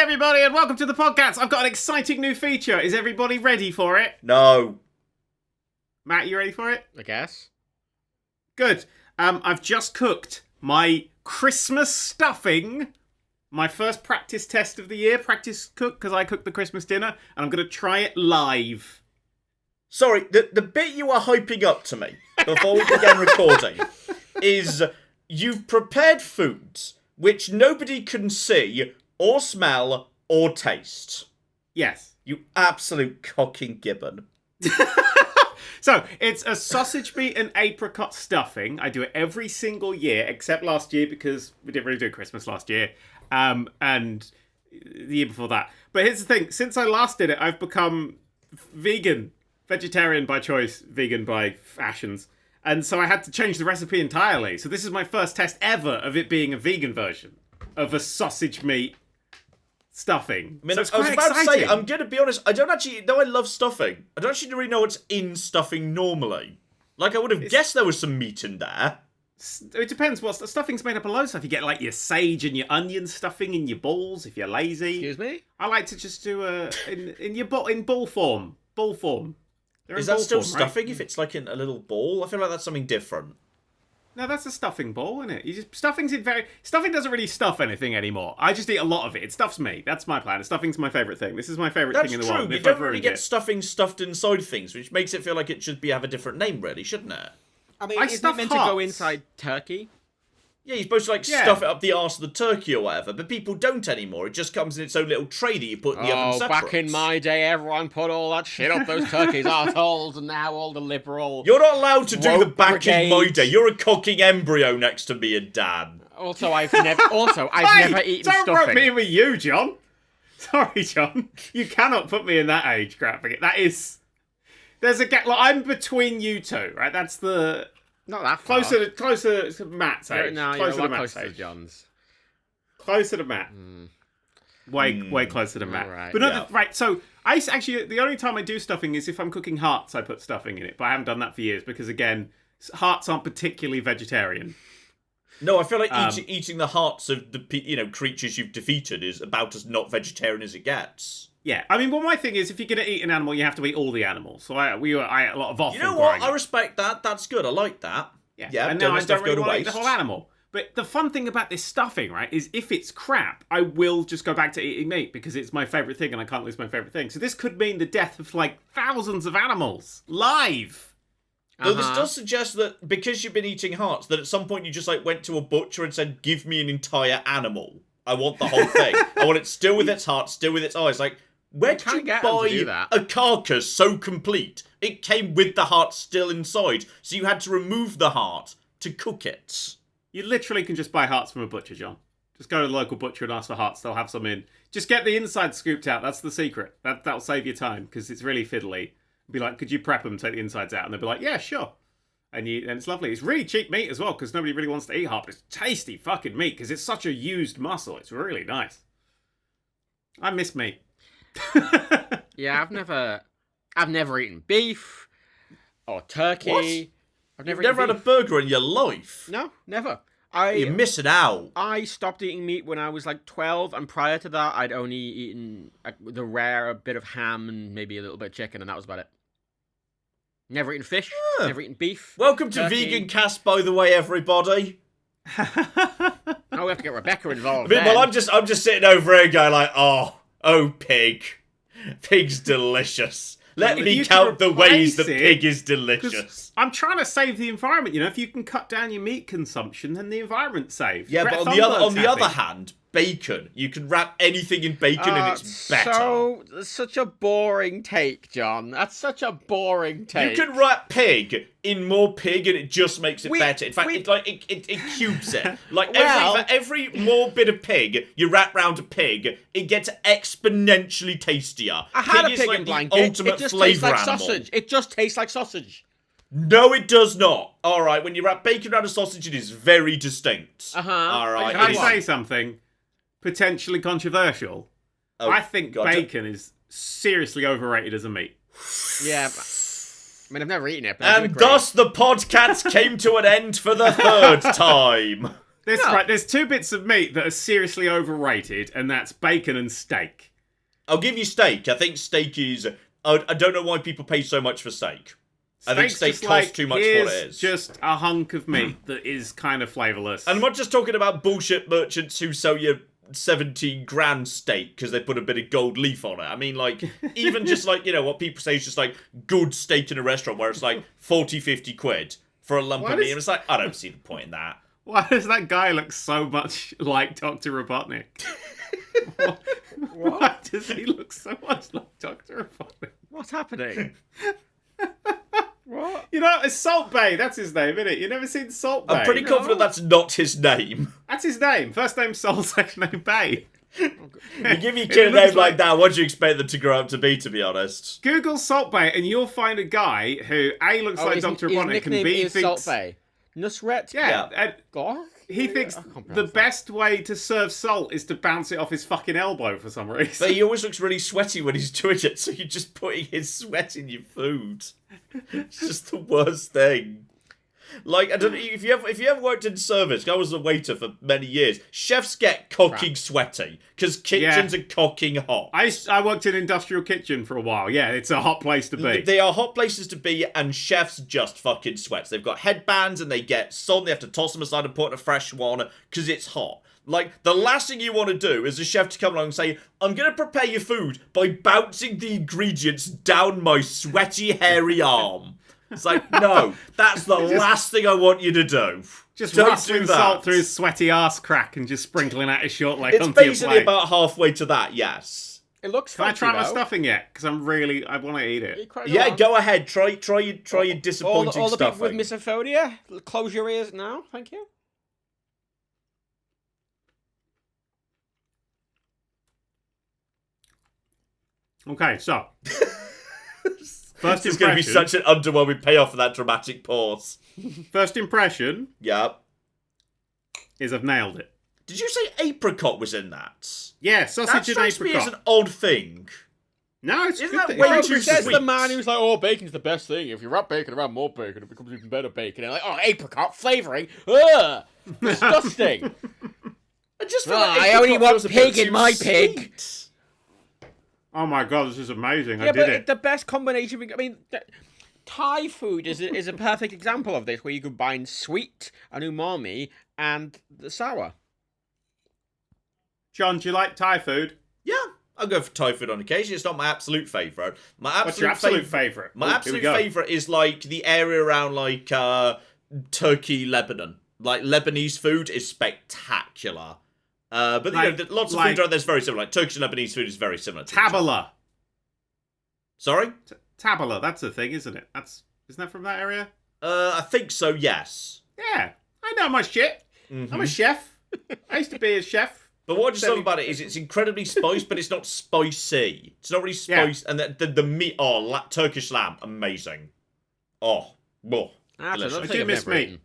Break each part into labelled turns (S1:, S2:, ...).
S1: everybody, and welcome to the PodCats. I've got an exciting new feature. Is everybody ready for it?
S2: No.
S1: Matt, you ready for it?
S3: I guess.
S1: Good. I've just cooked my Christmas stuffing. My first practice test of the year. Practice cook, because I cooked the Christmas dinner, and I'm going to try it live.
S2: Sorry, the bit you are hyping up to me before we began recording is you've prepared foods which nobody can see or smell or taste.
S1: Yes.
S2: You absolute cocking gibbon.
S1: So, it's a sausage meat and apricot stuffing. I do it every single year, except last year because we didn't really do Christmas last year. And the year before that. But here's the thing. Since I last did it, I've become vegan. Vegetarian by choice, vegan by fashions. And so I had to change the recipe entirely. So this is my first test ever of it being a vegan version of a sausage meat stuffing.
S2: I mean,
S1: so
S2: I was about to say, I'm going to be honest, I don't actually know I love stuffing. I don't actually really know what's in stuffing normally. Like, I would have guessed there was some meat in there.
S1: It depends. What stuffing's made up of loads of stuff. You get like your sage and your onion stuffing in your balls if you're lazy.
S3: Excuse me?
S1: I like to just do in ball form. Ball form.
S2: Is that still
S1: form,
S2: stuffing
S1: right?
S2: if it's like in a little ball? I feel like that's something different.
S1: No, that's a stuffing ball, isn't it? Stuffing doesn't really stuff anything anymore. I just eat a lot of it. It stuffs me. That's my plan. Stuffing's my favourite thing. This is my favourite thing in the world.
S2: That's true. You don't really get stuffing stuffed inside things, which makes it feel like it should have a different name, really, shouldn't it?
S3: I mean, isn't it meant to go inside turkey?
S2: Yeah, you're supposed to stuff it up the arse of the turkey or whatever, but people don't anymore. It just comes in its own little tray that you put in the oven separate.
S3: Back in my day, everyone put all that shit up those turkeys' arseholes, and now all the liberal...
S2: You're not allowed to do the back in my
S3: brigades.
S2: day. You're a cocking embryo next to me and Dan.
S3: Also, I've never eaten stuffing.
S1: Don't rope me in with you, John. Sorry, John. You cannot put me in that age crap. That is... There's a gap. Like, I'm between you two, right? That's the...
S3: Not that far.
S1: Closer to Matt's age.
S3: No,
S1: closer to Matt's
S3: closer to
S1: age.
S3: John's.
S1: Closer to Matt. Way closer to Matt.
S3: Right,
S1: but no,
S2: yeah.
S1: right. So actually, the only time I do stuffing is if I'm cooking hearts. I put stuffing in it, but I haven't done that for years because again, hearts aren't particularly vegetarian.
S2: No, I feel like eating the hearts of the creatures you've defeated is about as not vegetarian as it gets.
S1: Yeah, I mean, well, my thing is, if you're going to eat an animal, you have to eat all the animals. So I ate a lot of offal.
S2: You know what? I respect that. That's good. I like that.
S1: Yeah, and now I don't really want to eat the whole animal. But the fun thing about this stuffing, right, is if it's crap, I will just go back to eating meat because it's my favourite thing and I can't lose my favourite thing. So this could mean the death of, like, thousands of animals live.
S2: Though this does suggest that because you've been eating hearts, that at some point you just, went to a butcher and said, give me an entire animal. I want the whole thing. I want it still with its heart, still with its eyes. Like, where did you buy a carcass so complete? It came with the heart still inside, so you had to remove the heart to cook it.
S1: You literally can just buy hearts from a butcher, John. Just go to the local butcher and ask for hearts. They'll have some in. Just get the inside scooped out. That's the secret. That'll save you time because it's really fiddly. Be like, could you prep them, take the insides out? And they'll be like, yeah, sure. And it's lovely. It's really cheap meat as well because nobody really wants to eat heart. But it's tasty fucking meat because it's such a used muscle. It's really nice. I miss meat.
S3: Yeah, I've never eaten beef or turkey.
S2: What?
S3: I've
S2: Never had a burger in your life?
S3: No, never.
S2: You're missing out.
S3: I stopped eating meat when I was like 12, and prior to that, I'd only eaten the rare bit of ham and maybe a little bit of chicken, and that was about it. Never eaten fish, never eaten beef.
S2: Welcome
S3: turkey.
S2: to Vegan Cast, by the way, everybody.
S3: Now we have to get Rebecca involved.
S2: Well, I'm just sitting over here going like, oh, pig. Pig's delicious. Let me count the ways that pig is delicious.
S1: I'm trying to save the environment. If you can cut down your meat consumption, then the environment's saved.
S2: Yeah, but on the other hand, bacon. You can wrap anything in bacon and it's better.
S3: Such a boring take, John. That's such a boring take.
S2: You can wrap pig in more pig and it just makes it better. In fact, it cubes it. Like for every more bit of pig you wrap round a pig, it gets exponentially tastier.
S3: I had
S2: pig
S3: a pig
S2: is
S3: in
S2: the
S3: blanket.
S2: ultimate
S3: It just
S2: flavour
S3: tastes like
S2: animal.
S3: sausage. It just tastes like sausage.
S2: No, it does not. All right, when you wrap bacon around a sausage, it is very distinct.
S3: All
S2: right.
S1: Can I say something potentially controversial?
S2: Oh,
S1: I think bacon is seriously overrated as a meat.
S3: Yeah, I mean, I've never eaten it. But
S2: And thus the PodCats came to an end for the third time.
S1: There's two bits of meat that are seriously overrated, and that's bacon and steak.
S2: I'll give you steak. I think steak is... I don't know why people pay so much for steak. I think steak costs too much for what it is.
S1: Just a hunk of meat that is kind of flavourless.
S2: And I'm not just talking about bullshit merchants who sell you 17 grand steak because they put a bit of gold leaf on it. I mean, like, even just like, what people say is just like good steak in a restaurant where it's like 40, 50 quid for a lump of meat. And it's like, I don't see the point in that.
S1: Why does that guy look so much like Dr. Robotnik? Why does he look so much like Dr. Robotnik?
S3: What's happening? What?
S1: It's Salt Bay. That's his name, isn't it? You never seen Salt Bay?
S2: I'm pretty confident that's not his name.
S1: That's his name. First name Salt, second name Bay.
S2: You give your kid a name like that, what do you expect them to grow up to be honest?
S1: Google Salt Bay and you'll find a guy who, A, looks like Dr. Robotnik, and B, thinks...
S3: Salt Bay. Nusret?
S1: Yeah. And
S3: Goff?
S1: he thinks the best way to serve salt is to bounce it off his fucking elbow for some reason.
S2: But he always looks really sweaty when he's doing it, so you're just putting his sweat in your food. It's just the worst thing. Like, I don't know if you ever worked in service. I was a waiter for many years. Chefs get cocking sweaty because kitchens are cocking hot.
S1: I worked in an industrial kitchen for a while. Yeah, it's a hot place to be.
S2: They are hot places to be, and chefs just fucking sweat. They've got headbands and they get salt. They have to toss them aside and put in a fresh one because it's hot. Like, the last thing you want to do is a chef to come along and say, I'm going to prepare your food by bouncing the ingredients down my sweaty, hairy arm. It's like, no, that's the last thing I want you to do.
S1: Just
S2: don't
S1: rustling
S2: do that.
S1: salt through his sweaty arse crack and just sprinkling out his short leg onto your
S2: It's basically
S1: plate.
S2: about halfway to that, yes.
S3: It looks
S1: Can I
S3: fancy,
S1: try my
S3: though.
S1: stuffing yet? Because I want to eat it.
S2: Yeah, go ahead. Try your disappointing
S3: all the people with
S2: stuffing.
S3: misophonia, close your ears now. Thank you.
S1: Okay, so... First
S2: It's going to be such an underwhelming payoff for that dramatic pause.
S1: First impression
S2: Yep.
S1: is I've nailed it.
S2: Did you say apricot was in that?
S1: Yeah,
S2: That
S1: sausage and
S2: strikes me as
S1: apricot.
S2: an odd thing.
S1: No, it's
S2: Isn't
S1: good
S2: that
S1: thing.
S2: way
S1: It's
S2: too
S1: very
S3: Says
S2: sweet?
S3: the man who's like, oh, bacon's the best thing. If you wrap bacon around more bacon, it becomes even better bacon. And like, oh, apricot flavouring. Ugh, disgusting.
S2: I just feel
S3: Oh,
S2: like
S3: I
S2: apricot
S3: only want
S2: feels a bit
S3: pig in
S2: too
S3: my pig.
S2: sweet.
S1: Oh my god, this is amazing.
S3: Yeah,
S1: I did
S3: but
S1: it.
S3: the best combination. I mean, Thai food is a perfect example of this, where you combine sweet and umami and the sour.
S1: John, do you like Thai food?
S2: Yeah, I'll go for Thai food on occasion. It's not my absolute favourite.
S1: What's your absolute favourite?
S2: My absolute favourite is like the area around like Turkey, Lebanon. Like Lebanese food is spectacular. But
S1: Like-
S2: lots of
S1: like-
S2: food out there is very similar. Like Turkish and Lebanese food is very similar. To each other.
S1: Tabala.
S2: Sorry?
S1: Tabala, that's a thing, isn't it? Isn't that from that area?
S2: I think so. Yes.
S1: Yeah, I know my shit. I'm a chef. I used to be a chef.
S2: But what I just love about it is it's incredibly spiced, but it's not spicy. It's not really spiced, and the meat. Oh, Turkish lamb, amazing. Oh,
S3: That's
S2: delicious.
S3: another
S1: I
S3: thing
S1: do
S3: I've
S1: miss
S3: never
S1: meat.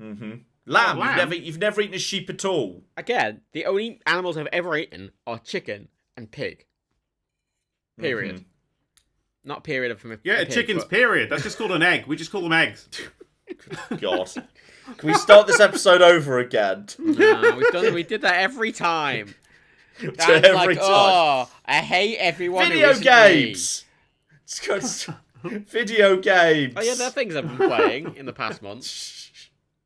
S3: eaten.
S2: Lamb.
S1: lamb?
S2: You've never eaten a sheep at all.
S3: Again, the only animals I've ever eaten are chicken and pig. Period. Not period from a
S1: Yeah,
S3: pig,
S1: chicken's
S3: but-
S1: period. That's just called an egg. We just call them eggs.
S2: God, can we start this episode over again?
S3: No, we did that every time. Dan's
S2: Every
S3: like,
S2: time.
S3: oh, I hate everyone who
S2: Video
S3: isn't
S2: games. It's got video games.
S3: me. Oh yeah, there are things I've been playing in the past month.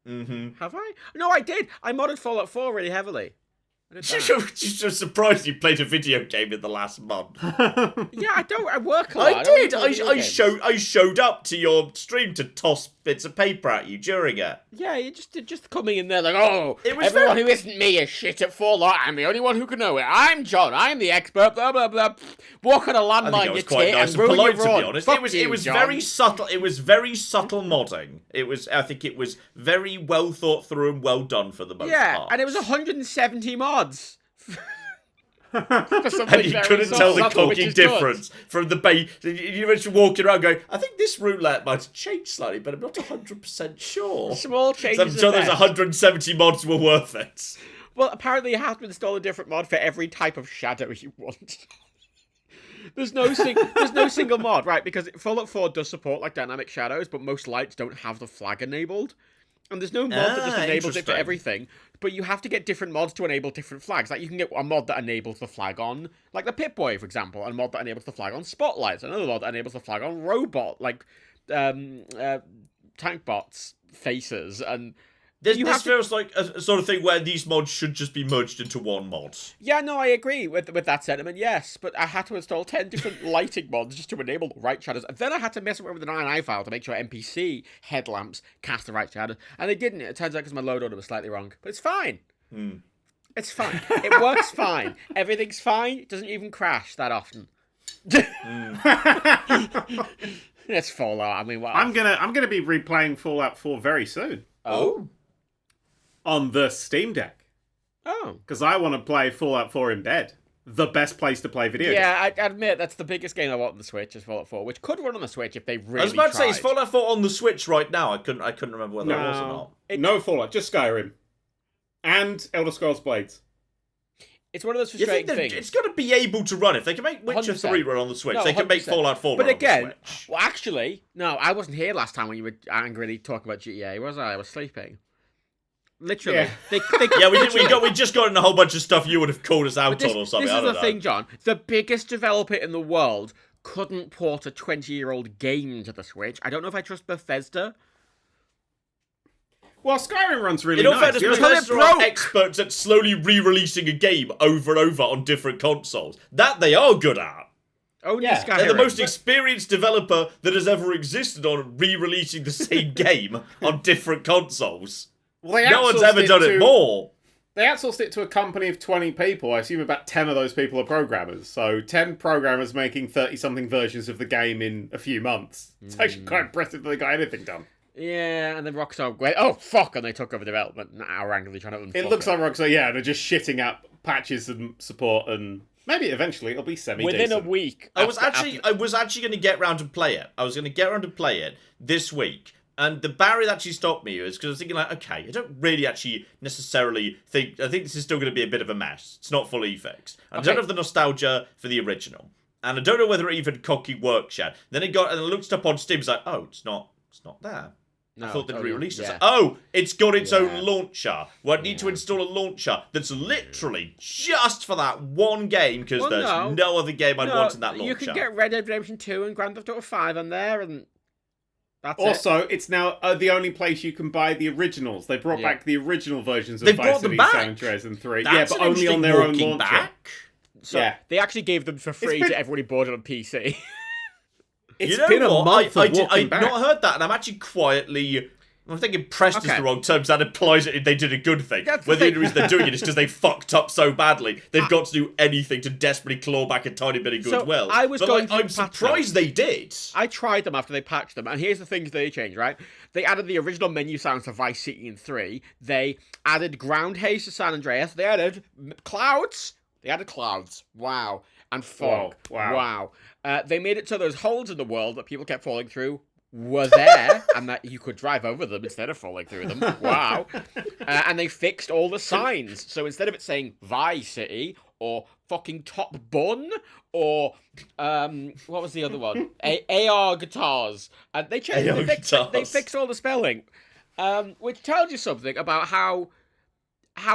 S3: Have I? No, I did. I modded Fallout 4 really heavily. I did that.
S2: You're surprised you played a video game in the last month.
S3: Yeah, I work a lot.
S2: I
S3: don't
S2: did.
S3: play video games.
S2: I showed up to your stream to toss bits of paper at you during it.
S3: Yeah, you just coming in there like, oh,
S2: It was
S3: everyone
S2: very-
S3: who isn't me is shit at Fallout. I'm the only one who can know it. I'm John. I'm the expert. Blah blah blah. Walk on a
S2: I think
S3: landmine,
S2: it
S3: you
S2: was quite
S3: tit,
S2: nice
S3: and
S2: and
S3: ruin
S2: polite,
S3: your
S2: to be
S3: run.
S2: honest.
S3: Fuck
S2: It was
S3: you, John.
S2: very subtle. It was very subtle modding. I think it was very well thought through and well done for the most part.
S3: and it was 170 mods.
S2: And you couldn't tell the coggy difference from the base. You were walking around going, I think this roulette might have changed slightly, but I'm not 100% sure.
S3: Small
S2: So
S3: changes.
S2: I'm sure
S3: are
S2: those
S3: best.
S2: 170 mods were worth it.
S3: Well, apparently you have to install a different mod for every type of shadow you want. There's no single mod, right? Because Fallout 4 does support like dynamic shadows, but most lights don't have the flag enabled. And there's no mod that just enables it for
S2: interesting.
S3: everything, but you have to get different mods to enable different flags. Like, you can get a mod that enables the flag on, like the Pip-Boy, for example, and a mod that enables the flag on Spotlights, another mod that enables the flag on Robot, like Tank Bots faces, and
S2: This feels like a sort of thing where these mods should just be merged into one mod.
S3: Yeah, no, I agree with that sentiment, yes, but I had to install 10 different lighting mods just to enable right shadows, and then I had to mess around with an INI file to make sure NPC headlamps cast the right shadows, and they didn't. It turns out because my load order was slightly wrong, but it's fine. It's fine. It works fine. Everything's fine. It doesn't even crash that often. It's Fallout. I mean, what?
S1: I'm gonna be replaying Fallout 4 very soon.
S3: Oh.
S1: On the Steam Deck.
S3: Oh.
S1: Because I want to play Fallout 4 in bed. The best place to play video games.
S3: Yeah, I admit that's the biggest game I want on the Switch is Fallout 4, which could run on the Switch if they really
S2: I was about to say, is
S3: tried.
S2: Fallout 4 on the Switch right now? I couldn't remember whether it was or not.
S1: No Fallout, just Skyrim. And Elder Scrolls Blades.
S3: It's one of those
S2: You think
S3: frustrating things.
S2: it's got to be able to run. If they can make Witcher
S3: 100%.
S2: 3 run on the Switch,
S3: No,
S2: they can make
S3: 100%.
S2: Fallout 4
S3: But
S2: run
S3: again,
S2: on the Switch.
S3: well, actually, no, I wasn't here last time when you were angrily talking about GTA, was I? I was sleeping. Literally.
S1: Yeah.
S3: They
S2: Yeah, we just got in a whole bunch of stuff you would have called us out on or something.
S3: This
S2: I
S3: is
S2: don't
S3: the
S2: know.
S3: thing, John. The biggest developer in the world couldn't port a 20-year-old game to the Switch. I don't know if I trust Bethesda.
S1: Well, Skyrim runs really
S2: In all
S1: nice.
S2: fairness,
S1: You know,
S2: Bethesda
S3: it
S2: are
S3: broke.
S2: experts at slowly re-releasing a game over and over on different consoles. That they are good at.
S3: Only
S1: Yeah,
S3: Skyrim.
S2: They're the most experienced developer that has ever existed on re-releasing the same game on different consoles.
S1: well, they
S2: No one's
S1: outsourced
S2: ever done it more.
S1: They outsourced it to a company of 20 people. I assume about 10 of those people are programmers. So 10 programmers making 30-something versions of the game in a few months. It's actually quite impressive that they got anything done.
S3: Yeah, and then Rockstar went, oh, fuck, and they took over development. Now we're angrily trying to unfuck
S1: It looks like Rockstar, yeah, they're just shitting out patches and support, and maybe eventually it'll be semi-decent.
S3: Within a week.
S2: I was actually going to get round to play it. I was going to get round to play it this week. And the barrier that actually stopped me was because I was thinking, like, okay, I don't really actually necessarily think... I think this is still going to be a bit of a mess. It's not fully fixed. I don't have the nostalgia for the original. And I don't know whether it even cocky works yet. Then and I looked up on Steam, it's like, oh, it's not there.
S3: No,
S2: I thought they'd
S3: totally,
S2: re-released it.
S3: yeah.
S2: It's like, oh, it's got its
S3: Yeah.
S2: own launcher. Well, I need to install a launcher that's literally just for that one game, because
S3: Well,
S2: there's no other game I'd want in that launcher.
S3: You can get Red Dead Redemption 2 and Grand Theft Auto 5 on there, and that's it.
S1: Also, it's now the only place you can buy the originals. They brought
S3: Yeah.
S1: back the original versions of
S2: They've
S1: Vice
S2: brought them
S1: City,
S2: back?
S1: San Andreas, and 3.
S2: That's
S1: yeah, but
S2: an
S1: only on
S2: interesting
S1: their own
S2: walking
S1: launcher.
S2: back.
S3: So
S1: Yeah.
S3: they actually gave them for free
S1: been-
S3: to everybody bought it on PC.
S1: It's
S2: You know
S1: been a
S2: what?
S1: month of walking
S2: I'd
S1: back.
S2: not heard that, and I'm actually quietly... I think impressed is
S3: Okay.
S2: the wrong term, so that implies that they did a good thing.
S3: That's the
S2: Whether the
S3: thing.
S2: only reason they're doing it is because they fucked up so badly, they've got to do anything to desperately claw back a tiny bit of
S3: So,
S2: goodwill.
S3: I was
S2: but
S3: going
S2: like,
S3: through
S2: I'm
S3: patch
S2: surprised they did.
S3: I tried them after they patched them, and here's the things they changed, right? They added the original menu sounds to Vice City in 3. They added ground haze to San Andreas. They added clouds. They added clouds. Wow. And fog.
S1: Whoa, wow.
S3: They made it so those holes in the world that people kept falling through were there, and that you could drive over them instead of falling through them. Wow. And they fixed all the signs. So instead of it saying Vice City, or fucking Top Bun, or what was the other one? AR Guitars. And they changed.
S2: AR
S3: They
S2: Guitars.
S3: fixed all the spelling, which tells you something about how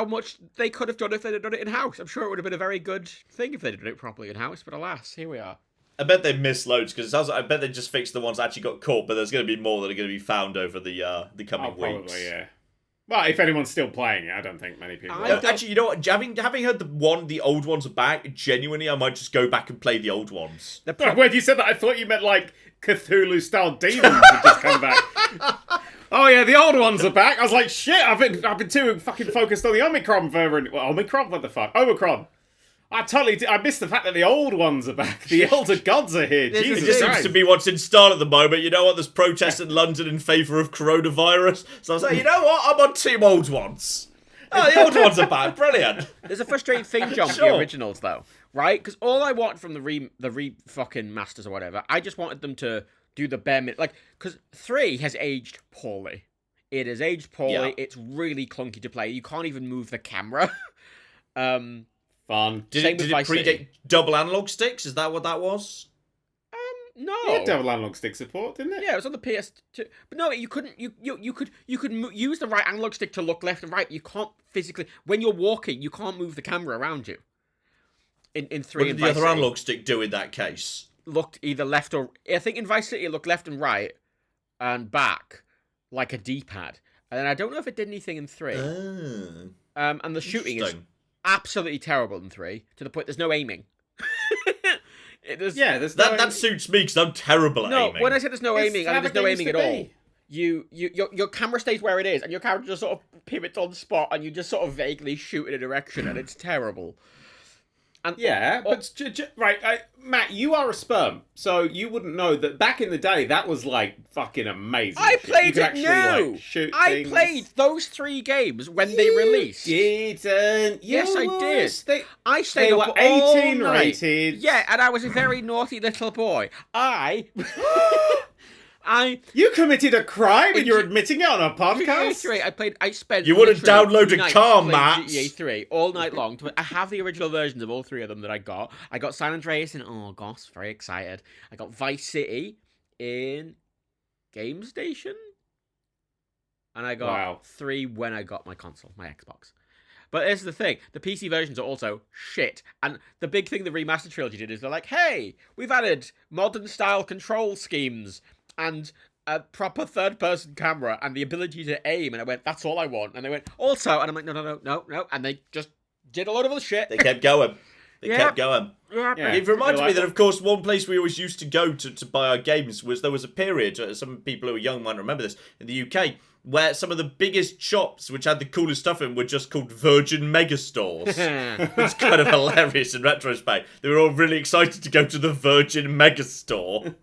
S3: much they could have done if they'd have done it in house. I'm sure it would have been a very good thing if they'd done it properly in house. But alas, here we are.
S2: I bet they missed loads, because it sounds like I bet they just fixed the ones that actually got caught, but there's going to be more that are going to be found over the coming weeks.
S1: Probably, yeah. Well, if anyone's still playing it, I don't think many people
S3: I
S1: are.
S3: don't-
S2: Actually, you know what? Having heard the old ones are back, genuinely, I might just go back and play the old ones.
S1: When you said that, I thought you meant like Cthulhu-style demons had just come back. Oh yeah, the old ones are back. I was like, shit, I've been too fucking focused on the Omicron variant. Well, Omicron? What the fuck? Omicron. I missed the fact that the old ones are back. The elder gods are here.
S3: This is
S2: It
S1: Jesus
S2: just
S3: it.
S2: seems
S1: Christ.
S2: to be what's in style at the moment. You know what? There's protests in London in favour of coronavirus. So I was like, you know what? I'm on team old ones. Oh, the old ones are back. Brilliant.
S3: There's a frustrating thing, John, with
S2: Sure.
S3: the originals, though, right? Because all I want from the fucking masters or whatever, I just wanted them to do the bare minimum. Like, because 3 has aged poorly. It has aged poorly.
S2: Yeah.
S3: It's really clunky to play. You can't even move the camera.
S1: Fun.
S2: Did
S3: Same
S2: it
S3: with Vice City.
S2: predate double analog sticks? Is that what that was?
S3: No.
S1: It had double analog stick support, didn't it?
S3: Yeah, it was on the PS2. But no, you couldn't. You could use the right analog stick to look left and right. You can't physically when you're walking. You can't move the camera around you. In 3
S2: What
S3: and
S2: did the
S3: Vice
S2: other
S3: City,
S2: analog stick do in that case?
S3: looked either left or I think in Vice City it looked left and right and back like a D-pad. And then I don't know if it did anything in 3. And the shooting is absolutely terrible in 3 to the point there's no aiming. There's
S2: that suits me because I'm terrible at aiming.
S3: No, when I say there's no aiming, I mean there's no aiming at all.
S1: Be.
S3: Your camera stays where it is, and your camera just sort of pivots on spot, and you just sort of vaguely shoot in a direction, and it's terrible. And
S1: Matt, you are a sperm, so you wouldn't know that back in the day that was like fucking amazing.
S3: I played
S1: you
S3: it
S1: actually,
S3: new.
S1: Like, shoot
S3: I
S1: things.
S3: played those 3 games when they released.
S1: Didn't.
S3: Yes, I did. I stayed
S1: They
S3: up
S1: were
S3: all
S1: 18
S3: night.
S1: rated.
S3: Yeah, and I was a very naughty little boy.
S1: You committed a crime and you're admitting it on a podcast?
S3: GTA 3, I spent.
S2: You wouldn't
S3: literally
S2: download a
S3: nights
S2: car,
S3: playing
S2: Matt.
S3: GTA 3 all night long. I have the original versions of all 3 of them that I got. I got San Andreas in August, very excited. I got Vice City in Game Station. And I got 3 when I got my console, my Xbox. But here's the thing, the PC versions are also shit. And the big thing the Remastered Trilogy did is they're like, hey, we've added modern style control schemes and a proper third-person camera and the ability to aim. And I went, that's all I want. And they went, also, and I'm like, no. And they just did a lot of other shit.
S2: They kept going. They kept going.
S3: Yeah.
S2: It reminds me that, of course, one place we always used to go to buy our games was there was a period, some people who are young might remember this, in the UK, where some of the biggest shops which had the coolest stuff in were just called Virgin Megastores. It's kind of hilarious in retrospect. They were all really excited to go to the Virgin Megastore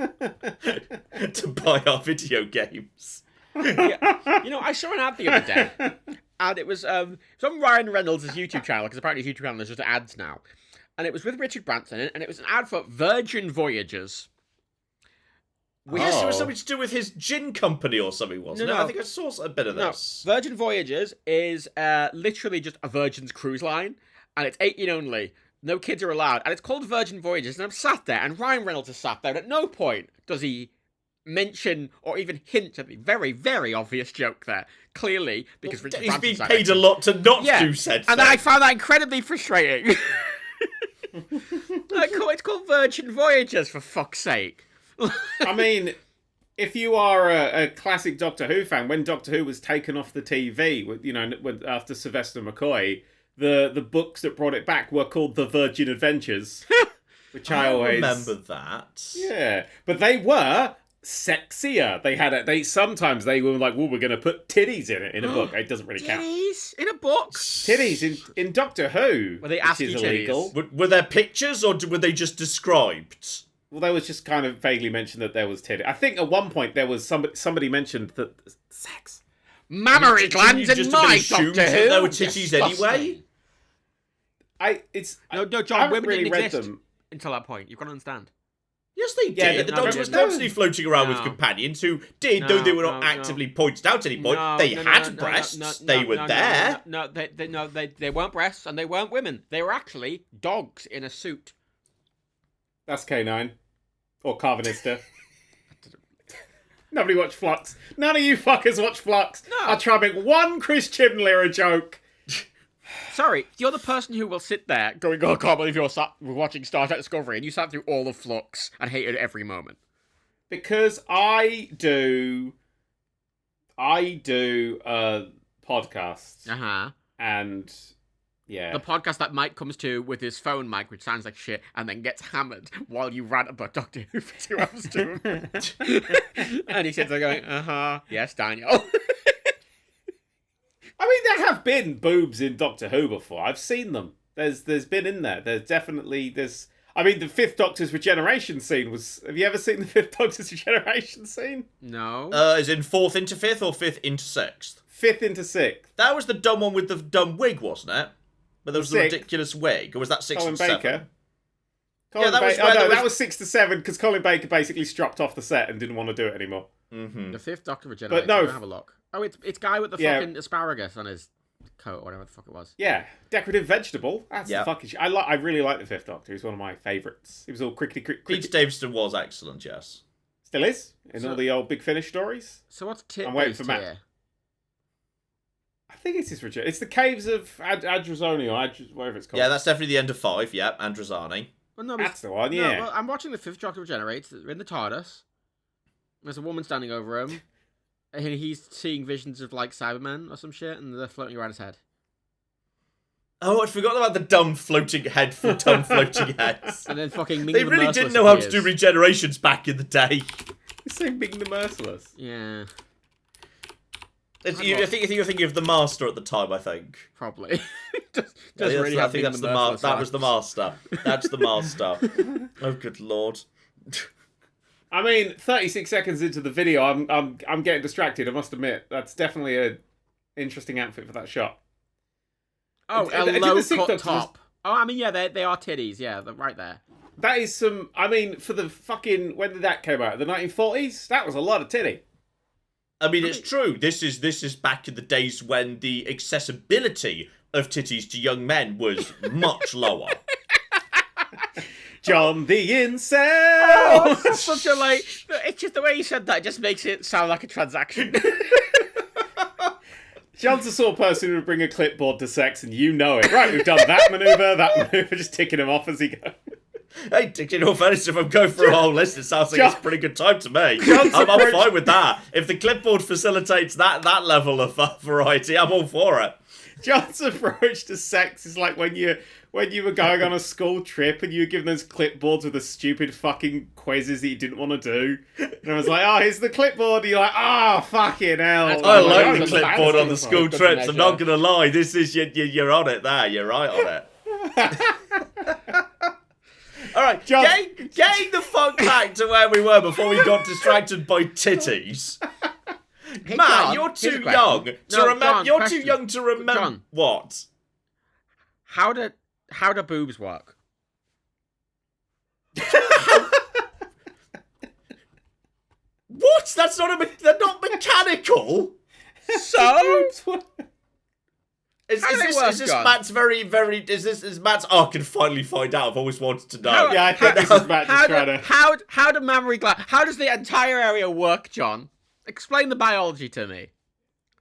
S2: to buy our video games.
S3: Yeah. You know, I saw an ad the other day, and it was on Ryan Reynolds' YouTube channel, because apparently his YouTube channel is just ads now. And it was with Richard Branson, and it was an ad for Virgin Voyages.
S2: Yes, it was something to do with his gin company or something, wasn't it? I think I saw a bit of this.
S3: Virgin Voyages is literally just a Virgin's cruise line, and it's 18 only. No kids are allowed, and it's called Virgin Voyages, and I'm sat there, and Ryan Reynolds is sat there, and at no point does he mention or even hint at the very, very obvious joke there. Clearly, because Richard
S2: he's
S3: Branson's
S2: being paid a lot to not do said thing.
S3: And I found that incredibly frustrating. It's called Virgin Voyages, for fuck's sake.
S1: I mean, if you are a classic Doctor Who fan, when Doctor Who was taken off the TV, you know, after Sylvester McCoy, the books that brought it back were called The Virgin Adventures, which I always
S2: remember that.
S1: Yeah, but they were sexier. Sometimes they were like, well, we're going to put titties in it in a book. It doesn't really count.
S3: Titties in a book?
S1: Titties in Doctor Who.
S3: Were they
S1: which is
S3: ASCII
S1: illegal.
S3: titties?
S2: Were there pictures or were they just described?
S1: Well, there was just kind of vaguely mentioned that there was titty. I think at one point there was somebody mentioned that sex.
S3: Mammary glands in my Doctor Who.
S2: There were titties anyway.
S3: No, John. Women didn't exist until that point. You've got to understand.
S2: Yes, they did. The Doctor was constantly floating around with companions who did, though they were not actively pointed out at any point. They had breasts. They were there.
S3: They weren't breasts, and they weren't women. They were actually dogs in a suit.
S1: That's K9. Or Carvanista. Nobody watched Flux. None of you fuckers watch Flux.
S3: No.
S1: I'll try and make one Chris Chibnall joke.
S3: Sorry, you're the person who will sit there going, oh, I can't believe you're watching Star Trek Discovery, and you sat through all of Flux and hated every moment.
S1: Because I do podcasts.
S3: Uh-huh.
S1: And yeah.
S3: The podcast that Mike comes to with his phone mic, which sounds like shit, and then gets hammered while you rant about Doctor Who for 2 hours to him. And he sits there going, yes, Daniel.
S1: I mean, there have been boobs in Doctor Who before. I've seen them. There's been in there. I mean, the Fifth Doctor's regeneration scene was... Have you ever seen the Fifth Doctor's regeneration scene?
S3: No.
S2: As in 4th into 5th or 5th into 6th?
S1: 5th into 6th.
S2: That was the dumb one with the dumb wig, wasn't it? But there was the ridiculous wig. Or was that 6 and 7?
S1: Baker.
S2: That
S1: was 6 to 7 because Colin Baker basically stropped off the set and didn't want to do it anymore.
S2: Mm-hmm.
S3: The Fifth Doctor regeneration. Have a look. Oh, it's guy with the fucking asparagus on his coat or whatever the fuck it was.
S1: Yeah, decorative vegetable. That's
S2: Yeah.
S1: the fucking shit. I really like the Fifth Doctor. He's one of my favourites. He was all crickety
S2: Peter
S1: cricket.
S2: Davison was excellent, yes.
S1: Still is in all the old Big Finish stories.
S3: So what's tit
S1: I'm waiting
S3: based
S1: for Matt.
S3: here?
S1: I think it's his Richard. It's the caves of Adrazoni or whatever it's called.
S2: Yeah, that's definitely the end of 5, yeah, Androzani.
S3: Well, no,
S1: That's the one.
S3: no,
S1: Yeah.
S3: well, I'm watching the Fifth Doctor regenerate. They're in the TARDIS. There's a woman standing over him, and he's seeing visions of like Cybermen or some shit, and they're floating around his head.
S2: Oh, I'd forgotten about the dumb floating heads.
S3: And then fucking Ming
S2: They
S3: the
S2: really
S3: Merciless
S2: didn't know how to
S3: appears.
S2: do regenerations back in the day.
S1: He's saying Big the Merciless.
S3: Yeah,
S2: I think you're thinking of the Master at the time, I think.
S3: probably. Just
S2: Yeah,
S3: really
S2: I
S3: have
S2: think
S3: Ming
S2: that's
S3: the
S2: the
S3: Merciless
S2: that was the
S3: vibes.
S2: Master. That's the Master. Oh, good lord.
S1: I mean, 36 seconds into the video, I'm getting distracted. I must admit, that's definitely a interesting outfit for that shot.
S3: Oh,
S1: I
S3: a
S1: did
S3: low
S1: the Sixth
S3: cut
S1: Doctor
S3: top. Oh, I mean, yeah, they are titties. Yeah, they're right there.
S1: That is some. I mean, for the fucking when did that come out? The 1940s. That was a lot of titty.
S2: I mean, it's true. This is back in the days when the accessibility of titties to young men was much lower.
S1: John the Incel.
S3: Oh, it's such a like. It's just the way you said that. It just makes it sound like a transaction.
S1: John's the sort of person who would bring a clipboard to sex, and you know it. Right, we've done that maneuver, just ticking him off as he goes.
S2: Hey, in all fairness, if I'm going for a whole list, it sounds like it's a pretty good time to me. I'm fine with that. If the clipboard facilitates that level of variety, I'm all for it.
S1: John's approach to sex is like when you were going on a school trip and you were given those clipboards with the stupid fucking quizzes that you didn't want to do. And I was like, oh, here's the clipboard. And you're like, oh, fucking hell.
S2: I
S1: I'm
S2: like
S1: oh,
S2: the
S1: it's
S2: clipboard on the
S1: fantastic.
S2: school
S3: Good
S2: trips.
S3: measure.
S2: I'm not going to lie. This is you're on it there. You're right on it. All right,
S1: John-
S2: getting the fuck back to where we were before we got distracted by titties.
S3: Hey,
S2: Matt,
S3: John,
S2: you're
S3: here's a
S2: too
S3: question.
S2: young to
S3: No,
S2: remember.
S3: John,
S2: You're
S3: question.
S2: too young to remember
S3: John.
S2: what.
S3: How do boobs work?
S2: What? They're not mechanical.
S3: So
S2: Is
S3: How do they
S2: this
S3: work,
S2: is
S3: John?
S2: Matt's very is Matt's? Oh, I can finally find out. I've always wanted to know.
S1: Yeah, I think this is Matt just trying to...
S3: how do mammary glands? How does the entire area work, John? Explain the biology to me.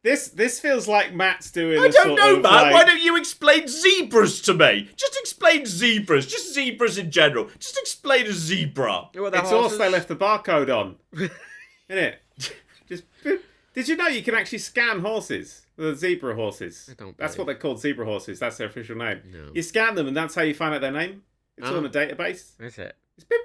S1: This feels like Matt's doing
S2: I
S1: a
S2: don't
S1: sort
S2: know,
S1: of
S2: Matt.
S1: like...
S2: Why don't you explain zebras to me? Just explain zebras. Just zebras in general. Just explain a zebra.
S3: What, the
S1: It's horse
S3: horses?
S1: they left the barcode on. Isn't it? Just... Did you know you can actually scan horses? The zebra horses.
S3: I don't
S1: That's
S3: believe
S1: what they're called, zebra horses. That's their official name.
S3: No.
S1: You scan them, and that's how you find out their name. It's all in a database.
S3: Is it?
S1: It's beep.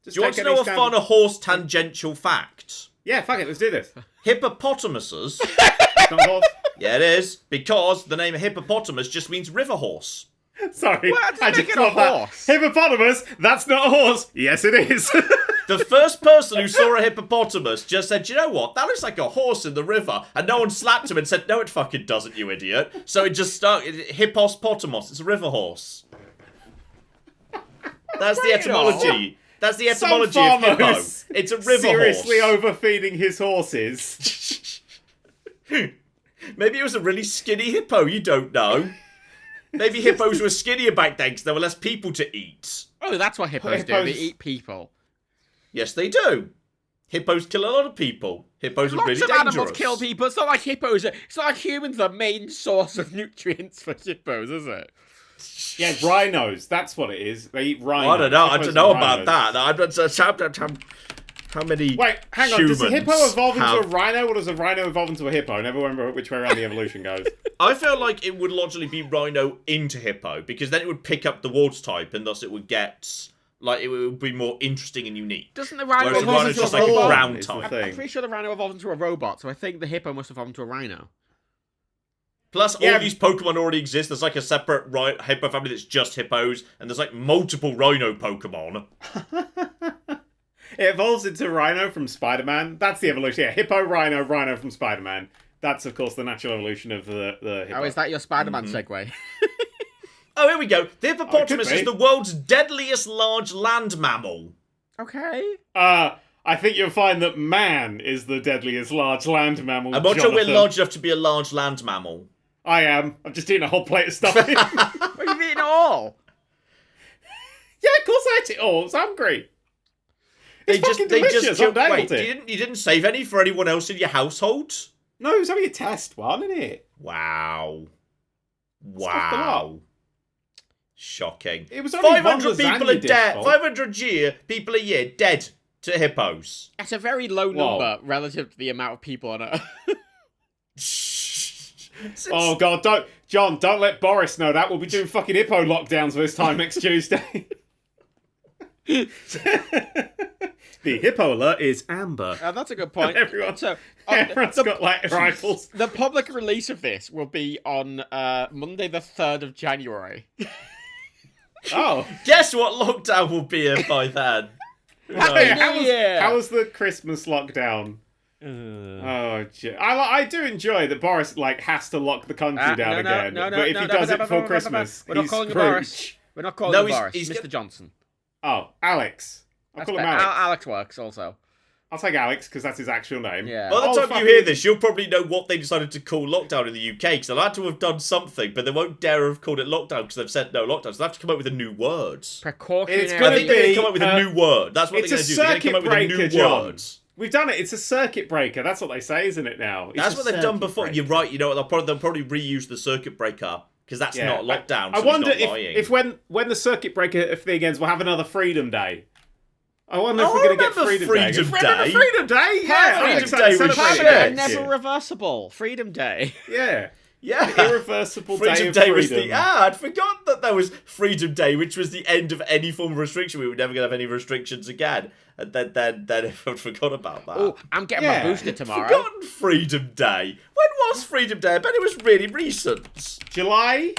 S1: Just
S2: Do you want
S1: take
S2: to know
S1: any
S2: a
S1: standard-
S2: fun horse tangential fact?
S1: Yeah, fuck it, let's do this.
S2: Hippopotamuses.
S1: It's not a horse.
S2: Yeah, it is, because the name hippopotamus just means river horse.
S1: Sorry,
S3: Well, that's
S1: I just
S3: making a
S1: thought that.
S3: horse.
S1: Hippopotamus, that's not a horse. Yes, it is.
S2: The first person who saw a hippopotamus just said, you know what, that looks like a horse in the river. And no one slapped him and said, no, it fucking doesn't, you idiot. So it just started, hippospotamus, it's a river horse. That's the etymology. That's the etymology
S1: Some
S2: of hippo.
S1: farmer who's
S2: It's a river
S1: seriously
S2: horse.
S1: overfeeding his horses.
S2: Maybe it was a really skinny hippo, you don't know. Maybe hippos were skinnier back then because there were less people to eat.
S3: Oh, that's what hippos do. They
S1: Hippos-
S3: eat people.
S2: Yes, they do. Hippos kill a lot of people. Hippos are
S3: Lots
S2: really
S3: of
S2: dangerous.
S3: animals kill people. It's not like hippos. It's not like humans are the main source of nutrients for hippos, is it?
S1: Yeah, rhinos. That's what it is. They eat rhinos.
S2: I don't know. I
S1: Hippos
S2: don't know
S1: and
S2: about
S1: rhinos.
S2: that. I don't how many
S1: Wait, hang on. Does a hippo
S2: humans
S1: evolve into a
S2: have-
S1: rhino, or does a rhino evolve into a hippo? I never remember which way around the evolution goes.
S2: I feel like it would logically be rhino into hippo because then it would pick up the wards type and thus it would get like it would be more interesting and unique.
S3: Doesn't the rhino
S2: Whereas the
S3: evolve
S2: rhino's
S3: into
S2: just
S3: a
S2: like a
S3: robot?
S2: ground
S1: Is the
S2: type.
S1: thing.
S3: I'm pretty sure the rhino evolved into a robot, so I think the hippo must evolve into a rhino.
S2: Plus,
S1: Yeah.
S2: all these Pokemon already exist. There's like a separate hippo family that's just hippos, and there's like multiple rhino Pokemon.
S1: It evolves into rhino from Spider-Man. That's the evolution. Yeah, hippo, rhino from Spider-Man. That's, of course, the natural evolution of the hippo.
S3: Oh, is that your Spider-Man segue?
S2: Oh, here we go. The hippopotamus
S1: be.
S2: is the world's deadliest large land mammal.
S3: Okay.
S1: I think you'll find that man is the deadliest large land mammal.
S2: I'm not sure we're
S1: Jonathan.
S2: large enough to be a large land mammal.
S1: I am. I'm just eating a whole plate of stuffing.
S3: What, you've eaten it all?
S1: Yeah, of course I ate it all. I was hungry. It's fucking delicious. I'm down
S2: wait,
S1: with it.
S2: you didn't save any for anyone else in your household?
S1: No, it was only a test one, isn't it?
S2: Wow.
S1: Stuffed a lot.
S2: Shocking.
S1: It was only
S2: 500
S1: one
S2: people
S1: lasagna
S2: are dead.
S1: dish,
S2: 500 people a year dead to hippos.
S3: That's a very low number relative to the amount of people on Earth.
S1: Oh god, don't let Boris know that. We'll be doing fucking hippo lockdowns this time next Tuesday. The hippo alert is amber.
S3: That's a good point.
S1: Everyone's got like rifles.
S3: The public release of this will be on Monday the 3rd of January.
S1: Oh.
S2: Guess what lockdown will be in by then?
S1: How was the Christmas lockdown? I do enjoy that Boris has to lock the country down again. But if he does it before Christmas,
S3: we're not calling him Boris. We're not calling him Boris. He's Mr. Johnson.
S1: Oh, Alex. I'll call him Alex.
S3: Alex works also.
S1: I'll take Alex because that's his actual name.
S3: Yeah.
S2: By the time you hear this, you'll probably know what they decided to call lockdown in the UK, because they'll have to have done something, but they won't dare have called it lockdown because they've said no lockdown. So they'll have to come up with a new word.
S3: Precautionary.
S1: It's going to
S2: They're going to come up with a new word. That's what they're going to do. They're going to come up with a new word.
S1: We've done it. It's a circuit breaker. That's what they say, isn't it now?
S2: That's what they've done before. You're right. You know what? They'll probably reuse the circuit breaker because that's not lockdown.
S1: I wonder if when the circuit breaker thing ends, we'll have another Freedom Day. I wonder if we're going to get Freedom Day.
S2: Remember
S1: Freedom Day? Yeah.
S2: Freedom Day was shit.
S3: Never reversible. Freedom Day.
S1: Yeah.
S2: Yeah.
S1: Irreversible
S2: Freedom
S1: Day
S2: was the... I'd forgotten that there was Freedom Day, which was the end of any form of restriction. We were never going to have any restrictions again. And then I forgot about that.
S3: Oh, I'm getting my booster tomorrow.
S2: Forgotten Freedom Day. When was Freedom Day? I bet it was really recent.
S1: July?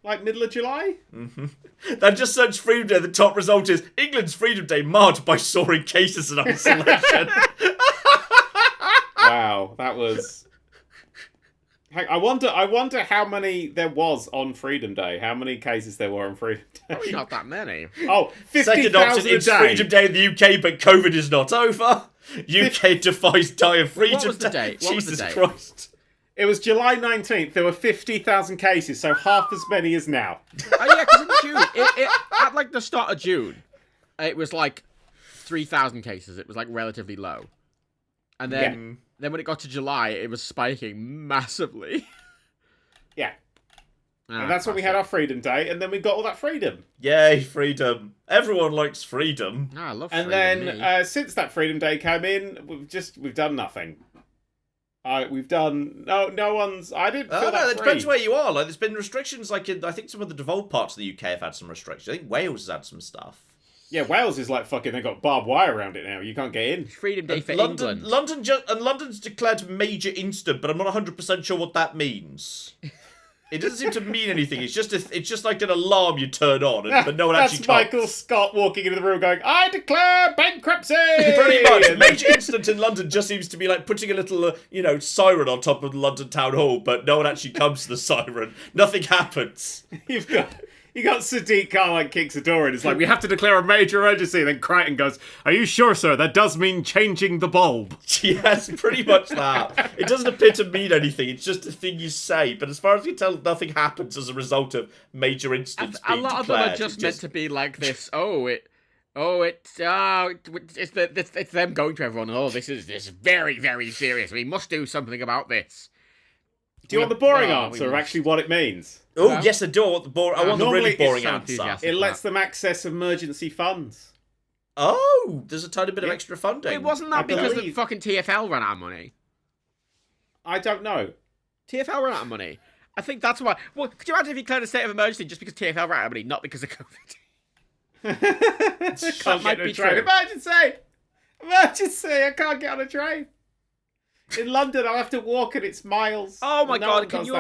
S1: Like middle of July?
S2: Mm-hmm. They just searched Freedom Day. The top result is England's Freedom Day marred by soaring cases and isolation.
S1: Wow, that was... I wonder how many there was on Freedom Day. How many cases there were on Freedom Day?
S3: Probably not that many.
S1: Oh, 50,000
S2: Second option, it's Freedom Day in the UK, but COVID is not over. UK defies dire Freedom
S3: What was the date? What was the
S2: Jesus
S3: date?
S2: Christ.
S1: It was July 19th. There were 50,000 cases, so half as many as now.
S3: Oh yeah, because in June, at the start of June, it was 3,000 cases. It was relatively low, and then when it got to July, it was spiking massively.
S1: Yeah, and that's when we had our Freedom Day, and then we got all that freedom.
S2: Yay, freedom! Everyone likes freedom.
S3: I love
S1: freedom. And then since that Freedom Day came in, we've done nothing. We've done no one's. I didn't feel that
S2: it depends where you are. There's been restrictions. I think some of the devolved parts of the UK have had some restrictions. I think Wales has had some stuff.
S1: Yeah, Wales is fucking. They got barbed wire around it now. You can't get in.
S3: Freedom Day for England.
S2: London's declared major incident, but I'm not 100% sure what that means. It doesn't seem to mean anything. It's just like an alarm you turn on, but no one actually
S1: That's
S2: talks.
S1: Michael Scott walking into the room going, "I declare bankruptcy!"
S2: Pretty much. Major incident in London just seems to be putting a little, siren on top of the London Town Hall, but no one actually comes to the siren. Nothing happens.
S1: You got Sadiq Khan kicks the door and it's we have to declare a major emergency. And then Crichton goes, "Are you sure, sir? That does mean changing the bulb."
S2: Yes, pretty much that. It doesn't appear to mean anything. It's just a thing you say. But as far as you can tell, nothing happens as a result of major incidents being declared.
S3: A lot of them are just meant to be like this. It's them going to everyone. Oh, this is very, very serious. We must do something about this.
S1: Do you want the boring answer of actually what it means?
S2: Oh, yes, I do. I want the really boring answer.
S1: It lets them access emergency funds.
S2: Oh, there's a tiny bit of extra funding.
S3: Wait, wasn't that because the fucking TFL ran out of money?
S1: I don't know.
S3: TFL ran out of money. I think that's why. Well, could you imagine if you declared a state of emergency just because TFL ran out of money, not because of COVID?
S1: That might be true. Emergency! I can't get on a train. In London, I'll have to walk and it's miles.
S3: Oh my god, could you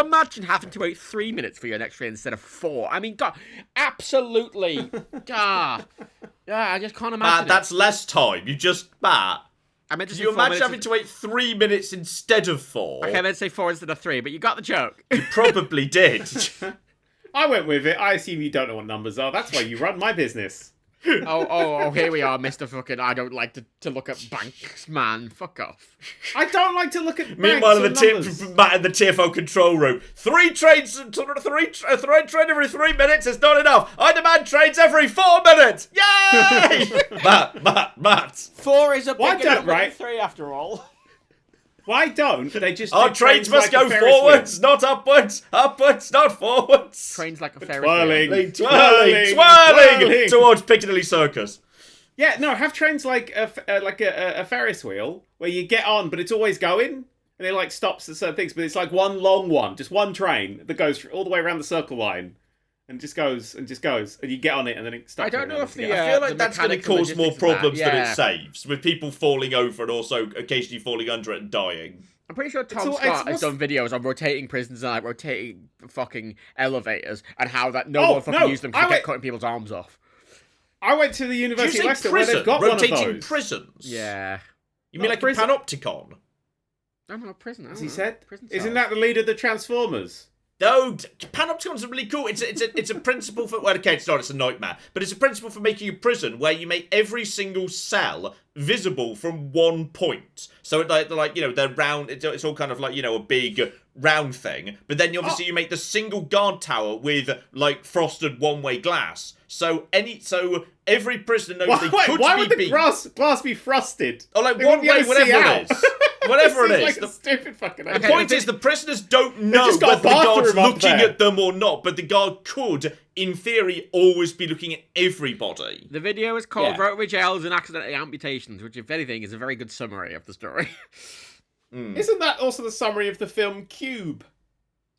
S3: imagine having to wait 3 minutes for your next train instead of 4? I mean, god, absolutely. I just can't imagine
S2: that's less time. You just, Matt.
S3: I meant to say
S2: you imagine having to wait 3 minutes instead of 4?
S3: Okay, I meant to say 4 instead of 3, but you got the joke.
S2: You probably did.
S1: I went with it. I assume you don't know what numbers are. That's why you run my business.
S3: Oh, here we are, Mr. Fucking I don't like to look at banks, man. Fuck off.
S1: I don't like to look at
S2: Meanwhile,
S1: banks
S2: Matt in the TFO control room. Three train every 3 minutes is not enough. I demand trains every 4 minutes. Yay! Matt.
S3: 4 is a
S1: Why
S3: bigger
S1: don't-
S3: number
S1: right?
S3: than 3 after all.
S1: Why don't they just
S2: Our
S1: do
S2: trains must
S1: like a
S2: go
S1: Ferris wheel?
S2: forwards, not upwards. Upwards, not forwards.
S3: Trains like a Ferris
S1: Twirling.
S3: wheel.
S2: Twirling
S1: Twirling.
S2: towards Piccadilly Circus.
S1: Yeah, no, have trains like a Ferris wheel where you get on, but it's always going, and it like stops at certain things. But it's like one long one, just one train that goes all the way around the circle line, and just goes, and you get on it, and then it stops.
S3: I don't know if the
S2: I feel like that's going to
S3: mechanical
S2: cause more
S3: logistics of that,
S2: problems than
S3: yeah.
S2: it saves, with people falling over and also occasionally falling under it and dying.
S3: I'm pretty sure Tom
S1: all-
S3: Scott
S1: it's-
S3: has done videos on rotating prisons and like rotating fucking elevators and how that no
S1: Oh,
S3: one fucking
S1: no,
S3: used them
S1: I
S3: to get
S1: went-
S3: cutting people's arms off.
S1: I went to the
S2: Did you
S1: University
S2: say
S1: of Leicester
S2: prison?
S1: where they've got
S2: Rotating
S1: one of those.
S2: prisons?
S3: Yeah.
S2: You mean
S1: Not
S2: like
S1: prison.
S2: a panopticon?
S3: I don't know, prison.
S1: As he said,
S3: Prison
S1: isn't
S3: cells.
S1: that the leader of the Transformers?
S2: No, panopticons are really cool. It's a principle for, well, okay, it's not, it's a nightmare, but it's a principle for making a prison where you make every single cell visible from one point. So like you know, they're round. It's all kind of like, you know, a big round thing. But then obviously you make the single guard tower with like frosted one-way glass. So every prison knows they could
S1: why
S2: be
S1: would the
S2: beat.
S1: glass be frosted?
S2: Or like
S1: They
S2: one
S1: wouldn't be
S2: way,
S1: able to see
S2: whatever
S1: out.
S2: it is. Whatever it
S1: This
S2: is.
S1: like a stupid fucking
S2: The
S1: idea.
S2: point is, the prisoners don't know
S1: just got
S2: whether
S1: a
S2: the guard's
S1: bathroom up
S2: looking
S1: there.
S2: at them or not, but the guard could, in theory, always be looking at everybody.
S3: The video is called
S1: Yeah.
S3: Rotary Jails and Accidental Amputations, which, if anything, is a very good summary of the story.
S1: Isn't that also the summary of the film Cube?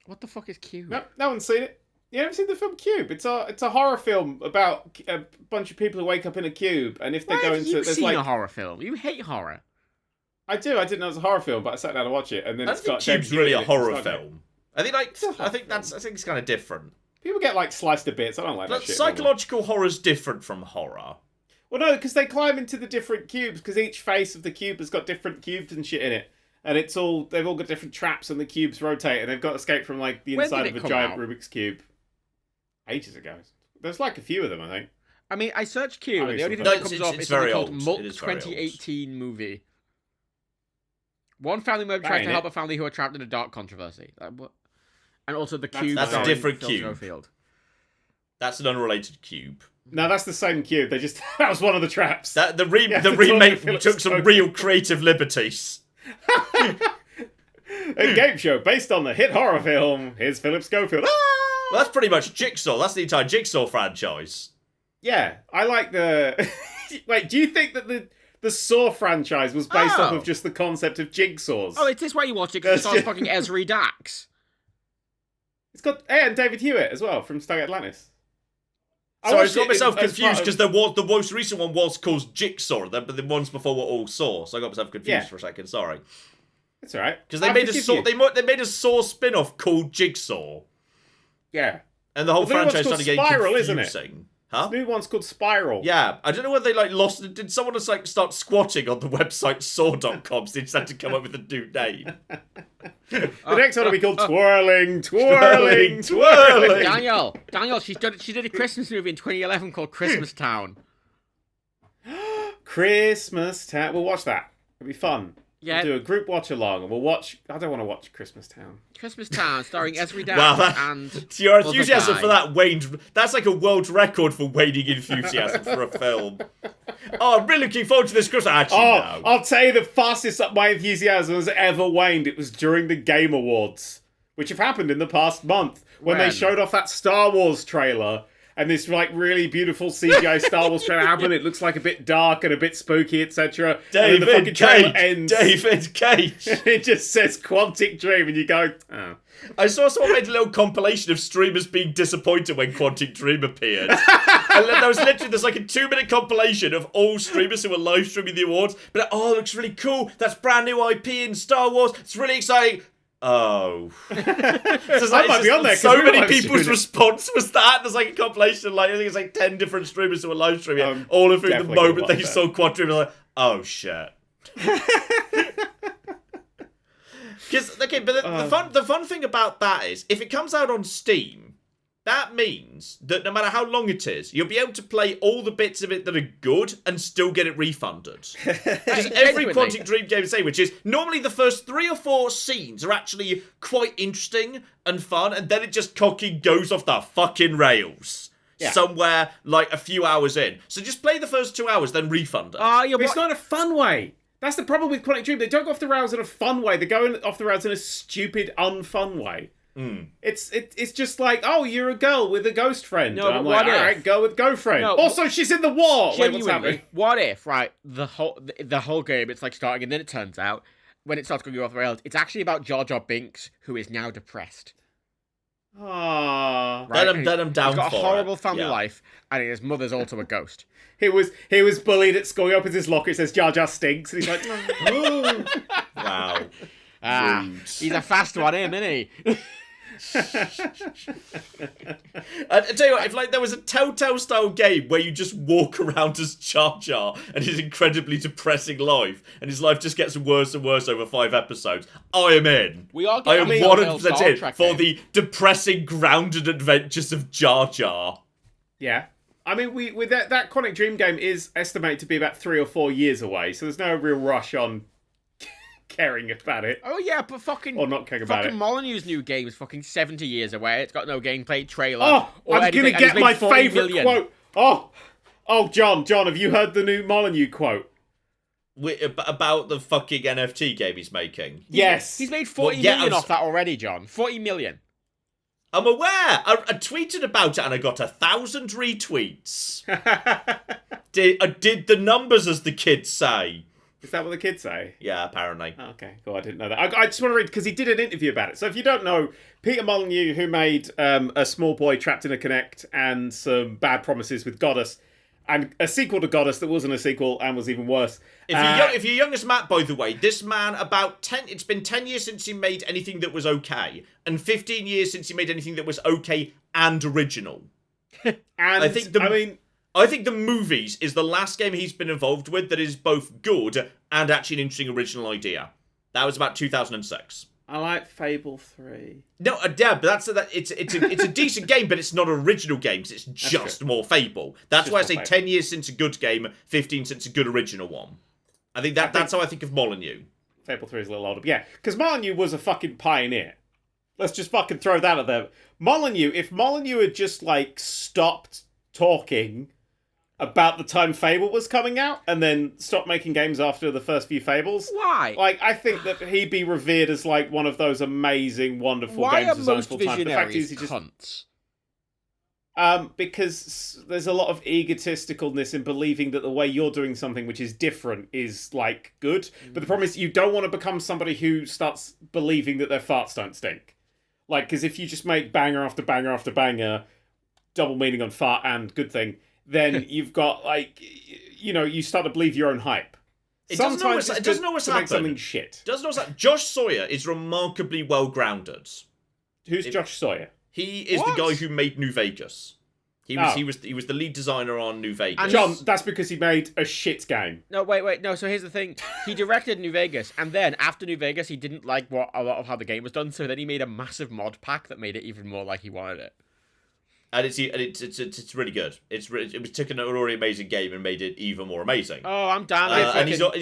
S3: What the fuck is Q?
S1: No one's seen it. You haven't seen the film Cube? It's a horror film about a bunch of people who wake up in a cube, and if they
S3: Where
S1: go
S3: have
S1: into
S3: you
S1: there's
S3: seen
S1: like
S3: a horror film? You hate horror.
S1: I didn't know it was a horror film, but I sat down to watch it, and then
S2: I
S1: it's
S2: don't think
S1: got David
S2: Cube's really
S1: Hewitt
S2: a
S1: in it.
S2: horror
S1: It's not great.
S2: film. I think
S1: a horror
S2: I think it's kind of different.
S1: People get like sliced to bits. I don't like that
S2: But
S1: shit.
S2: psychological horror's different from horror.
S1: Well, no, because they climb into the different cubes, because each face of the cube has got different cubes and shit in it. And they've all got different traps, and the cubes rotate, and they've got to escape from like the
S3: When
S1: inside
S3: did
S1: of
S3: it
S1: a
S3: come
S1: giant
S3: out?
S1: Rubik's Cube. Ages ago. There's like a few of them, I think.
S3: I mean, I searched Q,
S1: I
S3: and the only
S1: mean,
S3: thing
S1: it's-
S3: that comes
S2: it's
S3: up is
S2: very
S3: something called
S2: old.
S3: Mulk
S2: It is very old.
S3: 2018 movie. One family member
S1: That
S3: tries
S1: ain't
S3: to help
S1: it.
S3: a family who are trapped in a dark controversy. And also the Cube.
S2: That's a
S3: starring
S2: different
S3: Phil
S2: Cube.
S3: Schofield.
S2: That's an unrelated cube.
S1: No, that's the same cube. They just that was one of the traps.
S2: The
S1: to
S2: remake
S1: talk to Philip
S2: took some
S1: Schofield.
S2: real creative liberties.
S1: A game show based on the hit horror film. Here's Philip Schofield. Ah!
S2: Well, that's pretty much Jigsaw. That's the entire Jigsaw franchise.
S1: Yeah, I like the. Wait, do you think that the Saw franchise was based off
S3: Oh.
S1: of just the concept of jigsaws?
S3: Oh, it's this why you watch it, because it
S1: That's
S3: stars fucking Ezri Dax.
S1: It's got and David Hewitt as well from Stargate Atlantis.
S2: So I
S1: watched
S2: got
S1: it
S2: myself
S1: as part
S2: confused
S1: of-
S2: because the most recent one was called Jigsaw, but the ones before were all Saw. So I got myself confused
S1: Yeah.
S2: for a second. Sorry,
S1: It's all right
S2: because they
S1: I
S2: made a
S1: forgive
S2: Saw.
S1: you.
S2: They made a Saw spin-off called Jigsaw,
S1: Yeah,
S2: and the whole
S1: Well, the new one's
S2: franchise
S1: called
S2: started getting
S1: Spiral,
S2: confusing.
S1: isn't it?
S2: Huh?
S1: new one's called Spiral.
S2: Yeah, I don't know whether they like lost. Did someone just like start squatting on the website saw.com so they just had to come up with a new name?
S1: The next one will be called Twirling, Twirling,
S2: Twirling,
S1: Twirling.
S3: Daniel, she did a Christmas movie in 2011 called Christmas Town.
S1: Christmas Town. We'll watch that. It'll be fun.
S3: Yeah.
S1: We'll do a group watch along, and we'll watch. I don't want to watch Christmas Town.
S3: Christmas Town, starring Ezri Dax
S2: Wow,
S3: and
S2: your
S3: other
S2: enthusiasm
S3: guy.
S2: for that waned. That's like a world record for waning enthusiasm for a film. Oh, I'm really looking forward to this Christmas. Actually, no.
S1: I'll tell you the fastest that my enthusiasm has ever waned. It was during the Game Awards, which have happened in the past month, when they
S3: When?
S1: showed off that Star Wars trailer. And this like really beautiful CGI Star Wars trailer happened. It looks like a bit dark and a bit spooky, etc. And then the fucking
S2: David
S1: trailer
S2: Cage.
S1: ends.
S2: David Cage.
S1: It just says Quantic Dream, and you go, oh.
S2: I saw someone made a little compilation of streamers being disappointed when Quantic Dream appeared. And there's like a 2-minute compilation of all streamers who were live streaming the awards. But oh, it looks really cool. That's brand new IP in Star Wars. It's really exciting. Oh. So it's
S1: I might be on there, 'cause
S2: so
S1: we were
S2: many
S1: live
S2: people's
S1: streaming it.
S2: response was that. There's like a compilation, like I think it's like 10 different streamers who were live streaming it,
S1: I'm
S2: all of whom the
S1: definitely gonna
S2: moment they
S1: watch
S2: saw Quantic Dream, they're like, oh shit. Because okay, but the fun thing about that is if it comes out on Steam, that means that no matter how long it is, you'll be able to play all the bits of it that are good and still get it refunded. Because every Quantic Dream game say, which is normally the first 3 or 4 scenes are actually quite interesting and fun, and then it just cocky goes off the fucking rails. Yeah. Somewhere like a few hours in. So just play the first 2 hours, then refund it.
S1: It's not a fun way. That's the problem with Quantic Dream. They don't go off the rails in a fun way. They go off the rails in a stupid, unfun way. It's just like, oh, you're a girl with a ghost friend.
S3: No,
S1: and I'm like, all right, girl with ghost friend. No, also, she's in the war. Wait, what's happening?
S3: What if, right, the whole game, it's like starting, and then it turns out, when it starts going off the rails, it's actually about Jar Jar Binks, who is now depressed.
S1: Aww.
S3: Right?
S2: Let him down.
S3: He's got a horrible family life, and his mother's also a ghost.
S1: He was bullied at school. He opens his locker, it says Jar Jar stinks, and he's like, oh.
S2: Wow.
S3: He's a fast one, isn't he?
S2: I tell you what, if there was a Telltale style game where you just walk around as Jar Jar and his incredibly depressing life, and his life just gets worse and worse over 5 episods, I am in. I am 100% in for the depressing, grounded adventures of Jar Jar.
S1: Yeah. I mean, with that Quantic Dream game is estimated to be about 3 or 4 years away, so there's no real rush on caring about it.
S3: Oh yeah, but fucking...
S1: Or not caring about it.
S3: Fucking Molyneux's new game is fucking 70 years away. It's got no gameplay trailer.
S1: Oh, I'm going to get my favourite quote. Oh, John, have you heard the new Molyneux quote?
S2: About the fucking NFT game he's making?
S1: Yes.
S3: He's made 40 million off that already, John. 40 million.
S2: I'm aware. I tweeted about it and I got 1,000 retweets. Did the numbers, as the kids say.
S1: Is that what the kids say?
S2: Yeah, apparently.
S1: Oh, okay, cool. I didn't know that. I just want to read, because he did an interview about it. So if you don't know, Peter Molyneux, who made a small boy trapped in a Kinect and some bad promises with Goddess, and a sequel to Goddess that wasn't a sequel and was even worse.
S2: If you're young as Matt, by the way, this man, it's been 10 years since he made anything that was okay, and 15 years since he made anything that was okay and original. I think the movies is the last game he's been involved with that is both good and actually an interesting original idea. That was about 2006.
S1: I like Fable 3.
S2: No, yeah, but it's a decent game, but it's not an original game, because it's just more Fable. That's why I say 10 years since a good game, 15 since a good original one. I think that's how I think of Molyneux.
S1: Fable 3 is a little older, but yeah, because Molyneux was a fucking pioneer. Let's just fucking throw that at them. If Molyneux had just, stopped talking about the time Fable was coming out, and then stopped making games after the first few Fables.
S3: Why?
S1: I think that he'd be revered as, one of those amazing, wonderful games designed full time. The fact is, he just
S3: cunts?
S1: Because there's a lot of egotisticalness in believing that the way you're doing something which is different is, good. But the problem is, you don't want to become somebody who starts believing that their farts don't stink. Because if you just make banger after banger after banger, double meaning on fart and good thing, then you've got, you start to believe your own hype.
S2: It doesn't always happen.
S1: Something shit.
S2: Josh Sawyer is remarkably well grounded.
S1: Who's Josh Sawyer?
S2: He is the guy who made New Vegas. He was the lead designer on New Vegas.
S1: And John, that's because he made a shit game.
S3: No, wait. No, so here's the thing. He directed New Vegas, and then after New Vegas, he didn't like a lot of how the game was done, so then he made a massive mod pack that made it even more like he wanted it.
S2: And it's really good. It was taking an already amazing game and made it even more amazing.
S3: Oh, I'm down.
S2: And he's not.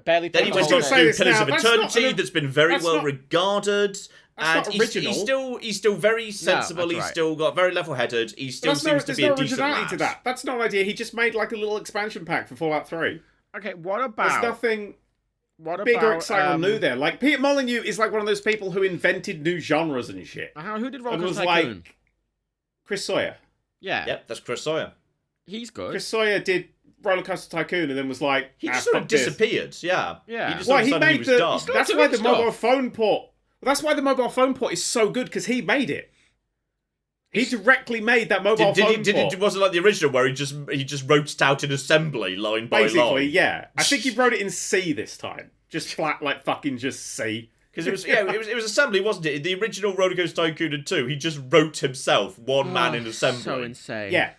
S3: Barely.
S2: Then he went on to do Pillars of Eternity, that's been very well regarded. And he's still very sensible. He's still got very level-headed. He still seems to be a decent lad.
S1: To that. That's not an idea. He just made a little expansion pack for Fallout 3.
S3: Okay, what about?
S1: There's nothing big or exciting or new there. Peter Molyneux is one of those people who invented new genres and shit.
S3: Who did Roller Coaster Tycoon?
S1: Chris Sawyer.
S3: Yeah.
S2: Yep, that's Chris Sawyer.
S3: He's good.
S1: Chris Sawyer did Roller Coaster Tycoon and then was like...
S2: He just sort of disappeared, yeah.
S3: Yeah.
S2: He just he was done.
S1: That's why the mobile phone port... That's why the mobile phone port is so good, because he made it. He directly made that mobile phone port.
S2: It wasn't like the original where he just wrote it out in assembly line by line.
S1: Basically, yeah. I think he wrote it in C this time. Just flat, fucking just C.
S2: Because it was assembly, wasn't it? The original Roller Coaster Tycoon 2, he just wrote himself, one man in assembly.
S3: So insane.
S1: Yeah.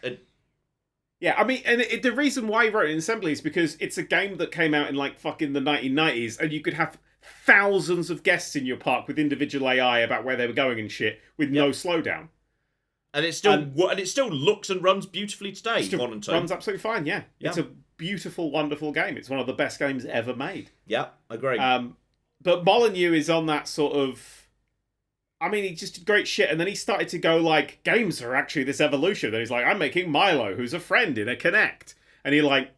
S1: Yeah, I mean, and the reason why he wrote it in assembly is because it's a game that came out in fucking the 1990s, and you could have thousands of guests in your park with individual AI about where they were going and shit with no slowdown.
S2: And it still looks and runs beautifully today.
S1: Still
S2: 1 and 2
S1: runs absolutely fine. Yeah, it's a beautiful, wonderful game. It's one of the best games ever made.
S2: Yeah, agree.
S1: But Molyneux is on that sort of. I mean, he just did great shit, and then he started to go like, games are actually this evolution. And he's like, I'm making Milo, who's a friend in a Connect, and you're like,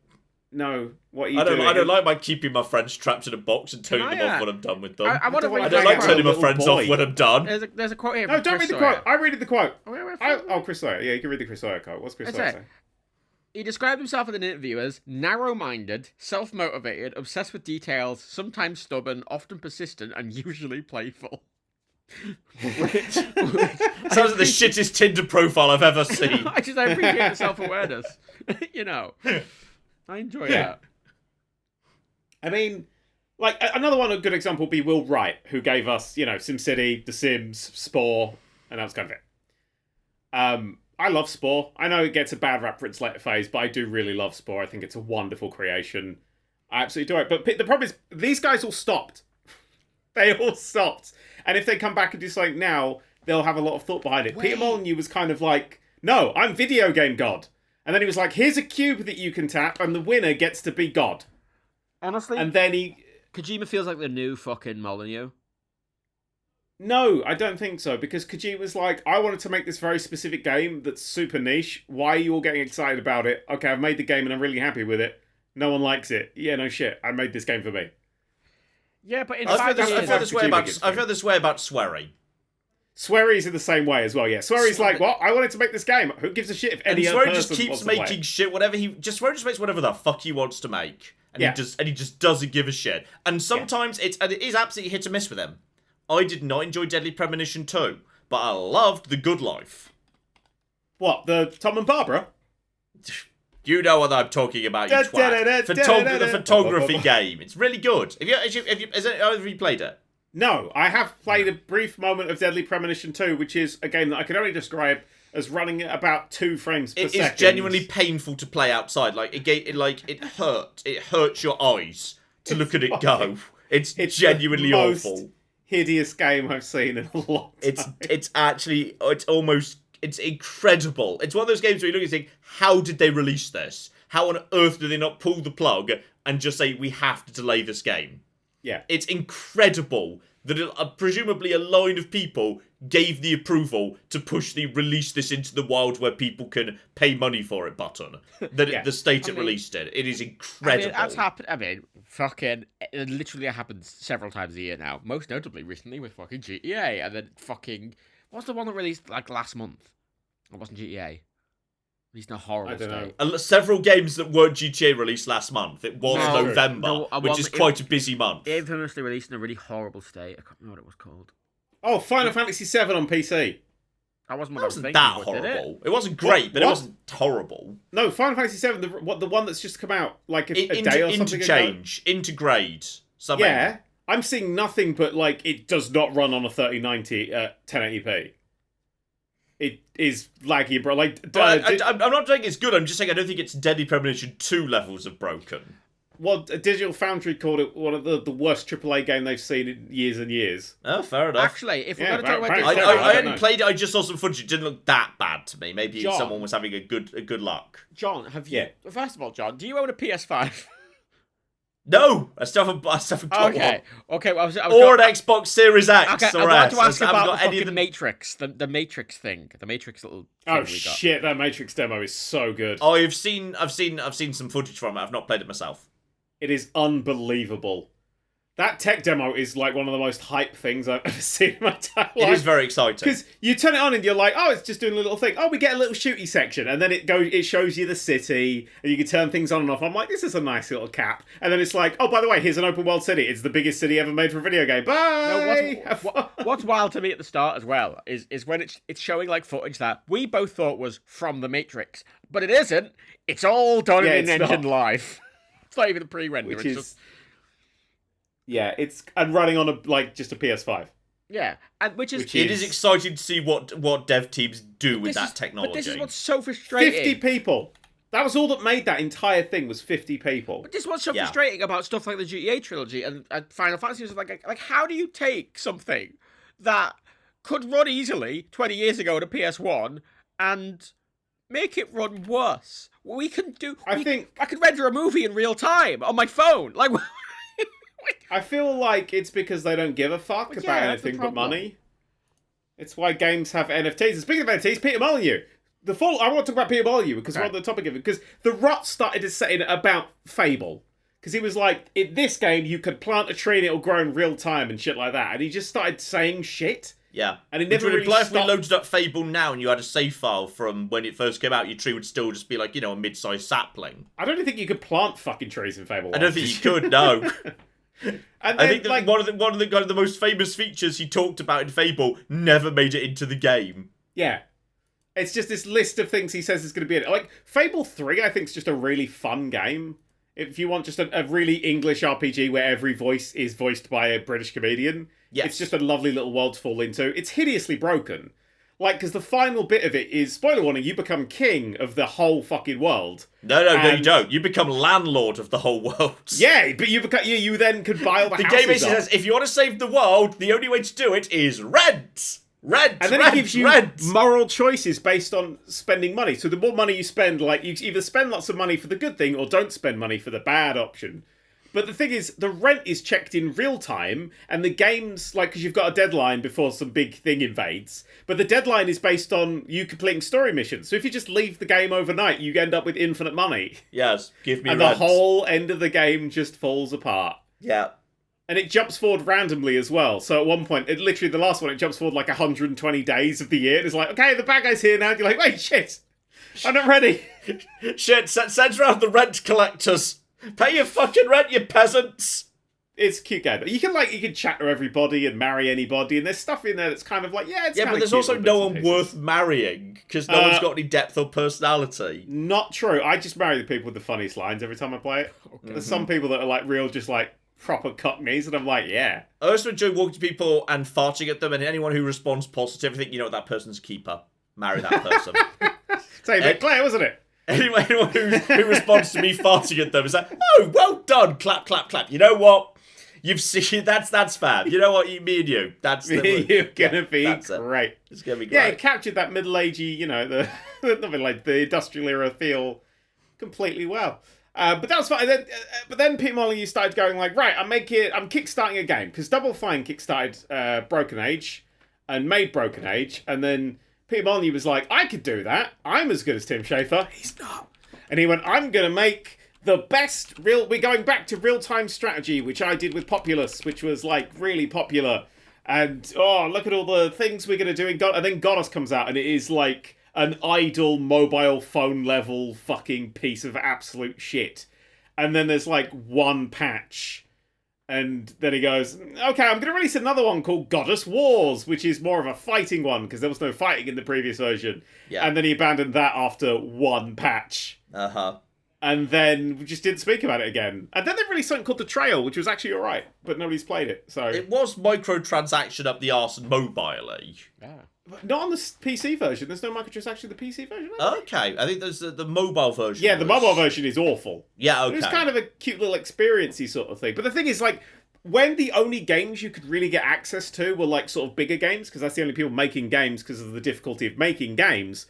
S1: no, what are you doing?
S2: I don't like my keeping my friends trapped in a box and turning them off when I'm done with them.
S3: I
S2: don't like turning my friends off when I'm done.
S3: There's a quote here.
S1: No, don't read the quote. I read the quote.
S3: Oh,
S1: Chris Sawyer. Yeah, you can read the Chris Sawyer quote. What's Chris Sawyer saying?
S3: He described himself in an interview as narrow-minded, self-motivated, obsessed with details, sometimes stubborn, often persistent, and usually playful.
S2: Sounds like the shittest Tinder profile I've ever seen.
S3: I appreciate the self-awareness. I enjoy that.
S1: I mean, like, another one, a good example would be Will Wright, who gave us, SimCity, The Sims, Spore, and that was kind of it. I love Spore. I know it gets a bad rap for its later phase, but I do really love Spore. I think it's a wonderful creation. I absolutely do it. But the problem is, these guys all stopped. They all stopped. And if they come back and do something now, they'll have a lot of thought behind it. Peter Molyneux was kind of like, no, I'm video game god. And then he was like, here's a cube that you can tap, and the winner gets to be god.
S3: Honestly?
S1: And then
S3: Kojima feels like the new fucking Molyneux.
S1: No, I don't think so, because Kojima was like, I wanted to make this very specific game that's super niche. Why are you all getting excited about it? Okay, I've made the game and I'm really happy with it. No one likes it. Yeah, no shit. I made this game for me.
S3: Yeah, but
S2: I've heard this way about Swery.
S1: Swery's in the same way as well, yeah. Swery's like, what? I wanted to make this game. Who gives a shit if any other person
S2: just keeps making shit Swery just makes whatever the fuck he wants to make. And he just doesn't give a shit. And sometimes it is absolutely hit or miss with him. I did not enjoy Deadly Premonition 2, but I loved The Good Life.
S1: What, the Tom and Barbara?
S2: You know what I'm talking about, you twat. The photography game. It's really good. Has either of you played it?
S1: No, I have played a brief moment of Deadly Premonition 2, which is a game that I can only describe as running at about 2 frames per second.
S2: It is genuinely painful to play outside. It hurts. It hurts your eyes to look at it go. It's genuinely awful.
S1: Hideous game I've seen in a long time.
S2: It's incredible. It's one of those games where you look and think, how did they release this? How on earth did they not pull the plug and just say, we have to delay this game?
S1: Yeah.
S2: It's incredible that presumably a line of people gave the approval to push the release this into the wild where people can pay money for it button. The state released it. It is incredible.
S3: That's happened. It literally happens several times a year now. Most notably recently with fucking GTA. And then what's the one that released like last month? It wasn't GTA. Released in a horrible state.
S2: Several games that weren't GTA released last month. It was November, which is quite a busy month.
S3: It infamously released in a really horrible state. I can't remember what it was called.
S1: Oh, Final Fantasy VII on PC.
S3: That wasn't
S2: horrible. It wasn't great, but it wasn't horrible.
S1: No, Final Fantasy VII, the one that's just come out like a day or something ago.
S2: Integrate, something.
S1: Yeah, I'm seeing nothing but it does not run on a 3090 1080p. It is laggy, bro.
S2: I'm not saying it's good. I'm just saying I don't think it's Deadly Premonition 2 levels of broken.
S1: Well, Digital Foundry called it one of the worst AAA game they've seen in years and years.
S2: Oh, fair enough.
S3: Actually, if we're going to talk about
S2: I hadn't played it. I just saw some footage. It didn't look that bad to me. Maybe someone was having a good luck.
S3: John, have you? Yeah. First of all, John, do you own a PS5?
S2: No, I still haven't got one.
S3: Okay. Well,
S2: or an Xbox Series X
S3: okay,
S2: or
S3: I
S2: S.
S3: want to ask you about the
S2: fucking
S3: Matrix, the Matrix thing, the Matrix little.
S1: Thing we got. Shit! That Matrix demo is so good.
S2: I've seen some footage from it. I've not played it myself.
S1: It is unbelievable. That tech demo is like one of the most hype things I've ever seen in my entire life.
S2: It is very exciting.
S1: Because you turn it on and you're like, oh, it's just doing a little thing. Oh, we get a little shooty section. And then it shows you the city and you can turn things on and off. I'm like, this is a nice little cap. And then it's like, oh, by the way, here's an open world city. It's the biggest city ever made for a video game. Bye!
S3: No, what's wild to me at the start as well is when it's showing like footage that we both thought was from The Matrix. But it isn't. It's all done in Engine Live. It's not even a pre-render.
S1: Which is... Yeah, and running on just a PS5.
S3: Yeah, and which is
S2: it is exciting to see what dev teams do with that technology.
S3: But this is what's so frustrating.
S1: 50 people. That was all that made that entire thing was 50 people.
S3: But this is what's so frustrating about stuff like the GTA trilogy and Final Fantasy. Like how do you take something that could run easily 20 years ago on a PS1 and make it run worse. We can do.
S1: I
S3: can render a movie in real time on my phone. Like,
S1: I feel like it's because they don't give a fuck
S3: Well,
S1: about
S3: yeah, that's the
S1: anything but
S3: problem.
S1: money. It's why games have NFTs. And speaking of NFTs, Peter Molyneux. I want to talk about Peter Molyneux because we're on the topic of it. Because the rot started to set in about Fable. Because he was like, in this game, you could plant a tree and it'll grow in real time and shit like that. And he just started saying shit.
S2: Yeah.
S1: And it never
S2: Which would
S1: really
S2: imply if we
S1: stopped.
S2: loaded up Fable now and you had a save file from when it first came out, your tree would still just be like, a mid-sized sapling.
S1: I don't even think you could plant fucking trees in Fable 1.
S2: I don't think you could, no.
S1: And
S2: I
S1: then,
S2: think that
S1: like,
S2: one of the most famous features he talked about in Fable never made it into the game.
S1: yeah. It's just this list of things he says is going to be in it. Like, Fable 3, I think, is just a really fun game. If you want just a really English RPG where every voice is voiced by a British comedian,
S2: Yes.
S1: it's just a lovely little world to fall into. It's hideously broken. Like, because the final bit of it is, spoiler warning, you become king of the whole fucking world.
S2: No, you
S1: And-
S2: don't. You become landlord of the whole world.
S1: Yeah, but you then could buy all the
S2: The
S1: houses
S2: game basically
S1: up.
S2: says, if you want to save the world, the only way to do it is rent! Rent!
S1: And then
S2: rent,
S1: it gives you
S2: rent!
S1: moral choices based on spending money. So the more money you spend, like, you either spend lots of money for the good thing or don't spend money for the bad option. But the thing is, the rent is checked in real time, and the game's, like, because you've got a deadline before some big thing invades, but the deadline is based on you completing story missions. So if you just leave the game overnight, you end up with infinite money.
S2: Yes, give me
S1: And
S2: rent.
S1: the whole end of the game just falls apart.
S2: Yeah.
S1: And it jumps forward randomly as well. So at one point, the last one, it jumps forward like 120 days of the year. And it's like, okay, the bad guy's here now. And you're like, wait, shit, I'm not ready.
S2: Shit, send around the rent collectors. Pay your fucking rent, you peasants!
S1: It's a cute game. You can chat to everybody and marry anybody. And there's stuff in there that's kind of like, yeah, it's
S2: Yeah,
S1: kind
S2: but
S1: of
S2: there's
S1: cute
S2: also
S1: little
S2: no
S1: bits
S2: one
S1: and pieces.
S2: worth marrying, because no one's got any depth or personality.
S1: Not true. I just marry the people with the funniest lines every time I play it. There's some people that are like real, just like proper cockneys. And I'm like, yeah.
S2: I also enjoy walking to people and farting at them, and anyone who responds positively, think, that person's a keeper. Marry that person.
S1: Same bit Claire, wasn't it?
S2: Anyone who responds to me farting at them is like, oh, well done, clap, clap, clap. You know what? You've seen that's fab. You know what? Me and you. That's
S1: You're gonna be
S2: that's it.
S1: great.
S2: It's gonna be great.
S1: Yeah, it captured that middle-agey, the not middle-aged, the industrial era feel completely well. But that was fine. But then Peter Molyneux started going like, right, I'm kickstarting a game because Double Fine kickstarted Broken Age and made Broken Age, and then Peter Molyneux was like, I could do that. I'm as good as Tim Schafer. He's not. And he went, I'm gonna make the best we're going back to real-time strategy, which I did with Populous, which was like really popular. And look at all the things we're gonna do in God. And then Goddess comes out, and it is like an idle mobile phone level fucking piece of absolute shit. And then there's like one patch. And then he goes, okay, I'm going to release another one called Goddess Wars, which is more of a fighting one, because there was no fighting in the previous version.
S2: Yeah.
S1: And then he abandoned that after one patch.
S2: Uh-huh.
S1: And then we just didn't speak about it again. And then they released something called The Trail, which was actually alright, but nobody's played it. So
S2: It was microtransaction up the arse and mobile-y.
S3: Yeah.
S1: not on the PC version. There's no microtransaction in the PC version.
S2: Okay, I think there's the mobile version.
S1: Yeah, the mobile version is awful.
S2: Yeah, okay.
S1: It was kind of a cute little experience-y sort of thing. But the thing is, like, when the only games you could really get access to were, like, sort of bigger games, because that's the only people making games because of the difficulty of making games,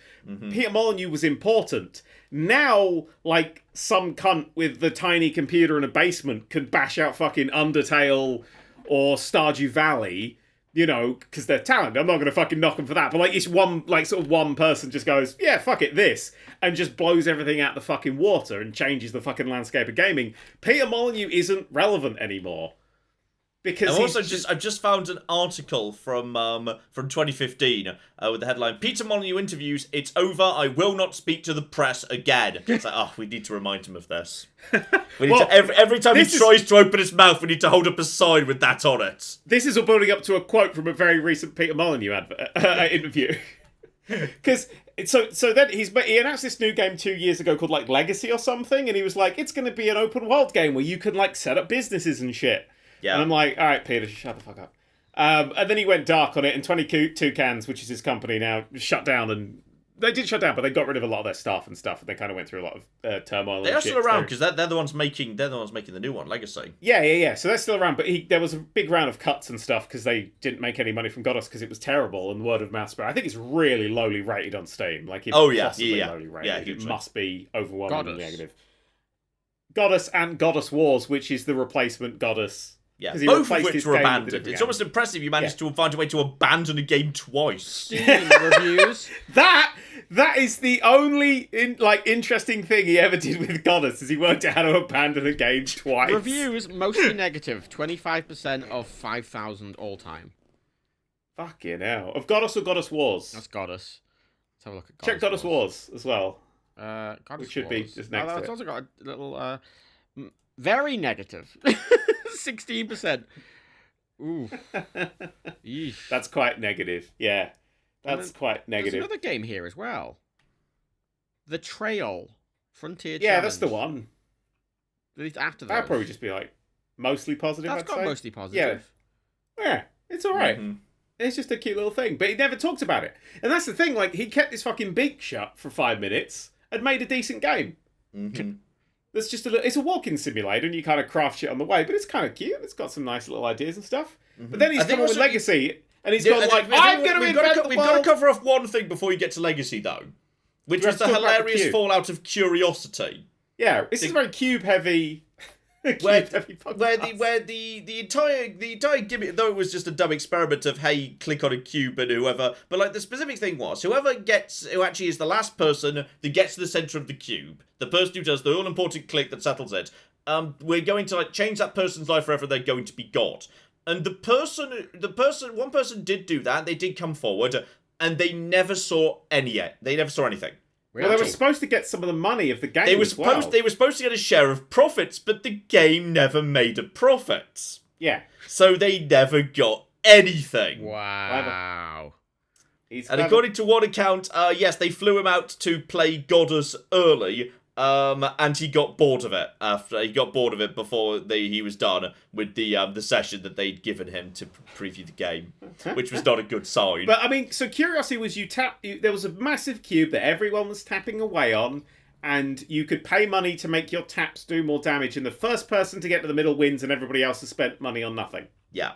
S1: Peter Molyneux was important. Now, like, some cunt with the tiny computer in a basement could bash out fucking Undertale or Stardew Valley, you know, because they're talented. I'm not going to fucking knock them for that. But, like, it's one, like, sort of one person just goes, yeah, fuck it, this, and just blows everything out the fucking water and changes the fucking landscape of gaming. Peter Molyneux isn't relevant anymore. Because
S2: I've just found an article from 2015 with the headline, Peter Molyneux interviews, it's over, I will not speak to the press again. It's like, oh, we need to remind him of this. We need to, every time he tries to open his mouth, we need to hold up a sign with that on it.
S1: This is all building up to a quote from a very recent Peter Molyneux interview. Because so then he announced this new game 2 years ago called like Legacy or something, and he was like, it's going to be an open world game where you can like set up businesses and shit.
S2: Yeah.
S1: And I'm like, all right, Peter, shut the fuck up. And then he went dark on it, and 22 Cans, which is his company now, shut down and they did shut down, but they got rid of a lot of their staff and stuff, and they kind of went through a lot of turmoil.
S2: They are still around because they're the ones making the new one, Legacy.
S1: Yeah. So they're still around, but there was a big round of cuts and stuff because they didn't make any money from Goddess because it was terrible and word of mouth spread. I think it's really lowly rated on Steam. Like, lowly rated. It must be overwhelmingly negative. Goddess and Goddess Wars, which is the replacement Goddess.
S2: Yeah, both of which were abandoned. It's almost impressive you managed to find a way to abandon a game twice.
S3: Steam reviews.
S1: That is the only interesting thing he ever did with Goddess, is he worked out how to abandon a game twice.
S3: Reviews mostly negative. 25% of 5,000 all time.
S1: Fucking hell. Of Goddess or Goddess Wars?
S3: That's Goddess. Let's have a look at
S1: Goddess. Check Goddess Wars as well.
S3: Goddess
S1: which should
S3: Wars.
S1: be just next to it.
S3: It's also got a little very negative. 16%. Ooh.
S1: That's quite negative. Yeah. That's quite negative.
S3: There's another game here as well. The Trail. Frontier
S1: Yeah,
S3: Challenge.
S1: that's the one.
S3: After that.
S1: That'd probably just be mostly positive,
S3: I'd say. Mostly positive.
S1: Yeah, it's alright. Mm-hmm. It's just a cute little thing. But he never talked about it. And that's the thing, he kept his fucking beak shut for 5 minutes and made a decent game.
S2: Mm-hmm.
S1: That's just it's a walking simulator and you kind of craft shit on the way, but it's kind of cute. It's got some nice little ideas and stuff. Mm-hmm. But then he's come with Legacy and he's gone I'm going to invent the world.
S2: We've got to cover off one thing before you get to Legacy, though. Which was the hilarious fallout of Curiosity.
S1: Yeah, this is very cube-heavy.
S2: Where the entire gimmick, though it was just a dumb experiment of, hey, click on a cube and whoever, but the specific thing was who actually is the last person that gets to the center of the cube, the person who does the all important click that settles it, we're going to change that person's life forever. They're going to be God. And one person did do that. They did come forward, and they never saw anything.
S1: Well, they were supposed to get some of the money of the game. They were supposed
S2: to get a share of profits, but the game never made a profit.
S1: Yeah.
S2: So they never got anything.
S3: Wow.
S2: And according to one account, yes, they flew him out to play Goddess early, and he got bored of it. Before he was done with the session that they'd given him to preview the game, which was not a good sign.
S1: But I mean, so Curiosity was there was a massive cube that everyone was tapping away on, and you could pay money to make your taps do more damage, and the first person to get to the middle wins, and everybody else has spent money on nothing.
S2: Yeah.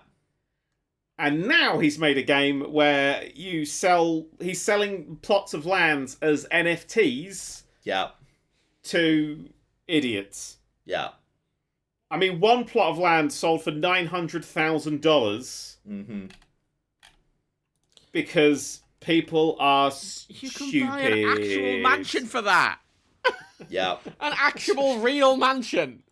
S1: And now he's made a game where he's selling plots of lands as NFTs.
S2: Yeah.
S1: To idiots.
S2: Yeah.
S1: I mean, one plot of land sold for $900,000.
S2: Mm-hmm.
S1: Because people are stupid.
S3: You can buy an actual mansion for that.
S2: Yeah.
S3: An actual real mansion.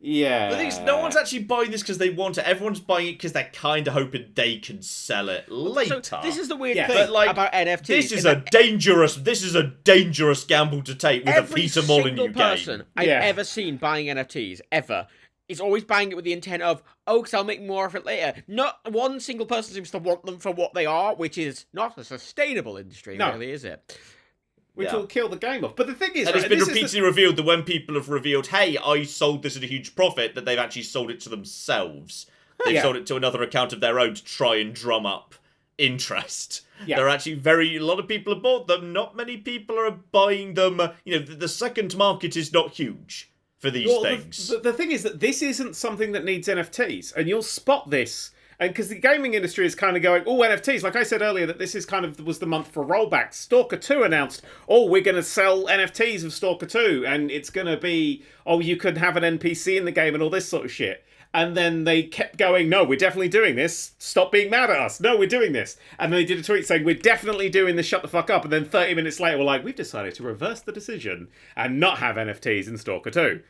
S1: Yeah.
S2: The thing is, no one's actually buying this because they want it. Everyone's buying it because they're kind of hoping they can sell it later.
S3: So this is the weird thing about NFTs.
S2: This is a dangerous gamble to take with a Peter Molyneux game.
S3: Every single person I've ever seen buying NFTs, ever, is always buying it with the intent of, because I'll make more of it later. Not one single person seems to want them for what they are, which is not a sustainable industry, really, is it?
S1: Which will kill the game off. But the thing is...
S2: And it's been repeatedly revealed that when people have revealed, hey, I sold this at a huge profit, that they've actually sold it to themselves. They've sold it to another account of their own to try and drum up interest. Yeah. There are actually a lot of people have bought them. Not many people are buying them. The second market is not huge for these things.
S1: The thing is that this isn't something that needs NFTs. And you'll spot this... And because the gaming industry is kind of going, NFTs. Like I said earlier, that this is was the month for rollbacks. Stalker 2 announced, we're going to sell NFTs of Stalker 2. And it's going to be, you could have an NPC in the game and all this sort of shit. And then they kept going, no, we're definitely doing this. Stop being mad at us. No, we're doing this. And then they did a tweet saying, we're definitely doing this, shut the fuck up. And then 30 minutes later, we're like, we've decided to reverse the decision and not have NFTs in Stalker 2.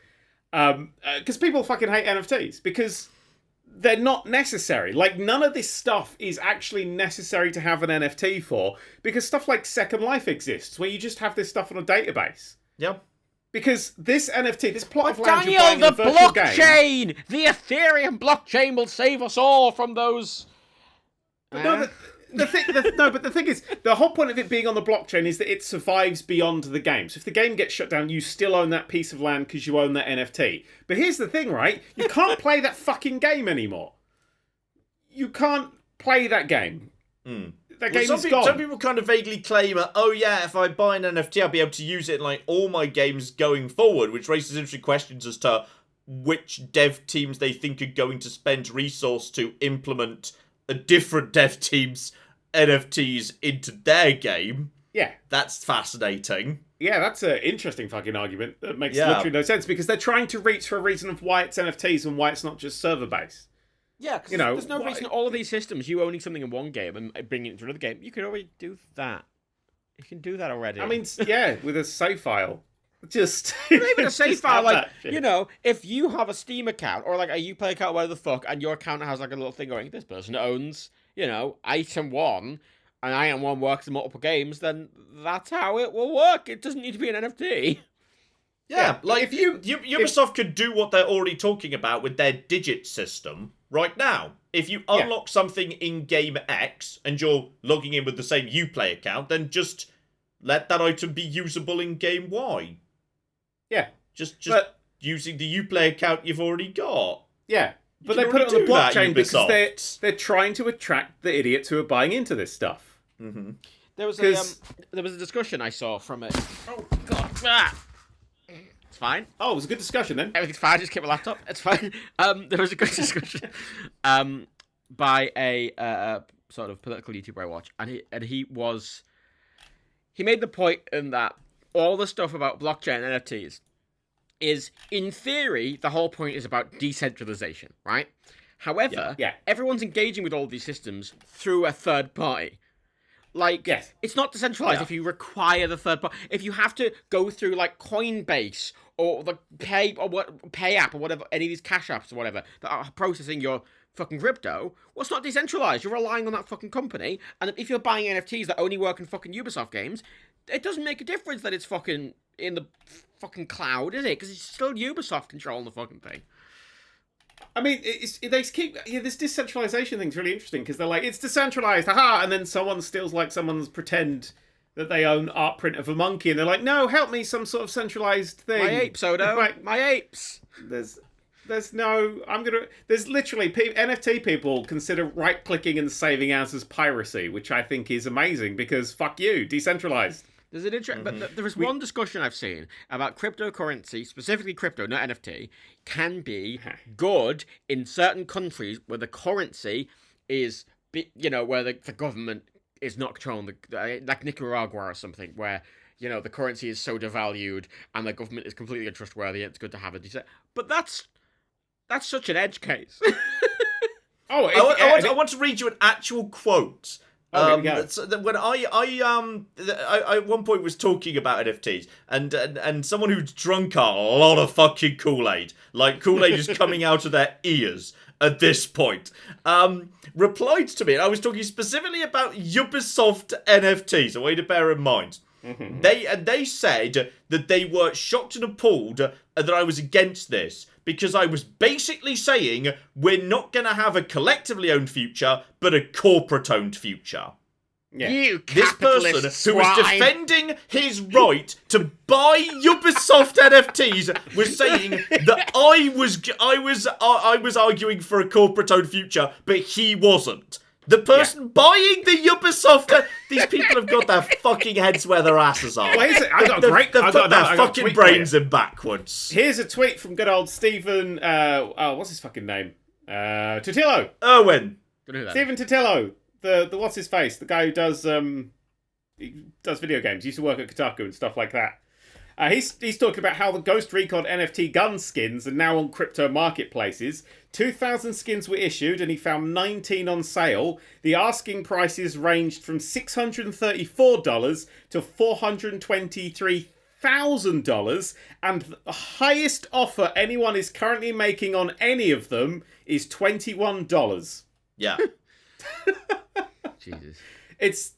S1: Because people fucking hate NFTs. Because... they're not necessary. None of this stuff is actually necessary to have an NFT for, because stuff like Second Life exists, where you just have this stuff on a database.
S2: Yeah.
S1: Because this NFT, this plot of
S3: land you're buying in a virtual game... The Ethereum blockchain will save us all from those...
S1: But the thing is, the whole point of it being on the blockchain is that it survives beyond the game. So if the game gets shut down, you still own that piece of land because you own that NFT. But here's the thing, right? You can't play that fucking game anymore. You can't play that game. that game is
S2: some
S1: gone.
S2: Some people kind of vaguely claim, oh yeah, if I buy an NFT, I'll be able to use it in like all my games going forward, which raises interesting questions as to which dev teams they think are going to spend resource to implement a different dev team's NFTs into their game.
S1: Yeah.
S2: That's fascinating.
S1: Yeah, that's an interesting fucking argument that makes literally no sense, because they're trying to reach for a reason of why it's NFTs and why it's not just server-based.
S3: Yeah, because there's no reason all of these systems, you owning something in one game and bringing it to another game, you could already do that. You can do that already.
S1: I mean, yeah, with a save file. Just
S3: not even a save file, like, if you have a Steam account or like a Uplay account, whatever the fuck, and your account has like a little thing going, this person owns, item 1, and item 1 works in multiple games, then that's how it will work. It doesn't need to be an NFT.
S2: Yeah, like if Ubisoft could do what they're already talking about with their digit system right now. If you unlock something in game X and you're logging in with the same Uplay account, then just let that item be usable in game Y.
S1: Yeah.
S2: Just using the Uplay account you've already got.
S1: Yeah. But
S2: You
S1: they
S2: can
S1: put it on
S2: already
S1: the
S2: do that,
S1: blockchain because
S2: Ubisoft.
S1: they're trying to attract the idiots who are buying into this stuff.
S2: Mm-hmm.
S3: There was a discussion I saw from it. Oh god. Ah! It's fine.
S1: Oh, it was a good discussion then.
S3: Everything's fine. Just keep my laptop. It's fine. There was a good discussion by a sort of political YouTuber I watch, and he made the point in that all the stuff about blockchain and NFTs is, in theory, the whole point is about decentralization, right? However, everyone's engaging with all these systems through a third party. Like, it's not decentralized if you require the third party. If you have to go through, like, Coinbase or the Pay app or whatever, any of these cash apps or whatever that are processing your fucking crypto, well, it's not decentralized. You're relying on that fucking company. And if you're buying NFTs that only work in fucking Ubisoft games, it doesn't make a difference that it's fucking in the fucking cloud, is it? Because it's still Ubisoft controlling the fucking thing.
S1: I mean, this decentralization thing's really interesting because they're like, it's decentralized, haha, and then someone steals like someone's pretend that they own art print of a monkey, and they're like, no, help me, some sort of centralized thing.
S3: My apes, Odo.
S1: Like,
S3: my apes.
S1: There's literally NFT people consider right-clicking and saving as piracy, which I think is amazing because fuck you, decentralized.
S3: There's an but there is one discussion I've seen about cryptocurrency, specifically crypto, not NFT, can be good in certain countries where the currency is, where the government is not controlling like Nicaragua or something, where the currency is so devalued and the government is completely untrustworthy. It's good to have a decent, but that's such an edge case.
S2: I want to read you an actual quote.
S1: When
S2: I at one point was talking about NFTs and someone who'd drunk a lot of fucking Kool-Aid, like Kool-Aid is coming out of their ears at this point, replied to me, and I was talking specifically about Ubisoft NFTs, a way to bear in mind. Mm-hmm. They said that they were shocked and appalled that I was against this because I was basically saying we're not going to have a collectively owned future, but a corporate owned future.
S3: Yeah. You
S2: this person
S3: swine.
S2: who was defending his right to buy Ubisoft NFTs was saying that I was arguing for a corporate owned future, but he wasn't. The person buying the Ubisoft... These people have got their fucking heads where their asses are.
S1: Well, I got
S2: their fucking brains in backwards.
S1: Here's a tweet from good old Stephen... what's his fucking name? Totillo.
S2: Owen.
S1: Stephen Totillo. The what's his face? The guy who does video games. He used to work at Kotaku and stuff like that. He's talking about how the Ghost Recon NFT gun skins are now on crypto marketplaces. 2,000 skins were issued and he found 19 on sale. The asking prices ranged from $634 to $423,000, and the highest offer anyone is currently making on any of them is $21.
S2: Yeah.
S3: Jesus.
S1: It's...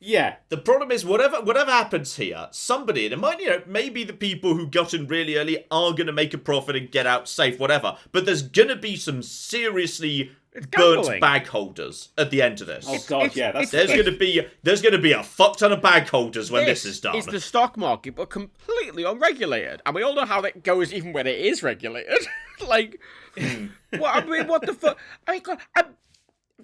S1: Yeah.
S2: The problem is, whatever happens here, somebody, and it might, maybe the people who got in really early are going to make a profit and get out safe, whatever. But there's going to be some seriously burnt bag holders at the end of this.
S1: Oh god, yeah.
S2: There's going to be a fuck ton of bag holders when this is done.
S3: It's the stock market, but completely unregulated, and we all know how that goes, even when it is regulated. Like, what the fuck? I mean, God,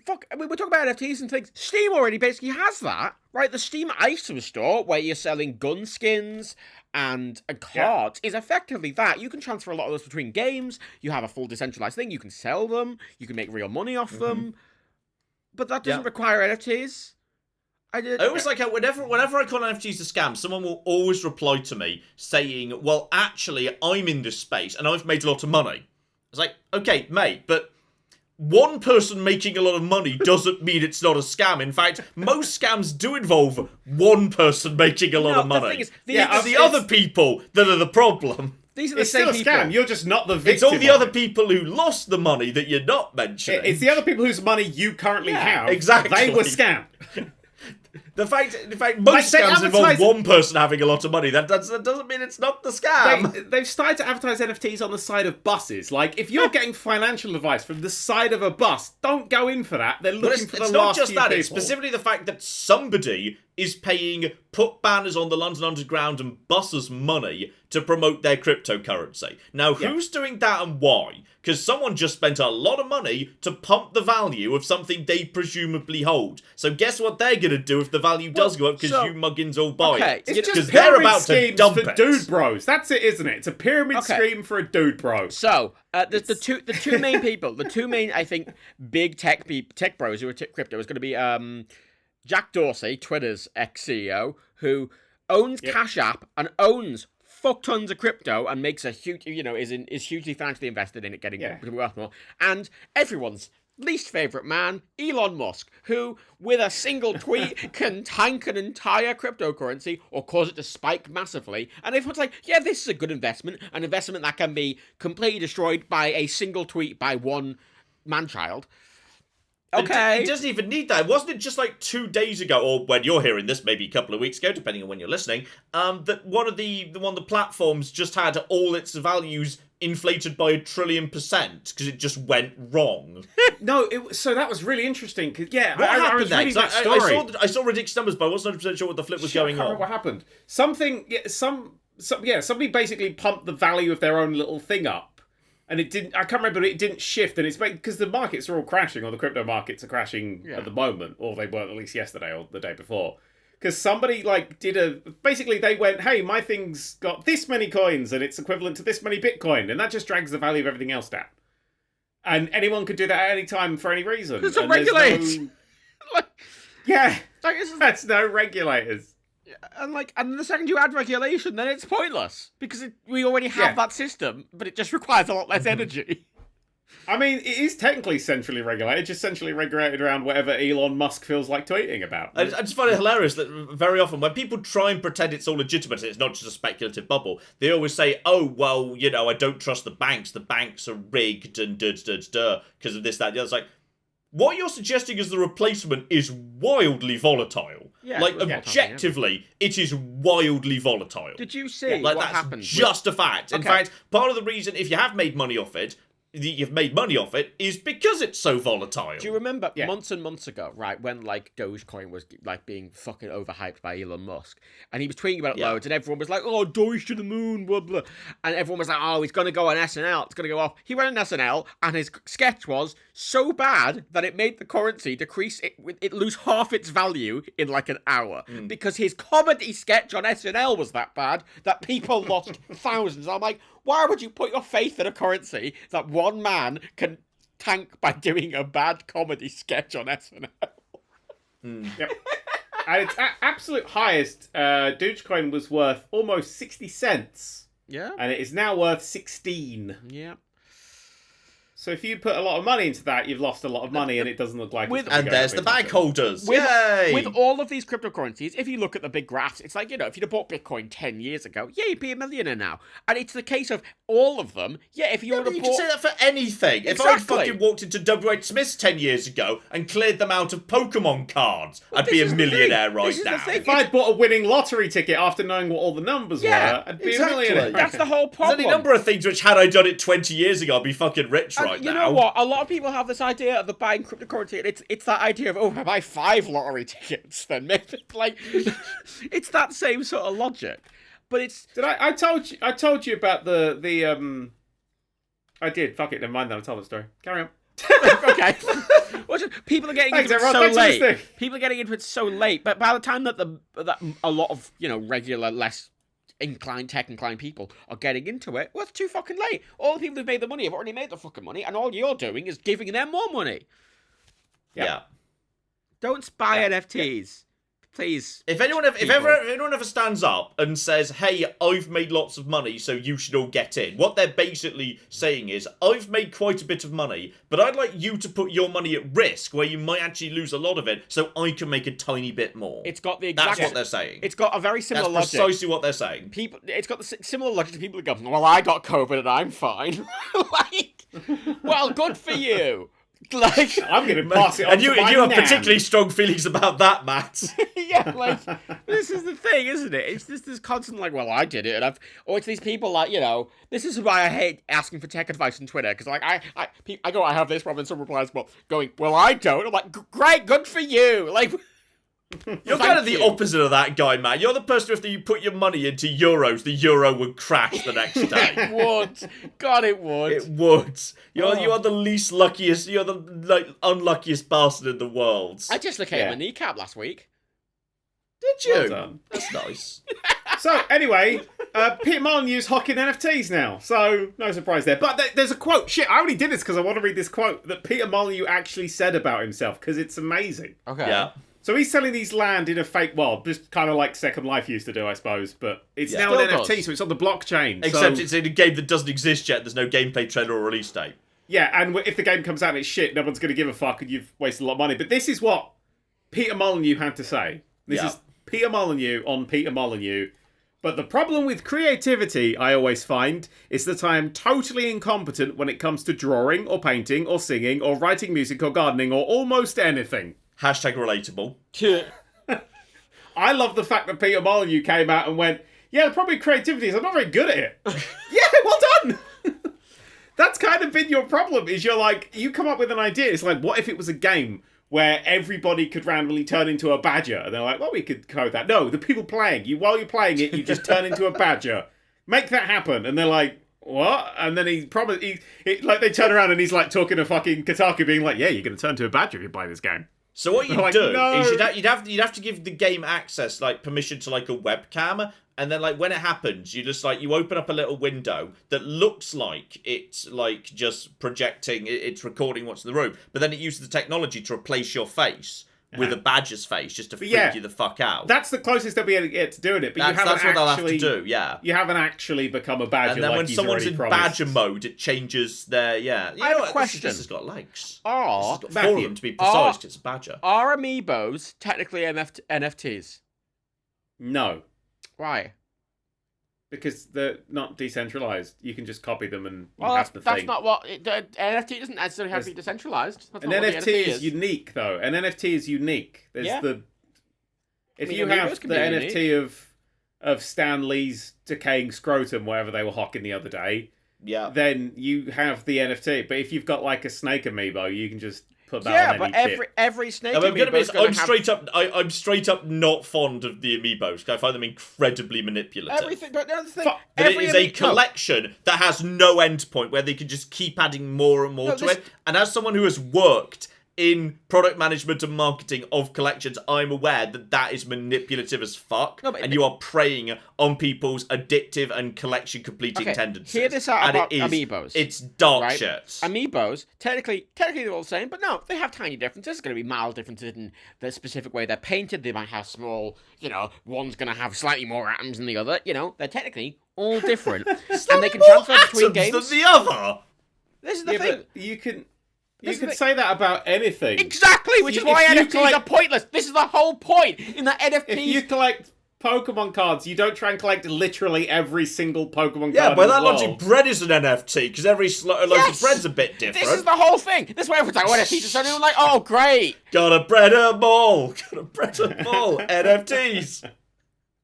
S3: fuck, I mean, we're talking about NFTs and things. Steam already basically has that, right? The Steam item store, where you're selling gun skins and cards, is effectively that. You can transfer a lot of those between games. You have a full decentralized thing. You can sell them. You can make real money off them. But that doesn't require NFTs. I
S2: always like how whenever I call NFTs a scam, someone will always reply to me saying, well, actually, I'm in this space and I've made a lot of money. It's like, okay, mate, but one person making a lot of money doesn't mean it's not a scam. In fact, most scams do involve one person making a lot of money.
S3: The thing is,
S2: it's the other people that are the problem.
S3: These are the
S1: It's
S3: same
S1: still a
S3: people.
S1: scam. You're just not the victim.
S2: It's all the other people who lost the money that you're not mentioning.
S1: It's the other people whose money you currently have.
S2: exactly.
S1: They were scammed.
S2: In fact, most scams involve one person having a lot of money. That doesn't mean it's not the scam.
S1: They've started to advertise NFTs on the side of buses. Like, if you're getting financial advice from the side of a bus, don't go in for that. They're looking for the last few people. It's not just that.
S2: It's specifically the fact that somebody is paying put banners on the London Underground and buses money to promote their cryptocurrency. Now, who's doing that and why? Because someone just spent a lot of money to pump the value of something they presumably hold. So guess what they're going to do if the value does go up because you muggins all buy it?
S1: It's just
S2: because they're about to
S1: schemes
S2: dump
S1: for
S2: it.
S1: dude bros. That's it, isn't it? It's a pyramid scheme for a dude bro.
S3: So the two main people, the two main, I think, big tech bros who are crypto is going to be Jack Dorsey, Twitter's ex-CEO, who owns Cash App and owns fuck tons of crypto and makes a huge, is hugely financially invested in it getting worth more. And everyone's least favorite man, Elon Musk, who with a single tweet can tank an entire cryptocurrency or cause it to spike massively. And everyone's like, yeah, this is a good investment, an investment that can be completely destroyed by a single tweet by one man-child. Okay.
S2: It doesn't even need that. Wasn't it just like 2 days ago, or when you're hearing this, maybe a couple of weeks ago, depending on when you're listening, that one of the platforms just had all its values inflated by 1 trillion% because it just went wrong.
S1: No, so that was really interesting. Cause,
S2: what happened
S1: I was reading that story.
S2: I saw ridiculous numbers, but I wasn't 100% sure what the flip was going on.
S1: What happened? Somebody basically pumped the value of their own little thing up. And it didn't. I can't remember. But it didn't shift, and it's because the markets are all crashing, or the crypto markets are crashing at the moment, or they were at least yesterday or the day before. Because somebody basically they went, "Hey, my thing's got this many coins, and it's equivalent to this many Bitcoin," and that just drags the value of everything else down. And anyone could do that at any time for any reason.
S3: It's unregulated.
S1: That's no regulators.
S3: And the second you add regulation, then it's pointless because we already have that system, but it just requires a lot less energy.
S1: I mean, it is technically centrally regulated, just centrally regulated around whatever Elon Musk feels like tweeting about.
S2: I just find it hilarious that very often when people try and pretend it's all legitimate, it's not just a speculative bubble, they always say, oh, well, I don't trust the banks are rigged and because of this, that, and the other. It's like, what you're suggesting as the replacement is wildly volatile.
S3: Yeah,
S2: objectively, it is wildly volatile.
S3: Did you see
S2: what
S3: that's
S2: happened? Just a fact. In fact, part of the reason, if you have made money off it, is because it's so volatile.
S3: Do you remember months and months ago, right, when Dogecoin was being fucking overhyped by Elon Musk, and he was tweeting about it loads, and everyone was like, "Oh, Doge to the moon," blah blah, and everyone was like, "Oh, he's gonna go on SNL, it's gonna go off." He went on SNL, and his sketch was so bad that it made the currency decrease, it lose half its value in an hour because his comedy sketch on SNL was that bad that people lost thousands. I'm like, why would you put your faith in a currency that one man can tank by doing a bad comedy sketch on SNL?
S1: Yep. At its absolute highest, Dogecoin was worth almost 60 cents.
S3: Yeah.
S1: And it is now worth 16.
S3: Yeah.
S2: So
S1: if you put a lot of money into that, you've lost a lot of money, and it doesn't look like it's
S2: and there's the bag holders.
S3: Yay! With all of these cryptocurrencies, if you look at the big graphs, it's like, if you'd have bought Bitcoin 10 years ago, you'd be a millionaire now. And it's the case of all of them. If you would have bought...
S2: You can say that for anything. Exactly. If I'd fucking walked into W.H. Smith's 10 years ago and cleared them out of Pokemon cards, I'd be a millionaire right now.
S1: If I'd bought a winning lottery ticket after knowing what all the numbers were, I'd be a millionaire.
S3: That's the whole problem.
S2: There's any number of things which, had I done it 20 years ago, I'd be fucking rich right now.
S3: You know what? A lot of people have this idea of buying cryptocurrency, and it's that idea of, if I buy 5 lottery tickets, then maybe it's that same sort of logic. But it's...
S1: I told you about the I did. Fuck it, never mind that. I told the story. Carry on.
S3: Okay. People are getting into it so late. People are getting into it so late, but by the time that a lot of regular, less tech inclined people are getting into it, well, it's too fucking late. All the people who've made the money have already made the fucking money, and all you're doing is giving them more money.
S2: Yeah.
S3: Don't buy NFTs. Please.
S2: If anyone ever stands up and says, "Hey, I've made lots of money, so you should all get in," what they're basically saying is, "I've made quite a bit of money, but I'd like you to put your money at risk, where you might actually lose a lot of it, so I can make a tiny bit more."
S3: It's got the exact.
S2: That's what they're saying.
S3: It's got a very similar logic.
S2: That's precisely what they're saying.
S3: It's got the similar logic to people who go, "Well, I got COVID and I'm fine." Like, well, good for you. Like,
S1: I'm going to pass it on.
S2: And you have particularly strong feelings about that, Matt.
S3: Yeah, like, this is the thing, isn't it? It's this constant, like, well, I did it, and or it's these people, like, this is why I hate asking for tech advice on Twitter, because, like, I go, I have this problem, and someone replies, well, well, I don't. I'm like, great, good for you. Like,
S2: you're kind of the opposite of that guy, Matt. You're the person who, if you put your money into euros, the euro would crash the next day.
S3: It would. God, it would.
S2: It would. You are the least luckiest. You're the unluckiest bastard in the world.
S3: I just looked at my kneecap last week.
S2: Did you?
S1: Well done.
S2: That's nice.
S1: So anyway, Peter Molyneux's hocking NFTs now, so no surprise there. But there's a quote. Shit, I already did this because I want to read this quote that Peter Molyneux actually said about himself because it's amazing.
S3: Okay.
S2: Yeah.
S1: So he's selling these land in a fake world, just kind of like Second Life used to do, I suppose. But it's now an NFT, so it's on the blockchain.
S2: Except it's in a game that doesn't exist yet. There's no gameplay trailer or release date.
S1: Yeah, and if the game comes out and it's shit, no one's going to give a fuck and you've wasted a lot of money. But this is what Peter Molyneux had to say. This is Peter Molyneux on Peter Molyneux. But the problem with creativity, I always find, is that I am totally incompetent when it comes to drawing or painting or singing or writing music or gardening or almost anything.
S2: Hashtag relatable.
S1: I love the fact that Peter Molyneux came out and went, yeah, the problem with creativity is I'm not very good at it. Yeah, well done! That's kind of been your problem, is you're like, you come up with an idea, it's like, what if it was a game where everybody could randomly turn into a badger? And they're like, well, we could code that. No, the people playing, while you're playing it, you just turn into a badger. Make that happen. And they're like, what? And then they turn around and he's like talking to fucking Kotaku being like, yeah, you're going to turn to a badger if you play this game.
S2: So what you do is you'd have to give the game access, like permission to like a webcam, and then like when it happens, you just like you open up a little window that looks like it's like just projecting, it's recording what's in the room, but then it uses the technology to replace your face with a badger's face just to freak you the fuck out.
S1: That's the closest they'll be able to get to doing it, but
S2: that's what they'll have to do. Yeah,
S1: you haven't actually become a badger.
S2: And then
S1: like
S2: when someone's in
S1: promised.
S2: badger mode, it changes their I
S3: have a question.
S2: This has got legs.
S3: Are
S2: this has got 4 of them to be precise, because it's a badger.
S3: Are amiibos technically NFTs?
S1: No.
S3: Why?
S1: Because they're not decentralized. You can just copy them and that's the thing.
S3: That's not what... the NFT doesn't necessarily have to be decentralized. That's
S1: an
S3: not
S1: NFT
S3: what the
S1: is unique, though. An NFT is unique. There's If you have the NFT of Stan Lee's decaying scrotum, whatever they were hocking the other day, then you have the NFT. But if you've got like a snake amiibo, you can just put that on any kit.
S3: Every snake amiibo
S2: I'm straight up not fond of the amiibos because I find them incredibly manipulative. It is a collection that has no end point where they can just keep adding more and more to it. And as someone who has worked in product management and marketing of collections, I'm aware that that is manipulative as fuck, and you are preying on people's addictive and collection completing tendencies.
S3: Hear this out about amiibos.
S2: It's dark shit.
S3: Amiibos, technically they're all the same, but no, they have tiny differences. There's going to be mild differences in the specific way they're painted. They might have small, one's going to have slightly more atoms than the other. They're technically all different, and they can transfer between games.
S2: Than the other.
S3: This is the thing.
S1: But you can say that about anything.
S3: Exactly, which is why NFTs are pointless. This is the whole point in that NFTs.
S1: If you collect Pokemon cards, you don't try and collect literally every single Pokemon card.
S2: Yeah, by that logic, bread is an NFT because every loaf of bread's a bit different.
S3: This is the whole thing. This is why everyone's like, oh, NFTs are something. I'm like, oh, great.
S2: Gotta bread a ball. NFTs.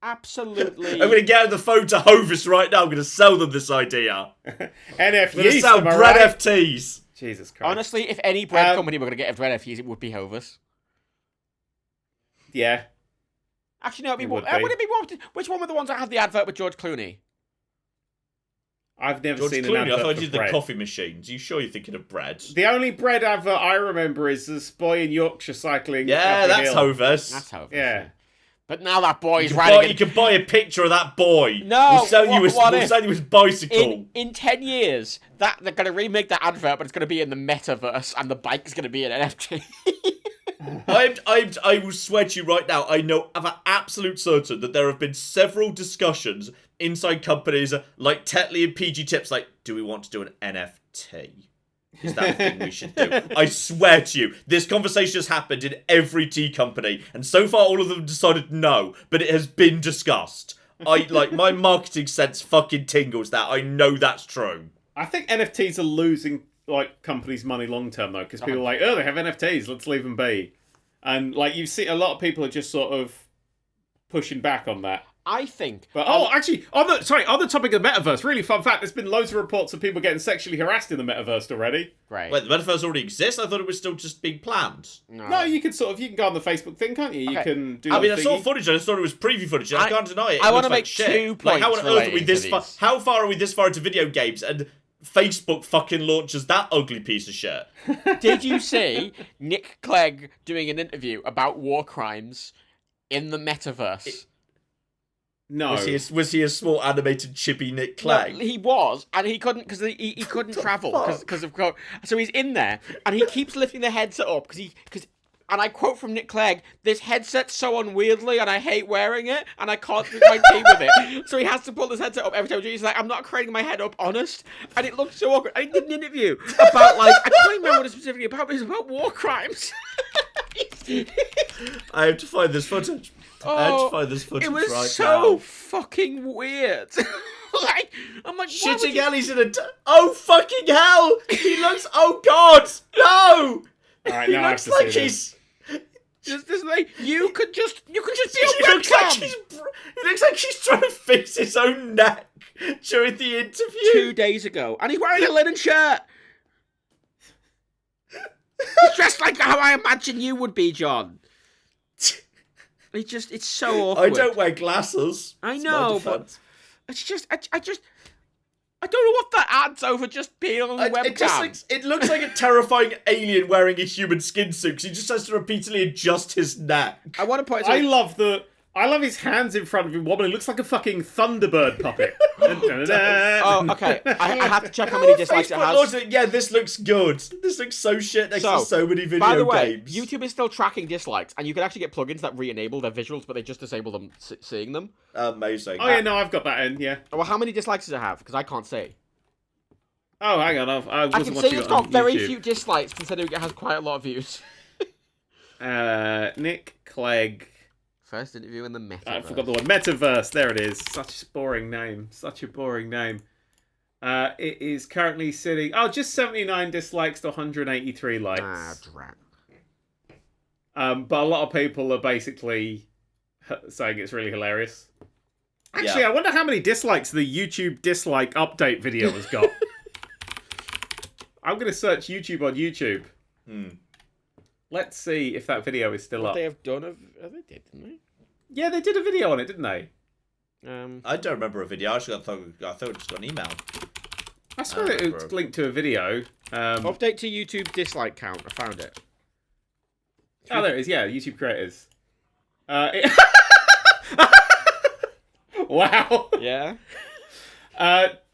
S3: Absolutely.
S2: I'm going to get on the phone to Hovis right now. I'm going to sell them this idea.
S1: NFTs.
S2: I'm going to sell bread NFTs.
S1: Jesus Christ.
S3: Honestly, if any bread company were going to get a bread NFTs, it would be Hovis.
S1: Yeah.
S3: Actually, no, would it be which one were the ones that had the advert with George Clooney?
S1: I've never
S2: George
S1: seen an
S2: Clooney,
S1: advert
S2: I thought
S1: for
S2: you did the
S1: bread.
S2: coffee machines. You sure you're thinking of bread?
S1: The only bread advert I remember is this boy in Yorkshire cycling.
S2: Yeah,
S1: up the
S2: that's
S1: hill.
S2: Hovis.
S3: That's how.
S1: Yeah.
S3: But now that boy's
S2: You
S3: riding.
S2: can buy a picture of that boy.
S3: No,
S2: we'll sell you his bicycle.
S3: In 10 years, that they're gonna remake that advert, but it's gonna be in the metaverse, and the bike is gonna be an NFT.
S2: I will swear to you right now, I know of an absolute certain that there have been several discussions inside companies like Tetley and PG Tips, like, do we want to do an NFT? Is that a thing we should do? I swear to you, this conversation has happened in every tea company, and so far all of them decided no, but it has been discussed. My marketing sense fucking tingles that. I know that's true.
S1: I think NFTs are losing companies' money long term though, because people are like, oh, they have NFTs, let's leave them be, and you see a lot of people are just sort of pushing back on that.
S3: I think.
S1: But actually, on the topic of the metaverse, really fun fact: there's been loads of reports of people getting sexually harassed in the metaverse already.
S3: Great.
S2: Wait, the metaverse already exists? I thought it was still just being planned.
S1: No, you can go on the Facebook thing, can't you? You can do.
S2: I mean, I saw footage. I just thought it was preview footage. I can't deny it.
S3: I want to
S2: like
S3: make
S2: shit.
S3: 2 points.
S2: How on earth are we this
S3: far?
S2: How far are we this far into video games? And Facebook fucking launches that ugly piece of shit.
S3: Did you see Nick Clegg doing an interview about war crimes in the metaverse?
S1: No.
S2: Was he a small animated chibi Nick Clegg?
S3: No, he was, and he couldn't because he couldn't travel because of COVID. So he's in there, and he keeps lifting the headset up because. And I quote from Nick Clegg, "This headset's so unwieldy, and I hate wearing it, and I can't drink my tea with it." So he has to pull his headset up every time. He's like, "I'm not craning my head up, honest." And it looks so awkward. I did an interview about I can't remember what it's specifically about, but it's about war crimes.
S2: I have to find this footage. I have to find this footage
S3: It was
S2: right
S3: so
S2: now.
S3: fucking weird. I'm like,
S2: Shitting Ellie's in a... Oh, fucking hell! He looks... Oh, God! No!
S1: Alright,
S2: He
S1: now I have
S2: looks
S1: to
S2: like
S1: see
S2: he's...
S3: you could just be a
S2: He looks like
S3: webcam.
S2: he looks like he's trying to fix his own neck during the interview.
S3: 2 days ago, and he's wearing a linen shirt. He's dressed like how I imagine you would be, John. It's so awkward.
S2: I don't wear glasses.
S3: I
S2: It's my
S3: know, but
S2: defense.
S3: it's just, I don't know what that adds over just being on the webcam.
S2: It looks like a terrifying alien wearing a human skin suit because he just has to repeatedly adjust his neck.
S3: I want to point.
S1: I love his hands in front of him wobbling. It looks like a fucking Thunderbird puppet.
S3: Oh, okay. I have to check how many dislikes it has.
S2: Yeah, this looks good. This looks so shit next to so many video
S3: by the way,
S2: games.
S3: YouTube is still tracking dislikes, and you can actually get plugins that re-enable their visuals, but they just disable them seeing them.
S2: Amazing.
S1: Oh yeah, no, I've got that in. Yeah.
S3: Well, how many dislikes does it have? Because I can't see.
S1: Oh, hang on. I
S3: can see it's got very few dislikes, considering it has quite a lot of views.
S1: Nick Clegg.
S3: First interview in the metaverse.
S1: I forgot the word. Metaverse. There it is. Such a boring name. Such a boring name. It is currently sitting... Oh, just 79 dislikes to 183 likes.
S3: Drat.
S1: But a lot of people are basically saying it's really hilarious. Actually, I wonder how many dislikes the YouTube dislike update video has got. I'm going to search YouTube on YouTube. Let's see if that video is still up.
S3: They have done they did, didn't they?
S1: Yeah, they did a video on it, didn't they?
S2: I don't remember a video. I thought it just got an email.
S1: I swear it was linked to a video.
S3: Update to YouTube dislike count. I found it.
S1: Oh, there it is. Yeah, YouTube creators. Wow.
S3: Yeah.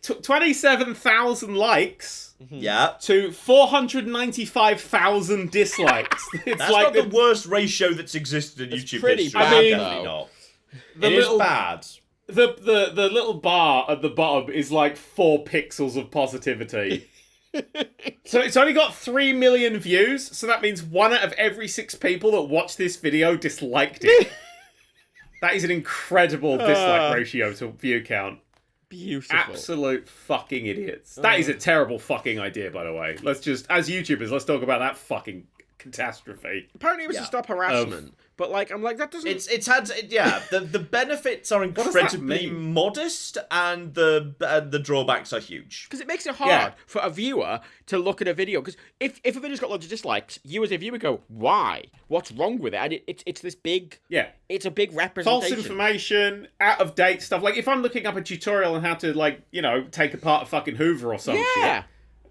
S1: 27,000 likes.
S2: Yeah.
S1: To 495,000 dislikes. It's
S2: That's
S1: like
S2: not the worst ratio that's existed in YouTube
S3: pretty
S2: history.
S3: bad,
S2: Definitely
S3: though.
S2: not. It is bad.
S1: The little bar at the bottom is like 4 pixels of positivity. So it's only got 3 million views, so that means 1 out of every 6 people that watched this video disliked it. That is an incredible dislike ratio to view count.
S3: Beautiful.
S1: Absolute fucking idiots. That is a terrible fucking idea, by the way. Let's just, as YouTubers, let's talk about that fucking catastrophe.
S3: Apparently, it was to stop harassment. But like, I'm like, that doesn't.
S2: It's had the benefits are incredibly modest, and the drawbacks are huge.
S3: Because it makes it hard for a viewer to look at a video. Because if a video's got loads of dislikes, you as a viewer go, why? What's wrong with it? And it's this big it's a big representation.
S1: False information, out of date stuff. Like if I'm looking up a tutorial on how to take apart a fucking Hoover or some shit,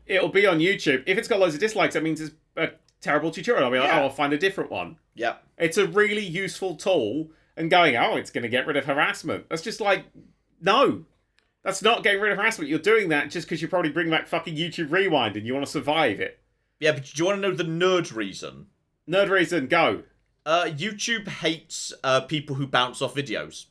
S1: it'll be on YouTube. If it's got loads of dislikes, that means it's a terrible tutorial. I'll be like, I'll find a different one.
S2: Yeah.
S1: It's a really useful tool, and going, it's going to get rid of harassment. That's just like, no. That's not getting rid of harassment. You're doing that just because you probably bring back fucking YouTube Rewind and you want to survive it.
S2: Yeah, but do you want to know the nerd reason?
S1: Nerd reason, go.
S2: YouTube hates people who bounce off videos.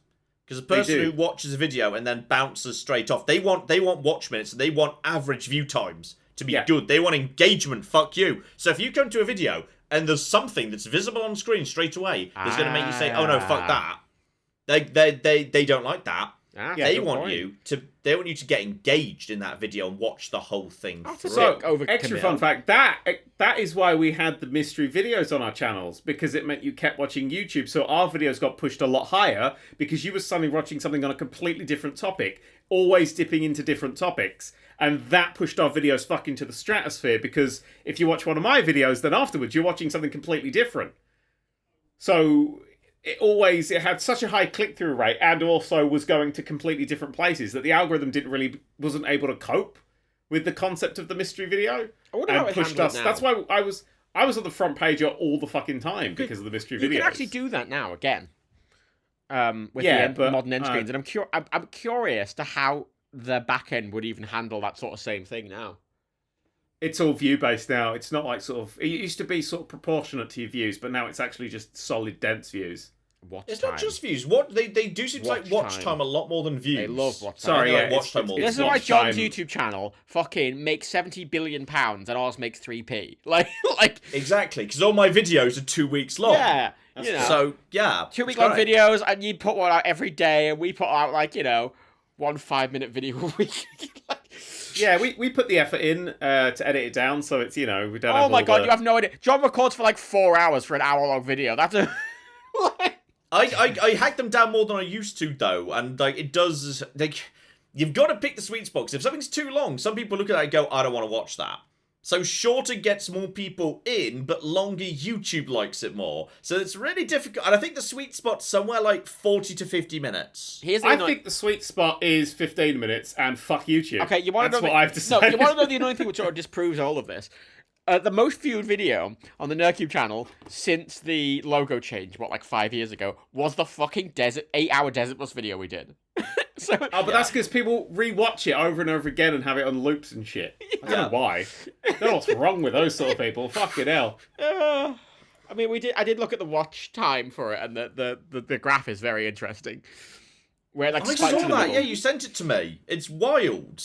S2: Because a person who watches a video and then bounces straight off, they want watch minutes and they want average view times to be good. They want engagement. Fuck you. So if you come to a video and there's something that's visible on screen straight away that's going to make you say, "Oh no, fuck that." They don't like that. They want you to get engaged in that video and watch the whole thing through.
S1: So, extra fun fact, that is why we had the mystery videos on our channels, because it meant you kept watching YouTube. So our videos got pushed a lot higher because you were suddenly watching something on a completely different topic, always dipping into different topics. And that pushed our videos fucking to the stratosphere, because if you watch one of my videos, then afterwards you're watching something completely different. So it had such a high click-through rate, and also was going to completely different places, that the algorithm wasn't able to cope with the concept of the mystery video.
S3: And pushed us.
S1: That's why I was on the front page all the fucking time because of the mystery videos.
S3: You can actually do that now again. With the modern end screens, and I'm curious to how the back end would even handle that sort of same thing now.
S1: It's all view-based now. It's not like it used to be sort of proportionate to your views, but now it's actually just solid, dense views.
S2: It's not just views. They do seem to like watch time a lot more than views.
S3: They love watch time.
S1: Sorry,
S2: watch time more.
S3: This is why John's YouTube channel fucking makes £70 billion and ours makes 3p. Like
S2: exactly, because all my videos are 2 weeks long.
S3: Yeah,
S2: So 2
S3: week long videos, and you put one out every day, and we put out 1 5-minute video a week.
S1: Yeah, we put the effort in to edit it down, so it's, we don't have
S3: Oh my god,
S1: the...
S3: you have no idea. John records for 4 hours for an hour-long video. That's a...
S2: I hack them down more than I used to, though, and it does... you've got to pick the sweet spot, 'cause if something's too long, some people look at it and go, I don't want to watch that. So shorter gets more people in, but longer YouTube likes it more. So it's really difficult. And I think the sweet spot's somewhere 40 to 50 minutes.
S1: I think the sweet spot is 15 minutes, and fuck YouTube.
S3: Okay, you want to know
S1: what I've decided.
S3: No, you want to know the annoying thing which sort of disproves all of this? The most viewed video on the NerdCubed channel since the logo change, 5 years ago, was the fucking 8-hour Desert Bus video we did.
S1: But that's because people rewatch it over and over again and have it on loops and shit. I don't know why. I don't know what's wrong with those sort of people. Fucking hell.
S3: I mean, I did look at the watch time for it, and the graph is very interesting. Where
S2: I saw that. Yeah, you sent it to me. It's wild.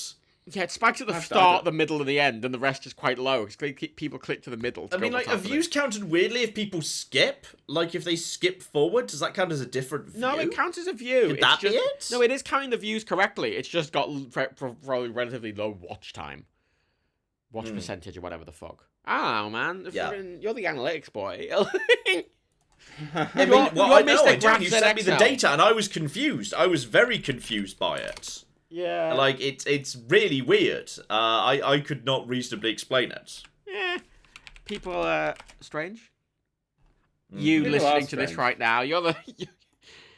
S3: Yeah, it spikes at the start, the middle, and the end, and the rest is quite low. People click to the middle.
S2: Are views counted weirdly if people skip? If they skip forward, does that count as a different view?
S3: No, it counts as a view.
S2: Could that be it?
S3: No, it is counting the views correctly. It's just got probably relatively low watch time. Watch percentage or whatever the fuck. I don't know, man. You're the analytics boy.
S2: You sent me the data, and I was confused. I was very confused by it.
S3: Yeah.
S2: It's really weird. I could not reasonably explain it.
S3: Yeah. People are strange. You listening to this right now,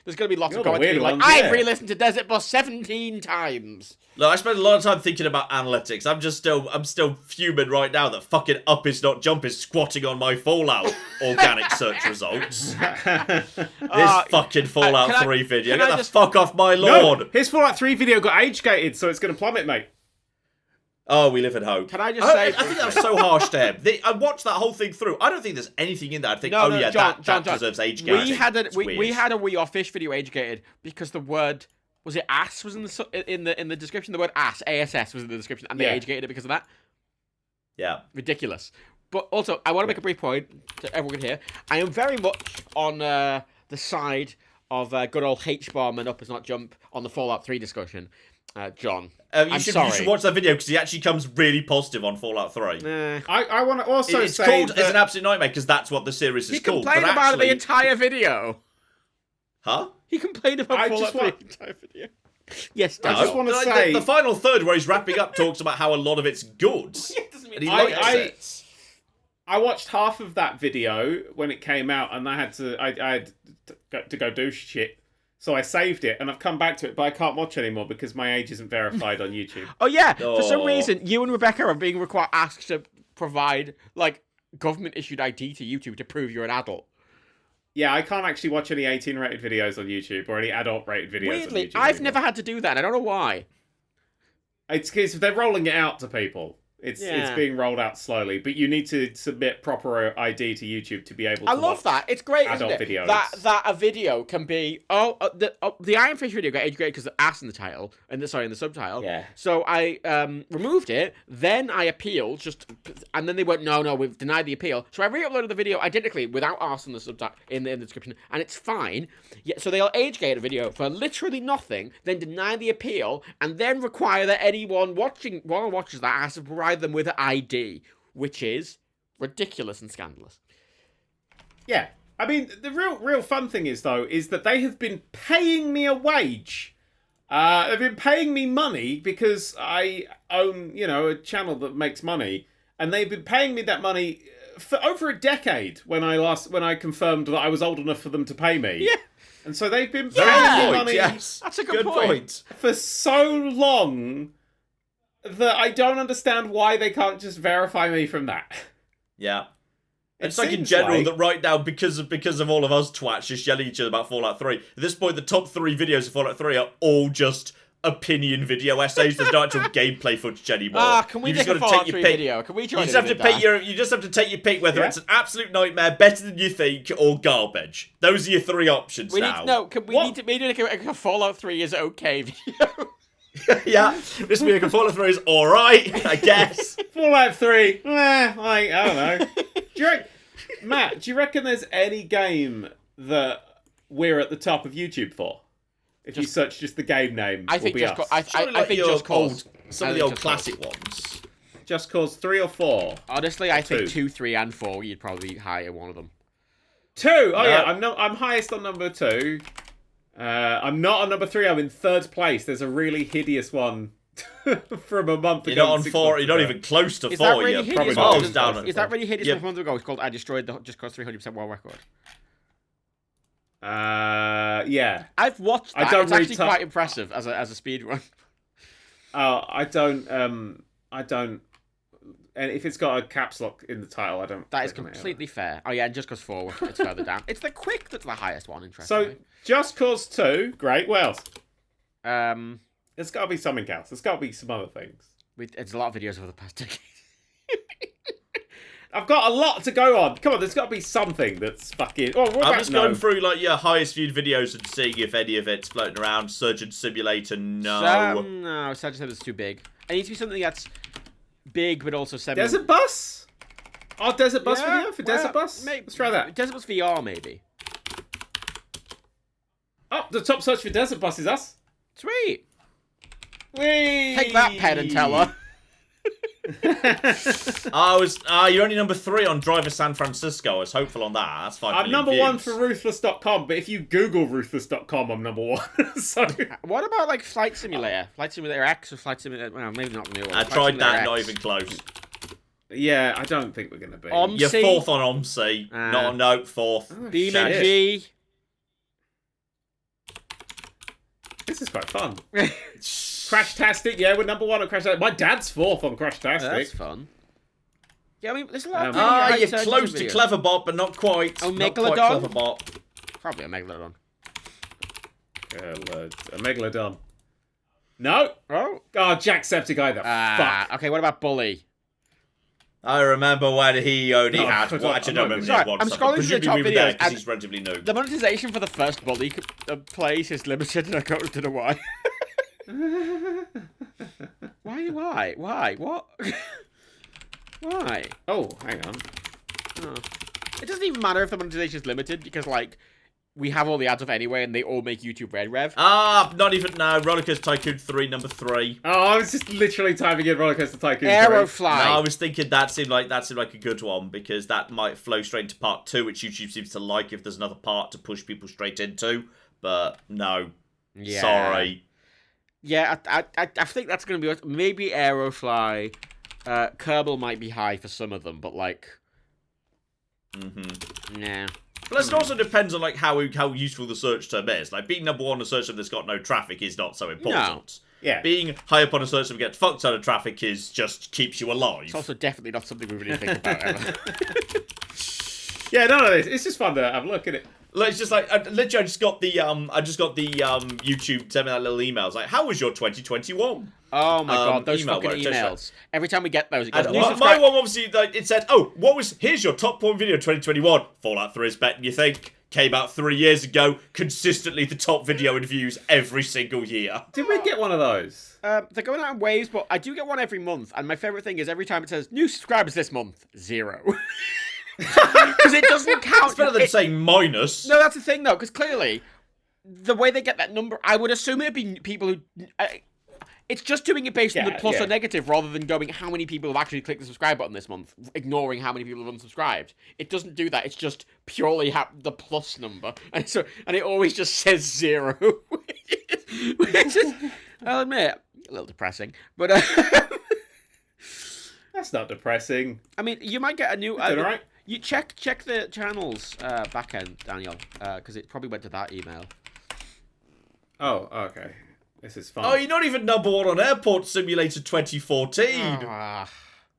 S3: there's going to be lots of comments being I've re-listened to Desert Bus 17 times.
S2: Look, I spent a lot of time thinking about analytics. I'm still fuming right now that fucking Up Is Not Jump is squatting on my Fallout organic search results. This fucking Fallout 3 video. Get the fuck off my lawn.
S1: No, his Fallout 3 video got age-gated, so it's going to plummet, mate.
S2: Oh, we live in hope.
S3: Can I just say...
S2: I think that was so harsh to him. I watched that whole thing through. I don't think there's anything in there. I think, John, deserves age-gating.
S3: We had a We Are Fish video age-gated because the word... Was it ass was in the description? The word ass, ASS, was in the description, and they age-gated it because of that?
S2: Yeah.
S3: Ridiculous. But also, I want to make a brief point to everyone here. I am very much on the side of good old H-bomb and Up Is Not Jump on the Fallout 3 discussion. John.
S2: You should watch that video because he actually comes really positive on Fallout 3.
S1: I want to also
S2: It's
S1: say
S2: called
S1: that...
S2: It's an Absolute Nightmare because that's what the series is called.
S3: He complained about it the entire video.
S2: Huh?
S3: He complained about Fallout 3 the entire video. Yes,
S1: I just want to say...
S2: The final third where he's wrapping up talks about how a lot of it's good. And he likes it.
S1: I watched half of that video when it came out, and I had to go do shit. So I saved it, and I've come back to it, but I can't watch anymore because my age isn't verified on YouTube.
S3: Oh yeah, for some reason, you and Rebecca are being asked to provide like government-issued ID to YouTube to prove you're an adult.
S1: Yeah, I can't actually watch any 18-rated videos on YouTube or any adult-rated videos
S3: Weirdly,
S1: on YouTube.
S3: I've never had to do that. I don't know why.
S1: It's because they're rolling it out to people. It's being rolled out slowly, but you need to submit proper ID to YouTube to be able to
S3: I love that. It's great, isn't it?
S1: Videos.
S3: That a video can be the Iron Fish video got integrated because of ass in the title in the subtitle.
S2: Yeah.
S3: So I removed it. Then I appealed and then they went no, we've denied the appeal. So I re-uploaded the video identically without ass in the subtitle in the description, and it's fine. Yeah. So they'll age gate a video for literally nothing, then deny the appeal, and then require that anyone watches that has to provide them with an ID, which is ridiculous and scandalous.
S1: Yeah. I mean, the real fun thing is that they have been paying me a wage. They've been paying me money because I own, a channel that makes money, and they've been paying me that money for over a decade when I confirmed that I was old enough for them to pay me.
S3: Yeah.
S1: And so they've been paying me money
S3: That's a good point.
S1: for so long that I don't understand why they can't just verify me from that.
S2: Yeah. It's like in general that right now, because of all of us twats just yelling at each other about Fallout 3, at this point the top 3 videos of Fallout 3 are all just opinion video essays that don't actual gameplay footage anymore.
S3: Can we make a Fallout 3 video? Can we join
S2: you just have to take your pick whether it's an absolute nightmare, better than you think, or garbage. Those are your 3 options now.
S3: We need to make a Fallout 3 is okay video.
S2: Yeah, this being a Fallout 3 is alright, I guess.
S1: Fallout 3, I don't know. Matt, do you reckon there's any game that we're at the top of YouTube for? If you search just the game name,
S3: I think
S1: Just
S3: Cause.
S2: Some of the old classic ones.
S1: Just Cause 3 or 4?
S3: Honestly, I think 2, 3, and 4. You'd probably hire one of them.
S1: 2. Oh yeah, I'm highest on number 2. I'm not on number 3. I'm in 3rd place. There's a really hideous one from a month ago.
S2: You're not on 4. You're not even close to 4.
S3: Really
S2: you're probably miles down.
S3: Is that really hideous? From a month ago, it's called "I Destroyed the Just Cause 300% World Record."
S1: Yeah.
S3: I've watched that. It's actually quite impressive as a speed run.
S1: Oh, I don't. And if it's got a caps lock in the title, I don't.
S3: That is completely fair. Oh yeah, and Just Cause 4, it's further down. It's the Quick that's the highest one. Interesting.
S1: So Just Cause 2, great. What else?
S3: There's
S1: got to be something else. There's got to be some other things.
S3: It's a lot of videos over the past decade.
S1: I've got a lot to go on. Come on, there's got to be something that's fucking...
S2: I'm just going through like your highest viewed videos and seeing if any of it's floating around. Surgeon Simulator, no.
S3: No, Surgeon Simulator's too big. It needs to be something that's big but also semi...
S1: Desert Bus? Oh, Desert Bus video for Desert Bus? Let's try that.
S3: Desert Bus VR, maybe.
S1: Oh, the top search for Desert Bus is us.
S3: Sweet.
S1: Whee!
S3: Take that, Penn and Teller.
S2: You're only number 3 on Driver San Francisco. I was hopeful on that. That's 5
S1: I'm number 1 for Ruthless.com, but if you Google Ruthless.com, I'm number 1. So
S3: what about like Flight Simulator? Flight Simulator X or Flight Simulator? Well, maybe not the new one.
S2: I tried that, not even close.
S1: Yeah, I don't think we're gonna be.
S2: You're 4th on OMSI. Not on Note 4th.
S3: BeamNG.
S1: This is quite fun. Crashtastic, yeah, we're number 1 on Crashtastic. My dad's 4th on Crashtastic.
S3: That's fun. Yeah, I mean, there's a lot of...
S2: you're close to Cleverbot, but not quite.
S3: Oh,
S2: not
S3: Megalodon?
S2: Quite Cleverbot.
S3: Probably a Megalodon.
S1: A Megalodon. No.
S3: Oh,
S1: Jacksepticeye, the fuck.
S3: Okay, what about Bully?
S2: I remember when he only had... Well, actually, no,
S3: I'm scrolling through the top videos,
S2: because he's relatively new.
S3: The monetization for the first Bully place is limited, and I don't know why. Why? What? Why?
S1: Oh, hang on.
S3: Oh. It doesn't even matter if the monetization is limited, because, like, we have all the ads up anyway, and they all make YouTube red rev.
S2: Not even no. Rollercoaster Tycoon 3, number 3.
S1: Oh, I was just literally typing in Rollercoaster Tycoon 3.
S3: Aerofly.
S2: No, I was thinking that seemed like a good one because that might flow straight into part 2, which YouTube seems to like if there's another part to push people straight into. But no,
S3: Yeah.
S2: sorry.
S3: Yeah, I think that's going to be maybe Aerofly. Kerbal might be high for some of them, but like, nah.
S2: Plus, it also depends on like how useful the search term is. Like being number 1 on a search term that's got no traffic is not so important.
S1: No. Yeah.
S2: Being high up on a search term and get fucked out of traffic is just keeps you alive.
S3: It's also definitely not something we really think about ever.
S1: Yeah, none of this. It's just fun to have a look at it.
S2: Like, it's just like I just got the YouTube sent me that little email. It's like, how was your 2021?
S3: Oh my god, those
S2: email
S3: fucking
S2: where it just
S3: emails. Every time we get those, it goes,
S2: And
S3: "New
S2: my
S3: subscribe-"
S2: one obviously like it said, oh, here's your top porn video 2021. Fallout 3 is better than you think. Came out 3 years ago, consistently the top video in views every single year.
S1: Did we get one of those?
S3: They're going out in waves, but I do get one every month. And my favorite thing is every time it says new subscribers this month, 0. Because it doesn't count.
S2: It's better than saying minus.
S3: No, that's the thing though, because clearly the way they get that number, I would assume it'd be people who. It's just doing it based on the plus or negative rather than going how many people have actually clicked the subscribe button this month, ignoring how many people have unsubscribed. It doesn't do that. It's just purely the plus number, and it always just says 0, which is, I'll admit, a little depressing. But
S1: That's not depressing.
S3: I mean, you might get a new.
S1: All right.
S3: You check the channel's backend, Daniel, because it probably went to that email.
S1: Oh, okay. This is fun.
S2: Oh, you're not even number 1 on Airport Simulator 2014.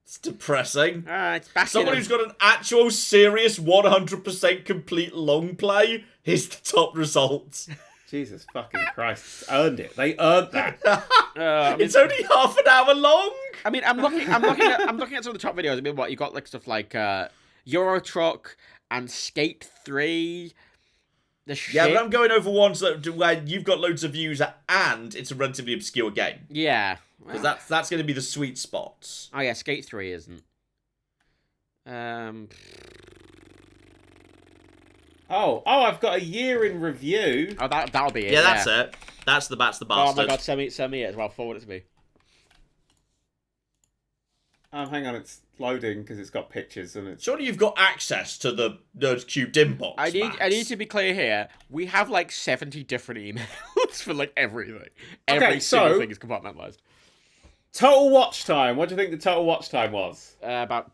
S2: It's depressing.
S3: It's back
S2: Someone who's got an actual serious 100% complete long play is the top result.
S1: Jesus fucking Christ. Earned it. They earned that.
S2: It's only half an hour long.
S3: I mean, I'm looking at some of the top videos. I mean, what you got like stuff like Euro Truck and Skate 3.
S2: Yeah, but I'm going over ones where you've got loads of views and it's a relatively obscure game.
S3: Yeah.
S2: Because that's going to be the sweet spots.
S3: Oh yeah, Skate 3 isn't.
S1: Oh, I've got a year in review.
S3: Oh, that'll be it.
S2: Yeah, that's it. That's the bastard.
S3: Oh my god, send me it as well. Forward it to me.
S1: Hang on, it's loading because it's got pictures and it's.
S2: Surely you've got access to the NerdCubed inbox.
S3: I need to be clear here. We have like 70 different emails for like everything. Every single thing is compartmentalized.
S1: Total watch time. What do you think the total watch time was?
S3: About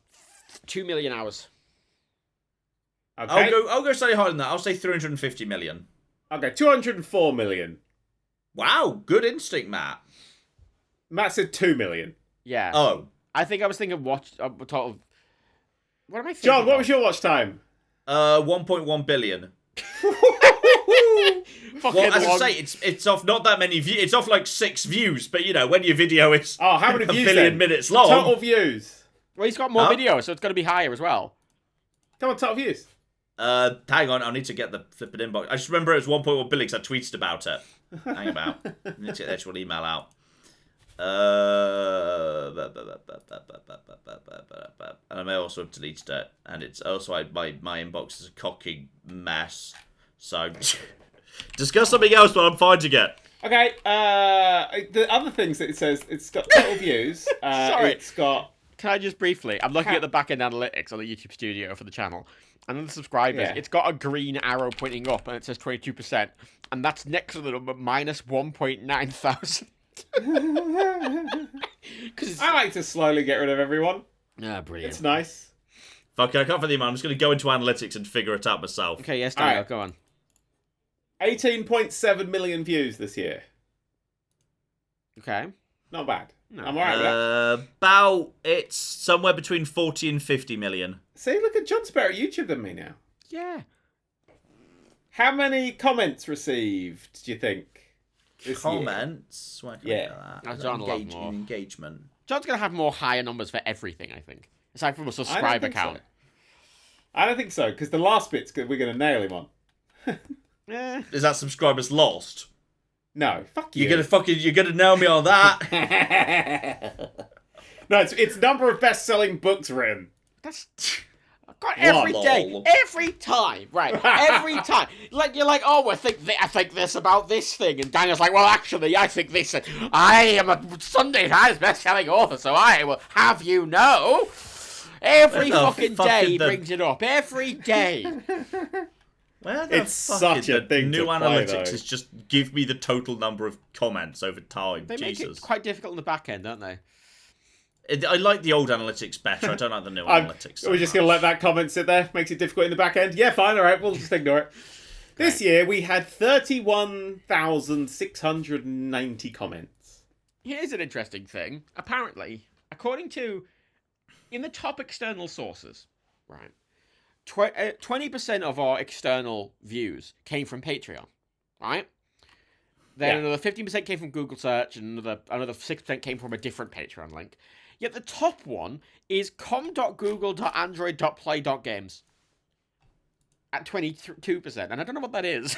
S3: 2 million hours.
S1: Okay.
S2: I'll go slightly higher than that. I'll say 350 million.
S1: Okay, 204 million.
S2: Wow, good instinct, Matt.
S1: Matt said 2 million.
S3: Yeah.
S2: Oh.
S3: I think I was thinking total. What am I thinking?
S1: John, what was your watch time?
S2: 1.1 billion. Well, as I say, it's off not that many views. It's off like 6 views, but you know when your video is
S1: how many views?
S2: a billion minutes long.
S1: Total views.
S3: Well, he's got more videos, so it's going to be higher as well.
S1: Come on, total views.
S2: Hang on, I need to get the flipping inbox. I just remember it was 1.1 billion because I tweeted about it. Hang about. I need to get the actual email out. And I may also have deleted it, and it's also my inbox is a cocking mess. So discuss something else while I'm finding it.
S1: Okay. The other things that it says, it's got total views.
S3: Sorry.
S1: It's got.
S3: Can I just briefly? I'm looking at the back-end analytics on the YouTube studio for the channel. And then the subscribers,
S1: Yeah.
S3: it's got a green arrow pointing up, and it says 22%. And that's next to the number minus 1.9 thousand.
S1: I like to slowly get rid of everyone.
S3: Ah, brilliant.
S1: It's nice.
S2: Fuck it, I can't find the email. I'm just going to go into analytics and figure it out myself.
S3: Okay, yes, Daniel,
S1: Alright.
S3: go on.
S1: 18.7 million views this year.
S3: Okay.
S1: Not bad.
S3: No.
S1: I'm alright with that.
S2: It's somewhere between 40 and 50 million.
S1: See, look at John's better at YouTube than me now.
S3: Yeah.
S1: How many comments received, do you think? This year?
S2: Comments? Why can I
S1: Yeah.
S2: get that?
S3: That's John a lot more.
S2: Engagement.
S3: John's going to have more higher numbers for everything, I think. Aside from a
S1: I don't
S3: subscriber
S1: think
S3: count.
S1: so. I don't think so, because the last bit's good. We're going to nail him on.
S2: Is that subscribers lost?
S1: No, fuck you.
S2: You're gonna nail me on that.
S1: No, it's number of best-selling books written.
S3: That's... God, every
S2: Lol.
S3: day, every time, right? Every time, like you're like, oh, I think this about this thing, and Daniel's like, well, actually, I think this. I am a Sunday Times best-selling author, so I will have you know. Every fucking day brings it up. Every day.
S1: It's such a thing
S2: new
S1: to play,
S2: analytics
S1: though.
S2: is just give me the total number of comments over time.
S3: They make
S2: Jesus.
S3: it quite difficult in the back end, don't they?
S2: I like the old analytics better. I don't like the new analytics. So
S1: We're just going to let that comment sit there. Makes it difficult in the back end. Yeah, fine. All right, we'll just ignore it. This year, we had 31,690 comments.
S3: Here's an interesting thing. Apparently, according to... in the top external sources, right, 20% of our external views came from Patreon, right? Then another 15% came from Google search, and another 6% came from a different Patreon link. Yet the top one is com.google.android.play.games at 22%, and I don't know what that is.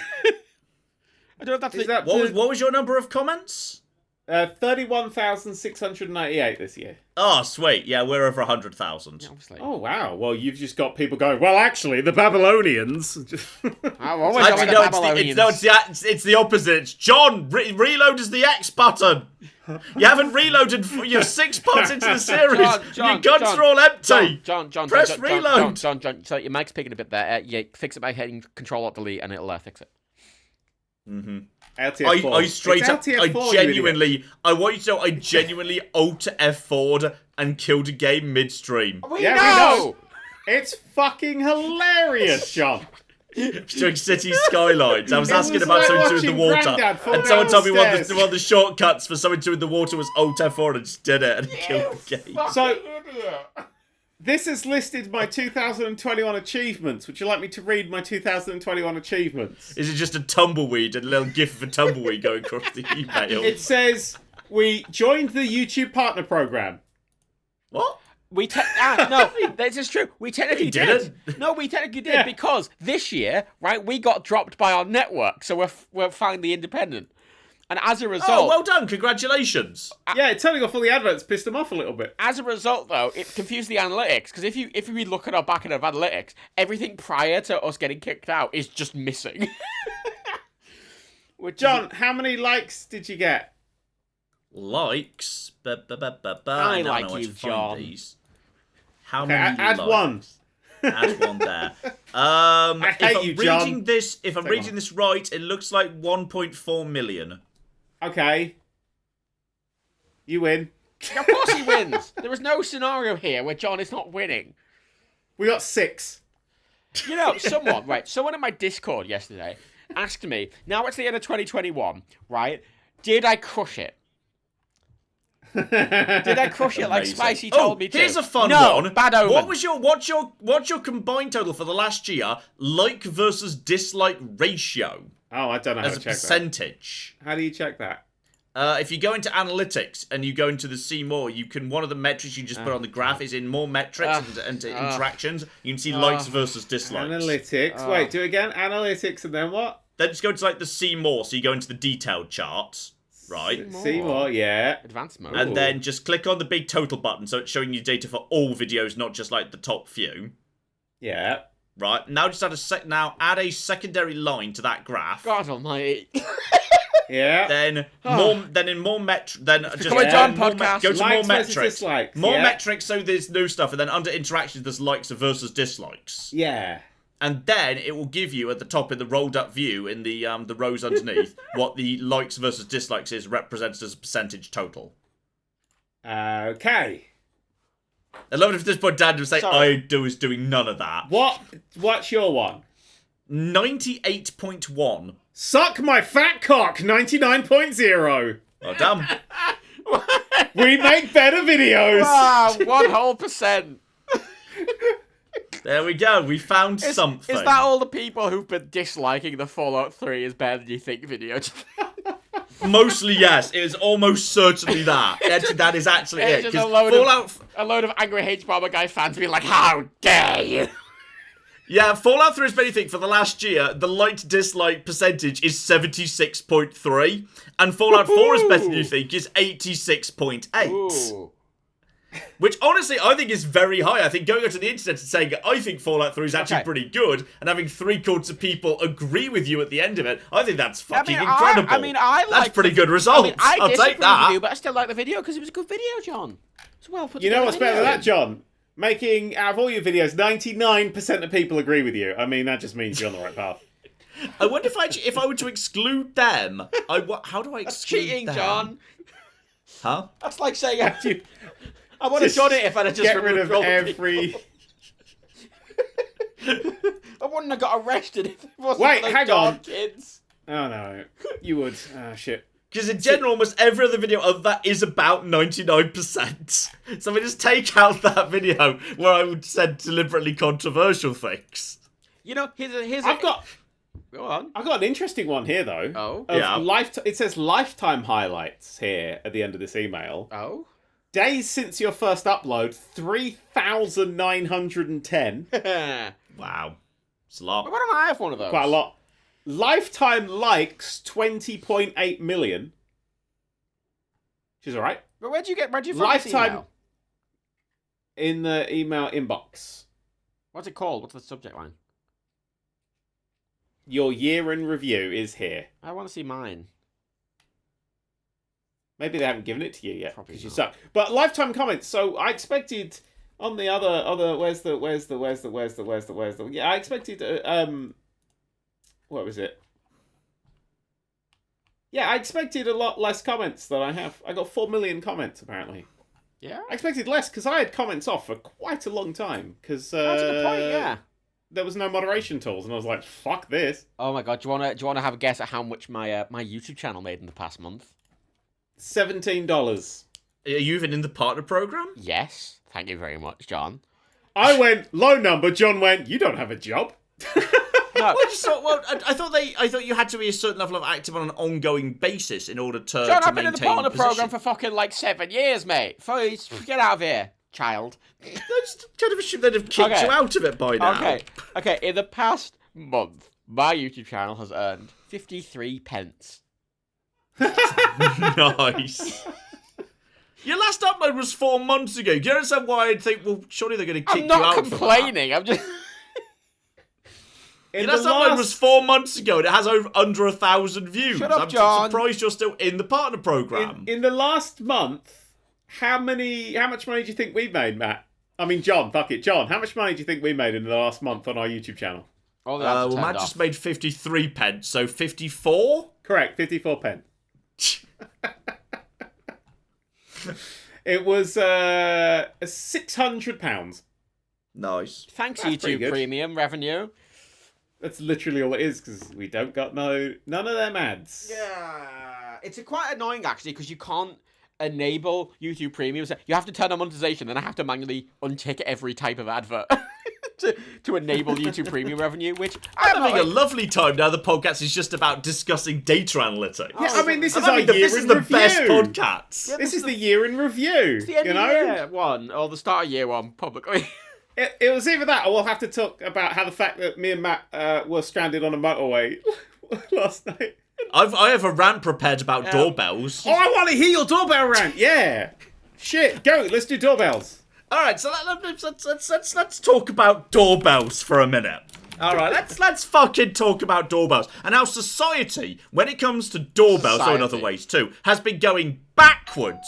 S3: I don't know if that's
S2: what was your number of comments?
S1: 31,698 this year.
S2: Oh, sweet. Yeah, we're over 100,000.
S3: Yeah, obviously.
S1: Oh, wow. Well, you've just got people going, well, actually, the Babylonians.
S2: It's the opposite. It's John, reload is the X button. You haven't reloaded your 6 parts into the series. Your guns are all empty.
S3: John,
S2: press reload.
S3: John, so your mic's picking a bit there. Yeah, fix it by hitting Control-Alt-Delete and it'll fix it.
S2: Mm-hmm.
S1: LTF4.
S2: I straight up,
S1: LTF4,
S2: I want you to know, I genuinely Alt F4'd and killed a game midstream.
S3: We know!
S1: It's fucking hilarious, John.
S2: Doing city skylines. I was asking about
S1: like
S2: something to do in the water, and someone told me one of the shortcuts for something to do in the water was Alt F4, and I just did it and killed the game.
S1: So, this has listed my 2021 achievements. Would you like me to read my 2021 achievements?
S2: Is it just a tumbleweed, a little gif of a tumbleweed going across the email?
S1: It says, we joined the YouTube partner program.
S2: What?
S3: No, this is true. We technically
S2: did.
S3: No, we technically did because this year, right, we got dropped by our network, so we're finally independent. And as a result...
S2: Oh, well done. Congratulations.
S1: Yeah, it turning off all the adverts pissed them off a little bit.
S3: As a result, though, it confused the analytics. Because if we look at our back end of analytics, everything prior to us getting kicked out is just missing.
S1: John, how many likes did you get?
S2: Likes?
S3: I like you, John.
S2: How many
S1: add
S2: likes?
S1: one.
S2: Add one there.
S1: I hate you, John.
S2: If I'm reading this right, it looks like 1.4 million.
S1: Okay. You win.
S3: Of course he wins. There is no scenario here where John is not winning.
S1: We got 6.
S3: You know, someone in my Discord yesterday asked me, now it's the end of 2021, right? Did I crush it? Did I crush it like Spicy told me to?
S2: Here's a fun one.
S3: Bad omen.
S2: What's your combined total for the last year? Like versus dislike ratio.
S1: Oh, I don't know how
S2: as
S1: to
S2: a
S1: check
S2: percentage.
S1: that. How do you check that?
S2: If you go into analytics and you go into the see more, you can one of the metrics you just put on the graph is in more metrics and interactions. You can see likes versus dislikes.
S1: Analytics. Wait, do it again. Analytics and then what?
S2: Then just go to like the see more, so you go into the detailed charts. Right.
S1: See more, yeah.
S3: Advanced mode.
S2: And then just click on the big total button, so it's showing you data for all videos, not just like the top few.
S1: Yeah.
S2: Right. Now just add a secondary line to that graph.
S3: God almighty.
S1: Yeah.
S2: Then more metrics. Then just
S3: Come on, John, podcast.
S2: Go to
S1: Likes
S2: more
S1: versus
S2: metrics.
S1: dislikes,
S2: More
S1: yeah.
S2: metrics, so there's new stuff, and then under interactions there's likes versus dislikes.
S1: Yeah.
S2: And then it will give you at the top in the rolled up view in the rows underneath what the likes versus dislikes is represented as a percentage total.
S1: Okay.
S2: I love it if this point Dad would say is doing none of that.
S1: What's your one?
S2: 98.1.
S1: Suck my fat cock, 99.0.
S2: Well done.
S1: We make better videos.
S3: Ah, 100%.
S2: There we go. We found something.
S3: Is that all the people who've been disliking the Fallout 3 is better than you think video?
S2: Mostly yes. It is almost certainly that. That is actually it.
S3: Just
S2: 'Cause
S3: a load of angry H-Bomber Guy fans being like, how dare you?
S2: Yeah, Fallout 3 is many things. For the last year, the like-dislike percentage is 76.3, and Fallout 4 is better than you think is 86.8.
S3: Ooh.
S2: Which, honestly, I think is very high. I think going onto the internet and saying, I think Fallout 3 is actually pretty good, and having 3/4 of people agree with you at the end of it, I think that's fucking incredible. That's pretty good result. I'll take that.
S3: With you, but I still like the video because it was a good video, John. It's well put.
S1: You know what's better than that, John? Making, out of all your videos, 99% of people agree with you. I mean, that just means you're on the right path.
S2: I wonder if I were to exclude them, how do I exclude
S3: That's cheating,
S2: them?
S3: John.
S2: Huh?
S3: That's like saying I would have done it if I'd have just
S1: get rid of every.
S3: I wouldn't have got arrested if it wasn't
S1: Wait,
S3: for those
S1: hang
S3: darn
S1: on.
S3: kids.
S1: Oh no, you would. Oh shit.
S2: Because in general, almost every other video of that is about 99%. So we just take out that video where I would said deliberately controversial things.
S3: You know, here's Go on.
S1: I've got an interesting one here though.
S3: Oh.
S2: Yeah.
S1: It says lifetime highlights here at the end of this email.
S3: Oh.
S1: Days since your first upload, 3,910.
S2: Wow. It's a lot.
S3: Why don't I have one of those?
S1: Quite a lot. Lifetime likes, 20.8 million. Which is alright.
S3: But where'd you find this
S1: Lifetime
S3: email?
S1: in the email inbox.
S3: What's it called? What's the subject line?
S1: Your year in review is here.
S3: I want to see mine.
S1: Maybe they haven't given it to you yet
S3: Probably
S1: because you
S3: not.
S1: suck. But lifetime comments. So I expected on the other. Where's the? Yeah, I expected. What was it? Yeah, I expected a lot less comments than I have. I got 4 million comments apparently.
S3: Yeah.
S1: I expected less because I had comments off for quite a long time because
S3: That's a good point. Yeah.
S1: there was no moderation tools, and I was like, "Fuck this."
S3: Oh my god! Do you wanna have a guess at how much my my YouTube channel made in the past month?
S1: $17.
S2: Are you even in the partner program?
S3: Yes. Thank you very much, John.
S1: I went low number. John went, "You don't have a job."
S3: No.
S2: I thought you had to be a certain level of active on an ongoing basis in order to
S3: John,
S2: to
S3: I've been in the
S2: maintain
S3: partner
S2: position.
S3: program for fucking like 7 years, mate. Get out of here, child.
S2: I just kind of assume they'd have kicked you out of it by now.
S3: Okay. In the past month, my YouTube channel has earned 53 pence.
S2: Nice. Your last upload was 4 months ago. Do you understand why I'd think, well, surely they're going to kick
S3: I'm
S2: you out
S3: not
S2: for that?
S3: complaining. I'm just.
S2: Your last upload was 4 months ago, and it has under 1,000 views.
S3: Shut up,
S2: I'm
S3: John.
S2: surprised you're still in the partner program.
S1: In the last month, how much money do you think we made, Matt? I mean, John, fuck it. John, how much money do you think we made in the last month on our YouTube channel?
S3: Oh,
S2: well, Matt just made 53 pence, so 54?
S1: Correct, 54 pence. It was £600.
S2: Nice.
S3: Thanks,
S1: That's pretty
S3: YouTube
S1: good.
S3: Premium revenue.
S1: That's literally all it is, because we don't got none of them ads.
S3: Yeah, it's quite annoying actually because you can't enable YouTube Premium. So you have to turn on monetization, then I have to manually untick every type of advert to enable YouTube Premium revenue. Which
S2: I'm having a lovely time now. The podcast is just about discussing data analytics.
S1: Yeah, I mean, this is
S2: I
S1: our
S2: mean,
S1: year
S2: this
S1: in
S2: is the
S1: review.
S2: best podcast.
S3: Yeah,
S1: This is the year in review.
S3: it's the end
S1: you
S3: of
S1: know?
S3: year one or the start of year one, publicly.
S1: It was either that, or we'll have to talk about how the fact that me and Matt were stranded on a motorway last night.
S2: I have a rant prepared about doorbells.
S1: Oh, I want to hear your doorbell rant. Yeah. Shit, go. Let's do doorbells.
S2: All right, so let's talk about doorbells for a minute. All right, let's fucking talk about doorbells and how society, when it comes to doorbells, or in other ways too, has been going backwards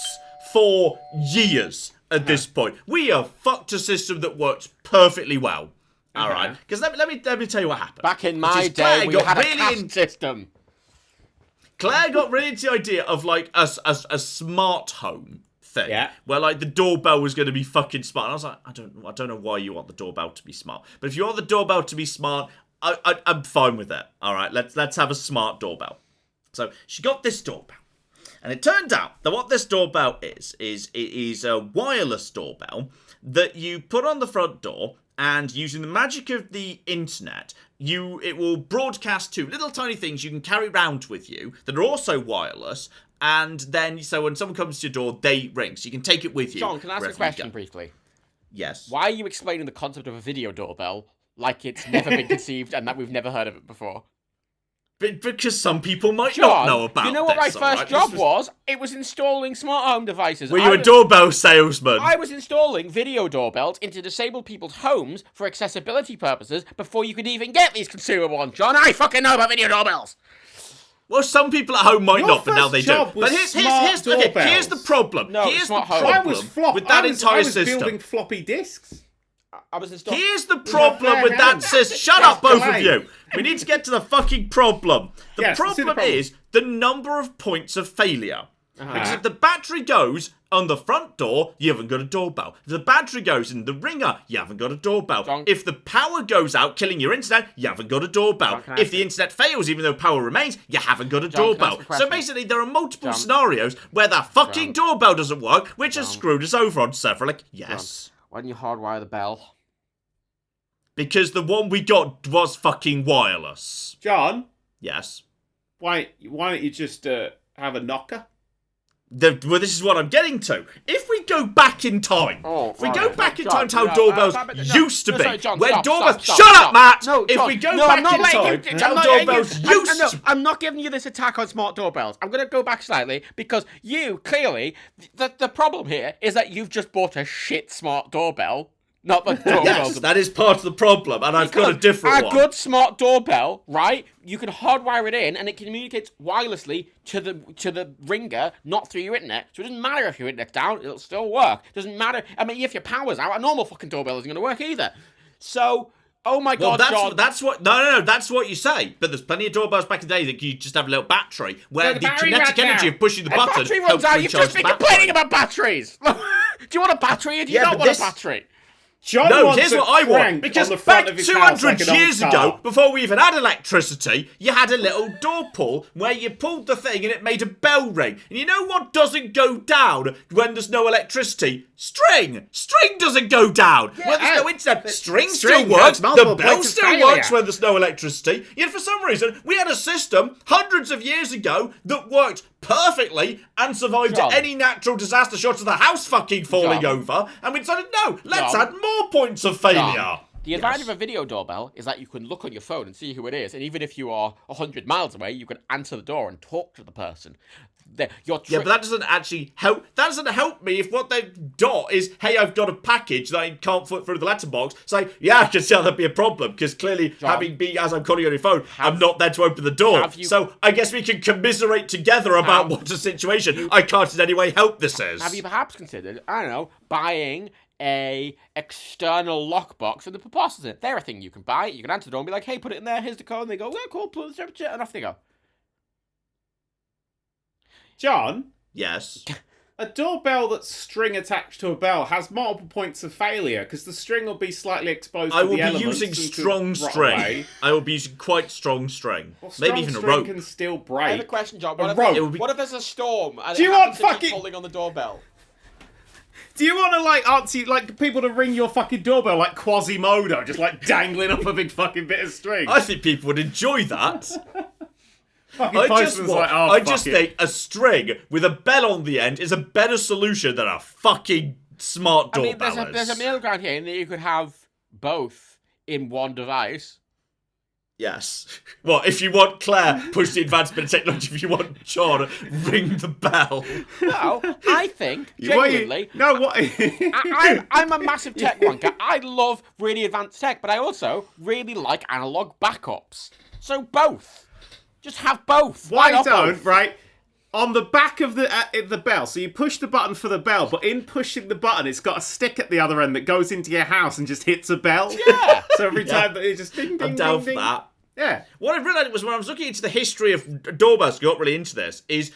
S2: for years. At this point, we have fucked a system that works perfectly well. All right, because let me tell you what happened.
S3: Back in my day, we had a caste system.
S2: Claire got really into the idea of like a smart home thing,
S1: Yeah.
S2: where like the doorbell was going to be fucking smart. And I was like, I don't know why you want the doorbell to be smart, but if you want the doorbell to be smart, I'm fine with it. All right, let's have a smart doorbell. So she got this doorbell. And it turned out that what this doorbell is a wireless doorbell that you put on the front door, and using the magic of the internet, it will broadcast to little tiny things you can carry around with you that are also wireless. And then, so when someone comes to your door, they ring, so you can take it with you.
S3: John, can I ask a
S2: wherever you
S3: question
S2: go.
S3: briefly?
S2: Yes.
S3: Why are you explaining the concept of a video doorbell like it's never been conceived and that we've never heard of it before?
S2: Because some people might
S3: John,
S2: not know about
S3: you know what my
S2: this,
S3: first
S2: alright?
S3: job was? It was installing smart home devices.
S2: Were you a doorbell salesman?
S3: I was installing video doorbells into disabled people's homes for accessibility purposes before you could even get these consumer ones, John. I fucking know about video doorbells.
S2: Well, some people at home might
S1: Your
S2: not, but now
S1: first
S2: they do.
S1: job was
S2: But here's
S1: smart
S2: here's the problem.
S3: No,
S2: here's the
S3: smart home.
S1: I
S2: problem
S1: was flop.
S2: with that
S1: I was
S2: entire system.
S1: building floppy disks.
S3: I was installing...
S2: Here's the problem with that system. Shut up, both of you. We need to get to the fucking problem. The problem is the number of points of failure. Because if the battery goes on the front door, you haven't got a doorbell. If the battery goes in the ringer, you haven't got a doorbell.
S3: John.
S2: If the power goes out, killing your internet, you haven't got a doorbell.
S3: John,
S2: if the internet fails, even though power remains, you haven't got a
S3: John, can I
S2: doorbell.
S3: ask a
S2: So
S3: question?
S2: basically, there are multiple
S3: John.
S2: scenarios where that fucking
S3: John.
S2: doorbell doesn't work, which has
S3: John.
S2: screwed us over on several. Yes.
S3: Why don't you hardwire the bell?
S2: Because the one we got was fucking wireless.
S1: John,
S2: Yes.
S1: why don't you just have a knocker?
S2: Well, this is what I'm getting to. If we go back in time, if we go back in time to how doorbells used to be, when doorbells... Shut up, Matt!
S3: No,
S2: if
S3: John,
S2: we go
S3: no,
S2: back
S3: I'm not
S2: in
S3: letting
S2: time
S3: you,
S2: to
S3: I'm
S2: how
S3: not letting
S2: doorbells
S3: you,
S2: used to...
S3: I'm not giving you this attack on smart doorbells. I'm going to go back slightly because you, clearly, the problem here is that you've just bought a shit smart doorbell. Not the doorbell.
S2: Yes, that is part of the problem, and I've got a different one.
S3: A good smart doorbell, right? You can hardwire it in, and it communicates wirelessly to the ringer, not through your internet. So it doesn't matter if your internet's down; it'll still work. Doesn't matter. I mean, if your power's out, a normal fucking doorbell isn't going to work either. So, oh my god, John.
S2: That's what. No. That's what you say. But there's plenty of doorbells back in the day that you just have a little battery where the
S1: battery
S2: kinetic
S1: runs
S2: energy
S1: out.
S2: of pushing the
S3: The
S2: button
S3: battery
S2: helps
S3: runs out. You've
S2: recharge
S3: just
S2: the
S3: been
S2: battery.
S3: complaining about batteries. Do you want a battery or do you not want a battery?
S1: John
S2: No,
S1: wants
S2: here's
S1: a
S2: what I want.
S1: crank
S2: Because
S1: on the front
S2: back
S1: of his house
S2: 200
S1: like an old
S2: years
S1: car.
S2: ago, before we even had electricity, you had a little door pull where you pulled the thing and it made a bell ring. And you know what doesn't go down when there's no electricity? String! String doesn't go down when there's no internet. String still
S1: string
S2: works.
S1: has multiple
S2: The bell
S1: points of
S2: still
S1: failure.
S2: works when there's no electricity. Yet for some reason, we had a system hundreds of years ago that worked perfectly and survived
S3: John.
S2: any natural disaster short of the house fucking falling
S3: John.
S2: over. And we decided, no, let's
S3: John.
S2: add more points of failure.
S3: The advantage of a video doorbell is that you can look on your phone and see who it is, and even if you are 100 miles away, you can answer the door and talk to the person.
S2: Yeah, but that doesn't actually help. That doesn't help me if what they've got is, hey, I've got a package that I can't put through the letterbox. Say, yeah, I can see how that'd be a problem because clearly,
S3: John,
S2: having me as I'm calling on your phone, I'm not there to open the door. So I guess we can commiserate together about what a situation I can't in any way help this is.
S3: Have you perhaps considered, I don't know, buying a external lockbox with the preposterous in it? They're a thing you can buy. You can answer the door and be like, hey, put it in there, here's the code, and they go, yeah, cool, put the temperature, and off they go.
S1: John,
S2: Yes.
S1: a doorbell that's string attached to a bell has multiple points of failure because the string will be slightly exposed
S2: I
S1: to
S2: will
S1: the
S2: be
S1: elements
S2: using
S1: and could
S2: strong
S1: rot
S2: string.
S1: away.
S2: I will be using quite strong string.
S1: Well,
S2: Maybe
S1: strong
S2: even a
S1: string
S2: rope.
S1: can still
S3: I have
S1: break.
S3: a question, John.
S1: A rope.
S3: What if there's a storm and
S1: Do
S3: it
S1: you want
S3: happens to keep
S1: fucking-
S3: pulling on the doorbell?
S1: Do you want to like people to ring your fucking doorbell like Quasimodo, just like dangling up a big fucking bit of string?
S2: I think people would enjoy that.
S1: Fucking
S2: I just,
S1: postman's like, oh,
S2: I
S1: fuck
S2: just
S1: it.
S2: think a string with a bell on the end is a better solution than a fucking smart
S3: I mean,
S2: doorbell
S3: there's a
S2: is.
S3: middle ground here in that you could have both in one device.
S2: Yes. Well, if you want Claire, push the advancement of technology. If you want John, ring the bell.
S3: No, I think,
S1: What you-
S3: genuinely,
S1: no, what?
S3: I'm a massive tech wanker. I love really advanced tech, but I also really like analog backups. So both. Just have both.
S1: Why
S3: not
S1: don't,
S3: both?
S1: right? On the back of the bell, so you push the button for the bell, but in pushing the button, it's got a stick at the other end that goes into your house and just hits a bell.
S3: Yeah.
S1: So every time that it just ding, ding,
S2: I'm down
S1: ding,
S2: for
S1: ding.
S2: that.
S1: Yeah.
S2: What I realised was when I was looking into the history of doorbells, got really into this, is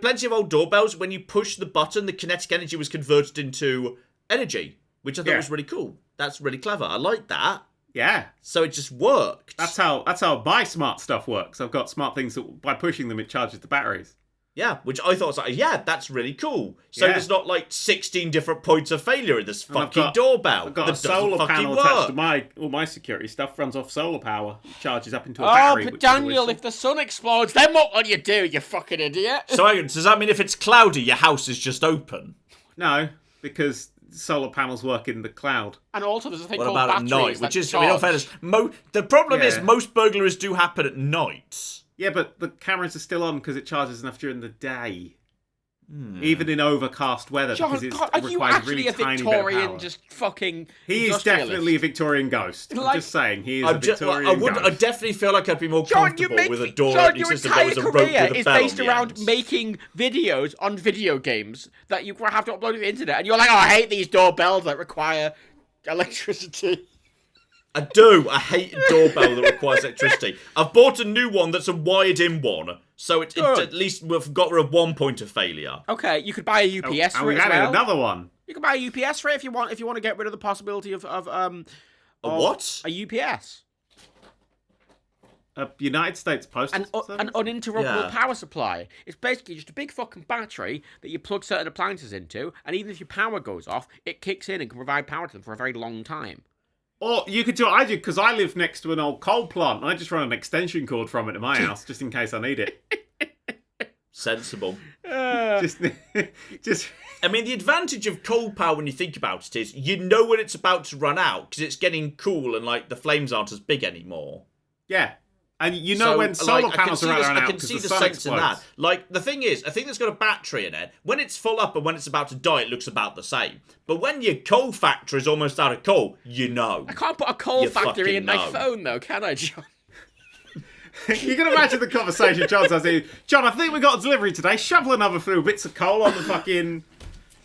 S2: plenty of old doorbells, when you push the button, the kinetic energy was converted into energy, which I thought was really cool. That's really clever. I like that.
S1: Yeah.
S2: So it just worked.
S1: That's how my smart stuff works. I've got smart things that by pushing them it charges the batteries.
S2: Yeah, which I thought was like, yeah, that's really cool. So
S1: Yeah.
S2: there's not like 16 different points of failure in this
S1: And I've
S2: fucking
S1: got-
S2: doorbell.
S1: I've got
S2: that
S1: a solar
S2: doesn't
S1: panel
S2: fucking
S1: attached
S2: work.
S1: to all my security stuff. Runs off solar power. Charges up into a
S3: Oh,
S1: battery.
S3: but
S1: which is a
S3: Daniel,
S1: whistle.
S3: if the sun explodes, then what will you do, you fucking idiot?
S2: So hang on, does that mean if it's cloudy, your house is just open?
S1: No, because solar panels work in the cloud.
S3: And also, there's a thing
S2: What
S3: called
S2: about at
S3: batteries
S2: night?
S3: that
S2: Which is, I mean, in all
S3: charge.
S2: fairness, the problem is
S1: Yeah.
S2: most burglaries do happen at night.
S1: Yeah, but the cameras are still on because it charges enough during the day. Even in overcast weather,
S3: John,
S1: because it
S3: God, are you
S1: requires
S3: actually
S1: really
S3: a
S1: tiny
S3: Victorian,
S1: bit of power.
S3: just fucking
S1: He is
S3: industrialist?
S1: definitely a Victorian ghost.
S3: Like-
S1: I'm just saying, he is a Victorian ghost.
S2: I definitely feel like I'd be more
S3: John,
S2: comfortable with a door
S3: John,
S2: opening
S3: your
S2: system that
S3: entire
S2: was a rope
S3: career
S2: with a
S3: is
S2: bell
S3: based
S2: on the
S3: around
S2: end.
S3: making videos on video games that you have to upload to the internet, and you're like, oh, I hate these doorbells that require electricity.
S2: I do. I hate a doorbell that requires electricity. I've bought a new one that's a wired-in one, so it at least we've got rid of one point of failure.
S3: Okay, you could buy a UPS for
S1: we
S3: it as
S1: added
S3: well.
S1: another one.
S3: You can buy a UPS for it if you want to get rid of the possibility of
S2: A what?
S3: A UPS.
S1: A United States Postal Service?
S3: An uninterruptible
S2: Yeah.
S3: power supply. It's basically just a big fucking battery that you plug certain appliances into, and even if your power goes off, it kicks in and can provide power to them for a very long time.
S1: Or you could do what I do, because I live next to an old coal plant, and I just run an extension cord from it to my house, just in case I need it.
S2: Sensible.
S1: just.
S2: I mean, the advantage of coal power when you think about it is you know when it's about to run out because it's getting cool and like the flames aren't as big anymore.
S1: Yeah. And you know when solar panels are running out,
S2: I can see the sense in that. Like, the thing is, I think there's got a battery in it. When it's full up and when it's about to die, it looks about the same. But when your coal factor is almost out of coal, you know.
S3: I can't put a coal factory in my
S2: know.
S3: phone, though, can I, John?
S1: You can imagine the conversation John says, John, I think we got a delivery today. Shovel another few bits of coal on the fucking...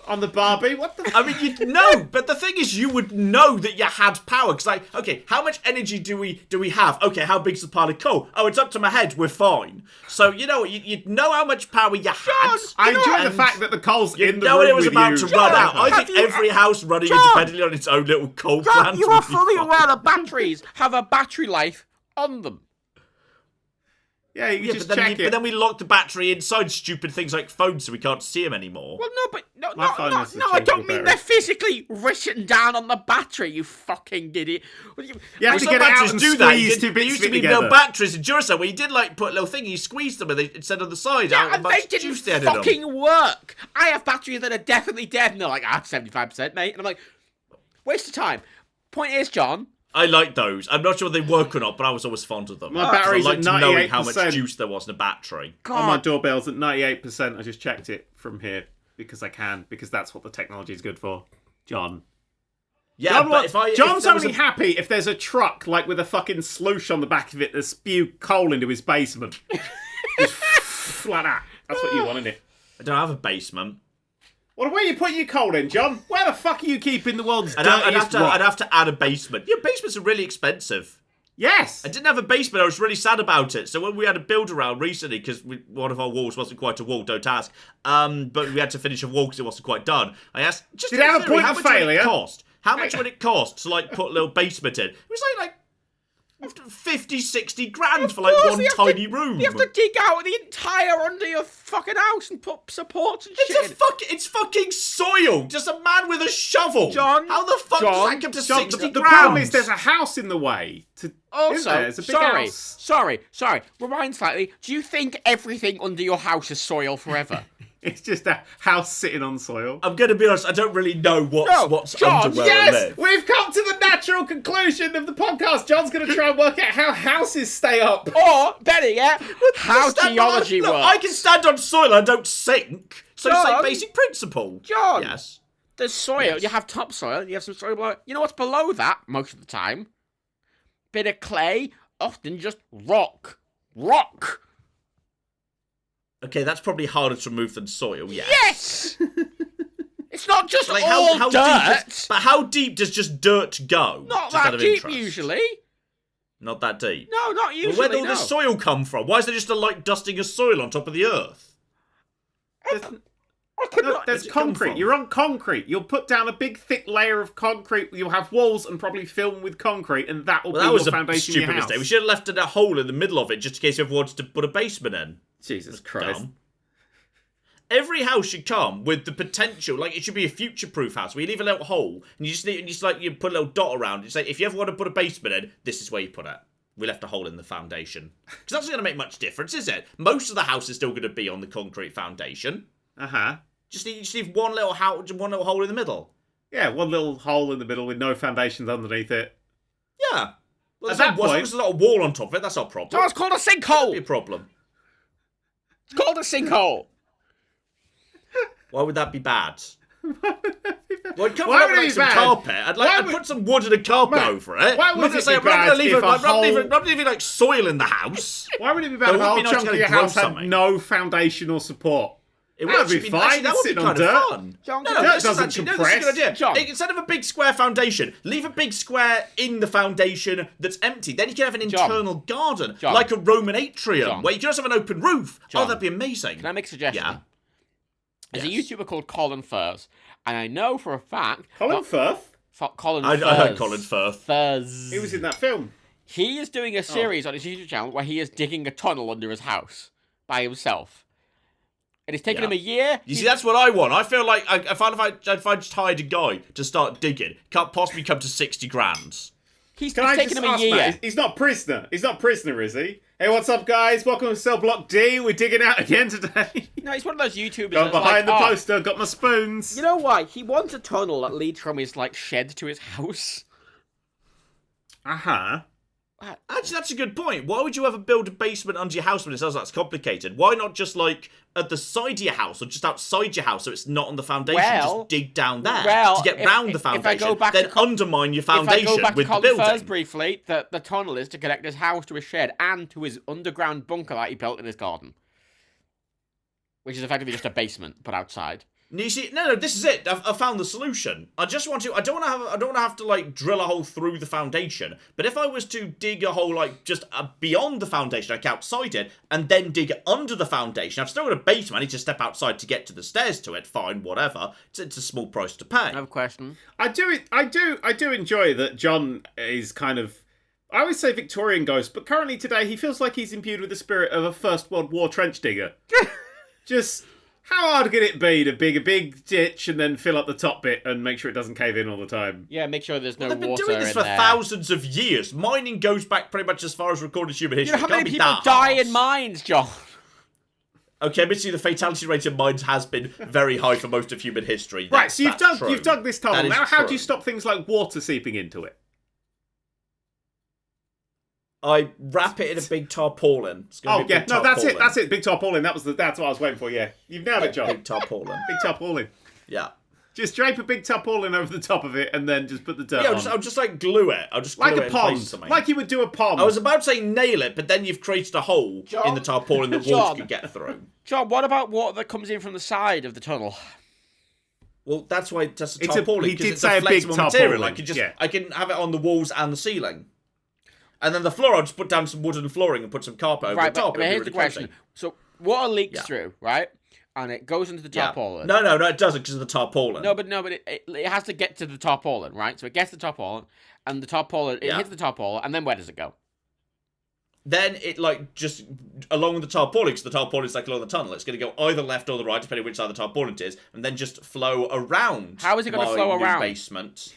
S1: on the Barbie? What the...
S2: I mean, you'd know, but the thing is, you would know that you had power. Because, like, okay, how much energy do we have? Okay, how big's the pile of coal? Oh, it's up to my head, we're fine. So, you know, you'd know how much power you had.
S1: I enjoy the fact that the coal's in the
S2: know
S1: room
S2: when it was
S1: with
S2: about
S1: you.
S2: to run out. I
S3: Have
S2: think
S3: you-
S2: every house running
S3: John!
S2: independently on its own little coal plant.
S3: You
S2: would
S3: are
S2: be
S3: fully
S2: fine.
S3: aware that batteries have a battery life on them.
S1: Yeah, you
S2: Yeah,
S1: just
S2: but then,
S1: check it.
S2: but then we lock the battery inside stupid things like phones so we can't see them anymore.
S3: Well, no, but
S1: My phone has a
S3: I don't
S1: changeable
S3: mean
S1: battery.
S3: they're physically written down on the battery. You fucking idiot.
S1: You have
S2: Well,
S1: to
S2: some
S1: get it out
S2: batteries
S1: and
S2: do that.
S1: squeeze two
S2: There
S1: bits
S2: used
S1: of
S2: to
S1: it
S2: be
S1: together.
S2: no batteries in Duracell where you did like put a little thing and you squeezed them and they instead of the side
S3: Yeah,
S2: out how
S3: and they
S2: much
S3: didn't
S2: juice they had in them.
S3: fucking work. I have batteries that are definitely dead, and they're like, 75%, mate. And I'm like, waste of time. Point is, John.
S2: I like those. I'm not sure they work or not, but I was always fond of them.
S1: My
S2: 'Cause
S1: battery's
S2: I
S1: at
S2: liked knowing how much
S1: 98%.
S2: juice there was in a battery.
S1: On my doorbell's at 98%. I just checked it from here because I can, because that's what the technology is good for. John.
S2: Yeah,
S1: John
S2: but
S1: John's
S2: there was
S1: only happy if there's a truck like with a fucking sloosh on the back of it that spew coal into his basement. Just like that. That's what you want, isn't it?
S2: I don't have a basement.
S1: Well, where are you putting your coal in, John? Where the fuck are you keeping the world's
S2: I'd
S1: dirtiest rock?
S2: have to add a basement. Yeah, basements are really expensive.
S1: Yes!
S2: I didn't have a basement. I was really sad about it. So when we had a build around recently, because one of our walls wasn't quite a wall, don't ask. But we had to finish a wall because it wasn't quite done. I asked, just
S1: Did it have a point
S2: how
S1: of
S2: much would it
S1: failure?
S2: cost? How much would it cost to like put a little basement in? It was like 50, 60 grand for like one tiny room.
S3: You have to dig out the entire under your fucking house and put supports and shit.
S2: It's fucking soil. Just a man with a shovel.
S3: John,
S2: how the fuck does
S3: John,
S2: that come to
S1: John,
S2: 60
S1: the
S2: grand?
S1: problem is there's a house in the way. Isn't there? There's a big house.
S3: sorry. Rewind slightly. Do you think everything under your house is soil forever?
S1: It's just a house sitting on soil.
S2: I'm going to be honest, I don't really know what's
S3: John,
S2: under where I
S1: Yes!
S2: live.
S1: We've come to the natural conclusion of the podcast. John's going to try and work out how houses stay up.
S3: Or, better yet, how geology
S2: Look,
S3: works.
S2: I can stand on soil, I don't sink. So it's
S3: John.
S2: like basic principle.
S3: John.
S2: Yes.
S3: There's soil.
S2: Yes.
S3: You have topsoil. You have some soil below it. You know what's below that most of the time? Bit of clay. Often just rock. Rock.
S2: Okay, that's probably harder to remove than soil, yeah.
S3: Yes! It's not just
S2: Like
S3: all
S2: how
S3: dirt.
S2: but how deep does just dirt go?
S3: Not
S2: Just out
S3: that
S2: of
S3: deep,
S2: interest.
S3: usually.
S2: Not that deep.
S3: No, not usually,
S2: Well, where did all
S3: no.
S2: this soil come from? Why is there just a light dusting of soil on top of the earth?
S3: I could
S1: No,
S3: not...
S1: there's
S2: it come
S1: concrete.
S2: from?
S1: You're on concrete. You'll put down a big thick layer of concrete. You'll have walls and probably film with concrete, and that will
S2: Well,
S1: be
S2: that was
S1: your
S2: a
S1: foundation of your
S2: stupid
S1: house.
S2: mistake. We should have left a hole in the middle of it just in case everyone wanted to put a basement in.
S1: Jesus Christ.
S2: Dumb. Every house should come with the potential, like it should be a future-proof house where you leave a little hole and you you put a little dot around. It's like if you ever want to put a basement in, this is where you put it. We left a hole in the foundation because that's not going to make much difference, is it? Most of the house is still going to be on the concrete foundation. Just leave one little hole in the middle.
S1: Yeah, one little hole in the middle with no foundations underneath it.
S2: Yeah. Well,
S1: At
S2: there's
S1: that point,
S2: there's a lot of wall on top of it. That's not a problem.
S3: Oh, it's called a
S2: That'd be a
S3: sinkhole.
S2: problem.
S3: It's called a sinkhole.
S2: Why would that be bad? Well, I'd cover
S1: Why
S2: it
S1: would it
S2: with
S1: be
S2: some
S1: bad?
S2: carpet. I'd put some wood and a carpet over it.
S1: why
S2: I'm
S1: would
S2: not
S1: it
S2: gonna
S1: be
S2: I'm not
S1: bad
S2: gonna leave
S1: if a
S2: I'm not leaving like soil in the house.
S1: why would it be bad if
S2: But
S1: a
S2: it
S1: whole
S2: would be nice
S1: chunk
S2: to
S1: of your
S2: grow
S1: house had
S2: something.
S1: no foundational support?
S2: It
S1: That would
S2: actually
S1: be fine.
S2: That
S1: It's
S2: would be
S1: sitting
S2: kind
S1: on
S2: of
S1: dirt.
S2: fun.
S3: John,
S2: No,
S3: dirt
S2: this is
S1: doesn't
S2: actually this is a
S1: compress.
S2: good idea.
S3: John.
S2: Instead of a big square foundation, leave a big square in the foundation that's empty. Then you can have an
S3: John.
S2: internal garden,
S3: John.
S2: like a Roman atrium,
S3: John.
S2: where you just have an open roof.
S3: John.
S2: Oh, that'd be amazing.
S3: Can I make a suggestion?
S2: Yeah.
S3: There's
S2: Yes.
S3: a YouTuber called Colin Firth, and I know for a fact...
S1: Colin Firth?
S3: Colin
S2: I
S3: Firth.
S2: heard Colin Firth.
S1: He was in that film.
S3: He is doing a series on his YouTube channel where he is digging a tunnel under his house by himself. And it's taken him a year.
S2: You see, that's what I want. I feel like if I just hired a guy to start digging, can't possibly come to 60 grand.
S3: It's
S1: Can I
S3: taken
S1: just
S3: him a
S1: ask,
S3: year.
S1: Matt, he's not prisoner. He's not prisoner, is he? Hey, what's up, guys? Welcome to Cell Block D. We're digging out again today.
S3: No, he's one of those YouTubers
S1: Got
S3: that's like,
S1: behind the
S3: "Oh,
S1: poster, got my spoons.
S3: you know why? He wants a tunnel that leads from his shed to his house.
S1: Uh-huh.
S2: Actually, that's a good point. Why would you ever build a basement under your house when it sounds that's complicated? Why not just at the side of your house or just outside your house so it's not on the foundation?
S3: Well-
S2: just dig down there
S3: well,
S2: to get
S3: if-
S2: round
S3: if-
S2: the
S3: if I
S2: foundation,
S3: go back
S2: then
S3: to Col-
S2: undermine your
S3: If I
S2: foundation
S3: go back to
S2: with the
S3: Colin
S2: building.
S3: Firth briefly, the tunnel is to connect his house to his shed and to his underground bunker that he built in his garden. Which is effectively just a basement, but outside.
S2: You see, no, this is it. I found the solution. I don't want to have to drill a hole through the foundation. But if I was to dig a hole just beyond the foundation, outside it, and then dig under the foundation, I've still got a basement. I need to step outside to get to the stairs to it. Fine, whatever. It's a small price to pay.
S3: I have a question.
S1: I do enjoy that John is kind of, I always say Victorian ghost, but currently today he feels like he's imbued with the spirit of a First World War trench digger. Just, how hard can it be to dig a big ditch and then fill up the top bit and make sure it doesn't cave in all the time?
S3: Yeah, make sure there's no
S2: They've been
S3: water
S2: doing this
S3: in
S2: for
S3: there.
S2: thousands of years. Mining goes back pretty much as far as recorded human history.
S3: You know how
S2: It can't
S3: many
S2: be
S3: people
S2: that
S3: die
S2: hard.
S3: in mines, John?
S2: Okay, but see, the fatality rate in mines has been very high for most of human history.
S1: Right, so you've
S2: That's true.
S1: dug this
S2: That
S1: tunnel.
S2: is
S1: Now, how do
S2: true.
S1: you stop things like water seeping into it?
S2: I wrap it in a big tarpaulin. It's gonna
S1: Oh
S2: be a
S1: yeah,
S2: big
S1: no, that's it.
S2: tarpaulin.
S1: That's it. Big tarpaulin. That's what I was waiting for. Yeah, you've nailed it, John.
S2: Big tarpaulin.
S1: Big tarpaulin.
S2: Yeah.
S1: Just drape a big tarpaulin over the top of it, and then just put the dirt
S2: Yeah,
S1: on.
S2: I'll just glue it. I'll just glue
S1: Like
S2: it
S1: a
S2: in place
S1: pond,
S2: or something.
S1: like you would do a pond.
S2: I was about to say nail it, but then you've created a hole
S3: John?
S2: in the tarpaulin that
S3: John?
S2: water could get through.
S3: John, what about water that comes in from the side of the tunnel?
S2: Well, that's why it's a
S1: It's a-
S2: tarpaulin,
S1: he
S2: because
S1: did
S2: it's
S1: say
S2: a
S1: a big
S2: flexible material.
S1: tarpaulin,
S2: I can have it on the walls and the ceiling. And then the floor, I'll just put down some wooden flooring and put some carpet over
S3: Right,
S2: the top.
S3: but
S2: It'll be
S3: here's the
S2: really
S3: question.
S2: cozy.
S3: So, water leaks
S2: Yeah.
S3: through, right? And it goes into the
S2: Yeah.
S3: tarpaulin.
S2: No, it doesn't because of the tarpaulin.
S3: No, but it has to get to the tarpaulin, right? So it gets to the tarpaulin, and the tarpaulin, it
S2: Yeah.
S3: hits the tarpaulin, and then where does it go?
S2: Then it just along the tarpaulin, because the tarpaulin is along the tunnel. It's going to go either left or the right, depending which side the tarpaulin it is, and then just flow around.
S3: How is it gonna
S2: my
S3: flow
S2: new
S3: around?
S2: Basement.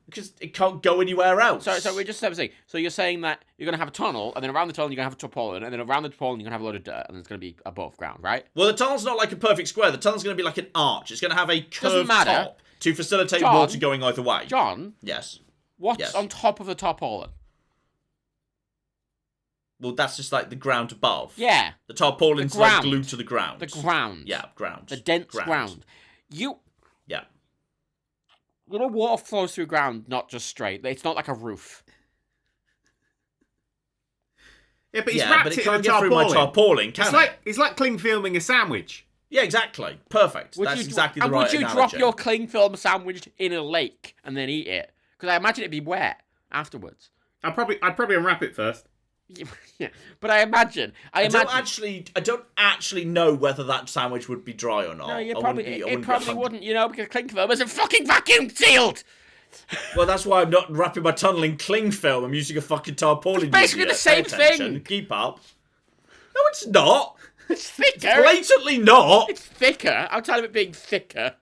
S2: Because it can't go anywhere else.
S3: So we're just saying. So you're saying that you're gonna have a tunnel, and then around the tunnel you're gonna have a tarpaulin, and then around the tarpaulin you're gonna have a load of dirt, and it's gonna be above ground, right?
S2: Well, the tunnel's not like a perfect square. The tunnel's going to be like an arch. It's going to have a curved
S3: matter.
S2: top to facilitate
S3: John?
S2: water going either way.
S3: John,
S2: Yes.
S3: what's
S2: Yes.
S3: on top of the tarpaulin?
S2: Well, that's just like the ground above.
S3: Yeah,
S2: The tarpaulin's
S3: The ground.
S2: like glued to the ground.
S3: the ground.
S2: Yeah, ground.
S3: The dense ground. You
S2: Yeah.
S3: know, water flows through ground, not just straight. It's not like a roof.
S1: yeah, but he's
S2: Yeah,
S1: wrapped
S2: but it
S1: it in a
S2: can't get through my
S1: tarpaulin.
S2: tarpaulin, can it?
S1: It's like cling filming a sandwich.
S2: Yeah, exactly. Perfect.
S3: Would
S2: That's
S3: you,
S2: exactly the
S3: and
S2: right
S3: would you
S2: analogy.
S3: drop your cling film sandwich in a lake and then eat it? Because I imagine it'd be wet afterwards.
S1: I'd probably unwrap it first.
S3: Yeah, but I imagine.
S2: I don't actually know whether that sandwich would be dry or not.
S3: No,
S2: I
S3: it
S2: wouldn't be
S3: probably
S2: 100%.
S3: wouldn't, because cling film isn't fucking vacuum sealed.
S2: Well, that's why I'm not wrapping my tunnel in cling film. I'm using a fucking tarpaulin.
S3: It's basically
S2: idiot.
S3: the same
S2: Pay attention.
S3: thing.
S2: Keep up. No, it's not.
S3: It's thicker.
S2: Blatantly not.
S3: It's thicker. I'm tired of it being thicker.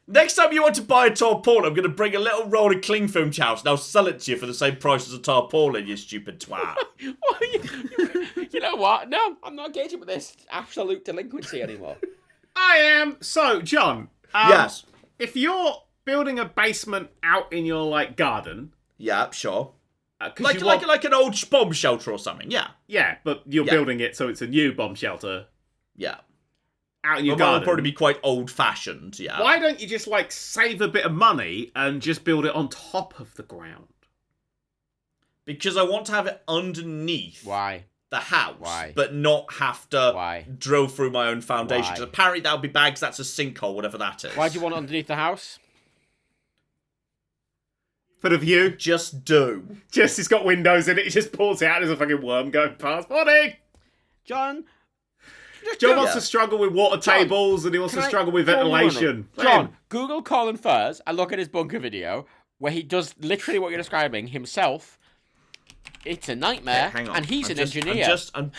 S2: Next time you want to buy a tarpaulin, I'm going to bring a little roll of cling film to your house and I'll sell it to you for the same price as a tarpaulin, you stupid twat.
S3: You know what? No, I'm not engaging with this absolute delinquency anymore.
S1: I am. So, John.
S2: Yes.
S1: If you're building a basement out in your garden,
S2: Yeah, sure. Like an old bomb shelter or something, yeah.
S1: Yeah, but you're building it so it's a new bomb shelter.
S2: Yeah.
S1: Out in your
S2: garden.
S1: garden.
S2: Will probably be quite old-fashioned, yeah.
S1: Why don't you just, like, save a bit of money and just build it on top of the ground?
S2: Because I want to have it underneath the house.
S3: Why?
S2: But not have to drill through my own foundation.
S3: Why?
S2: Because apparently that would be bad because that's a sinkhole, whatever that is.
S3: Why do you want it underneath the house?
S1: For the view.
S2: Just do.
S1: It's got windows in it. He just pulls it out. There's a fucking worm going past. Morning!
S3: John
S1: wants to struggle with water tables and he wants to struggle with ventilation.
S3: John, Google Colin Furze and look at his bunker video where he does literally what you're describing himself. It's a nightmare,
S2: hang on.
S3: and he's an engineer. He's
S2: I'm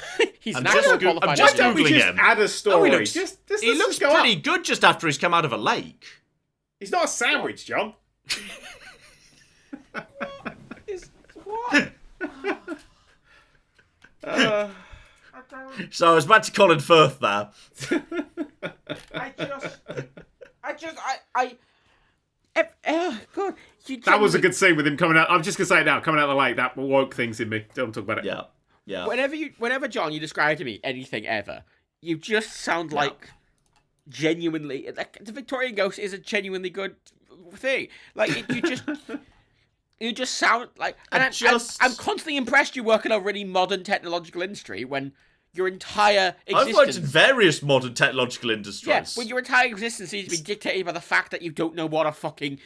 S3: an actual
S2: just
S3: qualified
S2: just
S3: engineer.
S1: We just
S2: him.
S1: add a story.
S2: he looks pretty good just after he's come out of a lake.
S1: He's not a sandwich, John.
S3: What?
S2: So I was back to Colin Firth there.
S3: God,
S1: that was a good scene with him coming out. I'm just gonna say it now. Coming out of the lake, that woke things in me. Don't talk about it.
S2: Yeah.
S3: Whenever John, you describe to me anything ever, you just sound like genuinely. Like the Victorian ghost is a genuinely good thing. Like you just sound like. And I'm constantly impressed you work in a really modern technological industry when your entire existence.
S2: I've worked in various modern technological industries.
S3: Yeah, when your entire existence seems to be dictated by the fact that you don't know what a fucking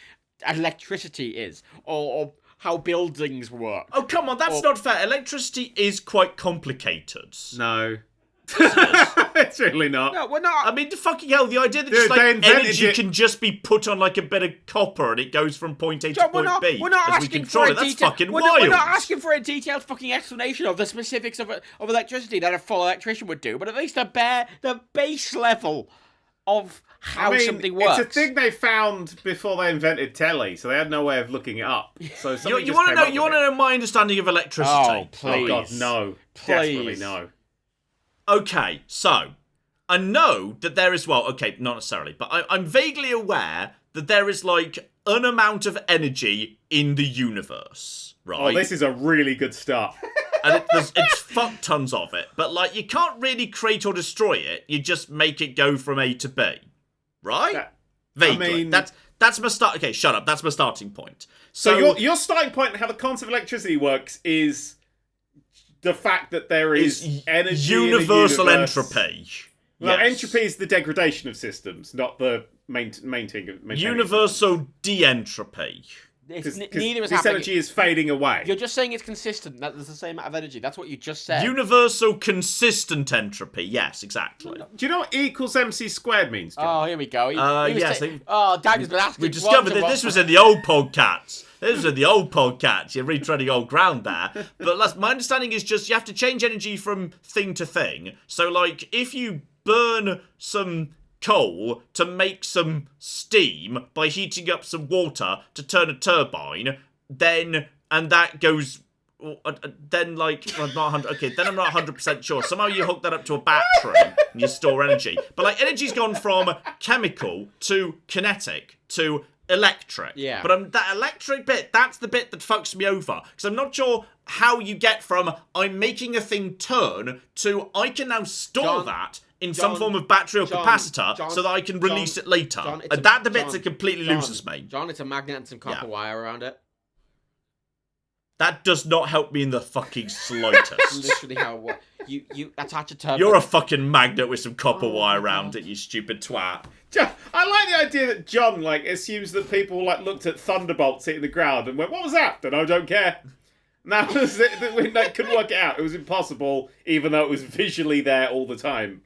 S3: electricity is or how buildings work.
S2: Oh, come on, that's not fair. Electricity is quite complicated.
S1: No. It's really not.
S3: No, we're not.
S2: I mean, the fucking hell, the idea that just like energy can just be put on like a bit of copper and it goes from point A to point B.
S3: We're not
S2: as we control it. That's fucking wild.
S3: We're not asking for a detailed fucking explanation of the specifics of electricity that a full electrician would do, but at least the base level of how something works.
S1: It's a thing they found before they invented telly, so they had no way of looking it up. So
S2: you want to know my understanding of electricity?
S3: Oh, please.
S1: Oh God, no.
S3: Please.
S1: Desperately no.
S2: Okay, so I know that there is, well, okay, not necessarily, but I'm vaguely aware that there is like an amount of energy in the universe, right?
S1: Oh, this is a really good start.
S2: And it's fuck tons of it, but like you can't really create or destroy it. You just make it go from A to B, right? Vaguely. I mean, that's my start. Okay, shut up. That's my starting point.
S1: So your starting point and how the concept of electricity works is the fact that there is energy
S2: universal
S1: in the universe.
S2: Entropy.
S1: Well, entropy is the degradation of systems, not the maintaining.
S2: Universal de-entropy.
S3: Neither is
S1: this
S3: happening.
S1: energy is fading away.
S3: You're just saying it's consistent. That there's the same amount of energy. That's what you just said.
S2: Universal consistent entropy. Yes, exactly.
S1: Do you know what E equals MC squared means, John?
S3: Oh, here we go.
S2: Yes.
S3: Daniel's been asking.
S2: We discovered that this was in the old PodCats. This was in the old PodCats. You're retreading old ground there. But my understanding is just you have to change energy from thing to thing. So, like, if you burn some coal to make some steam by heating up some water to turn a turbine, then that goes. Then I'm not 100. Okay, then I'm not 100% sure. Somehow you hook that up to a battery and you store energy. But like energy's gone from chemical to kinetic to electric.
S3: Yeah.
S2: But that electric bit, that's the bit that fucks me over because I'm not sure how you get from I'm making a thing turn to I can now store that in some form of battery or capacitor so that I can release it later. And the bit that completely loses me.
S3: John, it's a magnet and some copper wire around it.
S2: That does not help me in the fucking slightest.
S3: Literally how it works. You attach a turbine.
S2: You're a fucking magnet with some copper wire around it, you stupid twat.
S1: I like the idea that John assumes that people looked at thunderbolts hitting the ground and went, "What was that?" And I don't care. And that was it. They couldn't work it out. It was impossible, even though it was visually there all the time.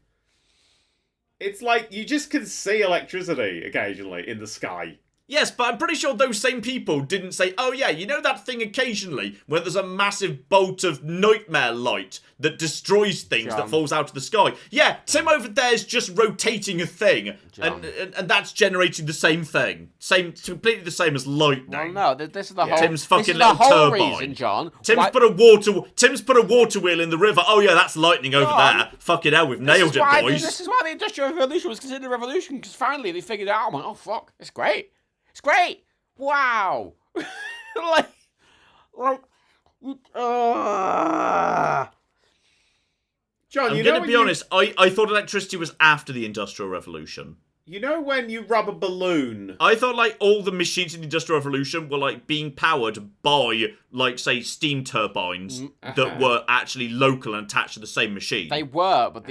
S1: It's like you just can see electricity occasionally in the sky.
S2: Yes, but I'm pretty sure those same people didn't say, oh yeah, you know that thing occasionally where there's a massive bolt of nightmare light that destroys things that falls out of the sky. Yeah, Tim over there's just rotating a thing, and that's generating the same thing. Completely the same as lightning.
S3: Well, no, this is the whole...
S2: Tim's fucking
S3: this is
S2: little
S3: the whole
S2: turbine.
S3: reason, John.
S2: Tim's put a water wheel in the river. Oh yeah, that's lightning over there. Fucking hell, we've nailed it, boys.
S3: This is why the Industrial Revolution was considered a revolution, because finally they figured it out. I went, oh fuck, it's great. It's great. Wow. like,
S1: John,
S2: I'm
S1: you
S2: going
S1: know
S2: to be honest, I thought electricity was after the Industrial Revolution.
S1: You know when you rub a balloon?
S2: I thought, like, all the machines in the Industrial Revolution were, like, being powered by, like, say, steam turbines that were actually local and attached to the same machine.
S3: They were, but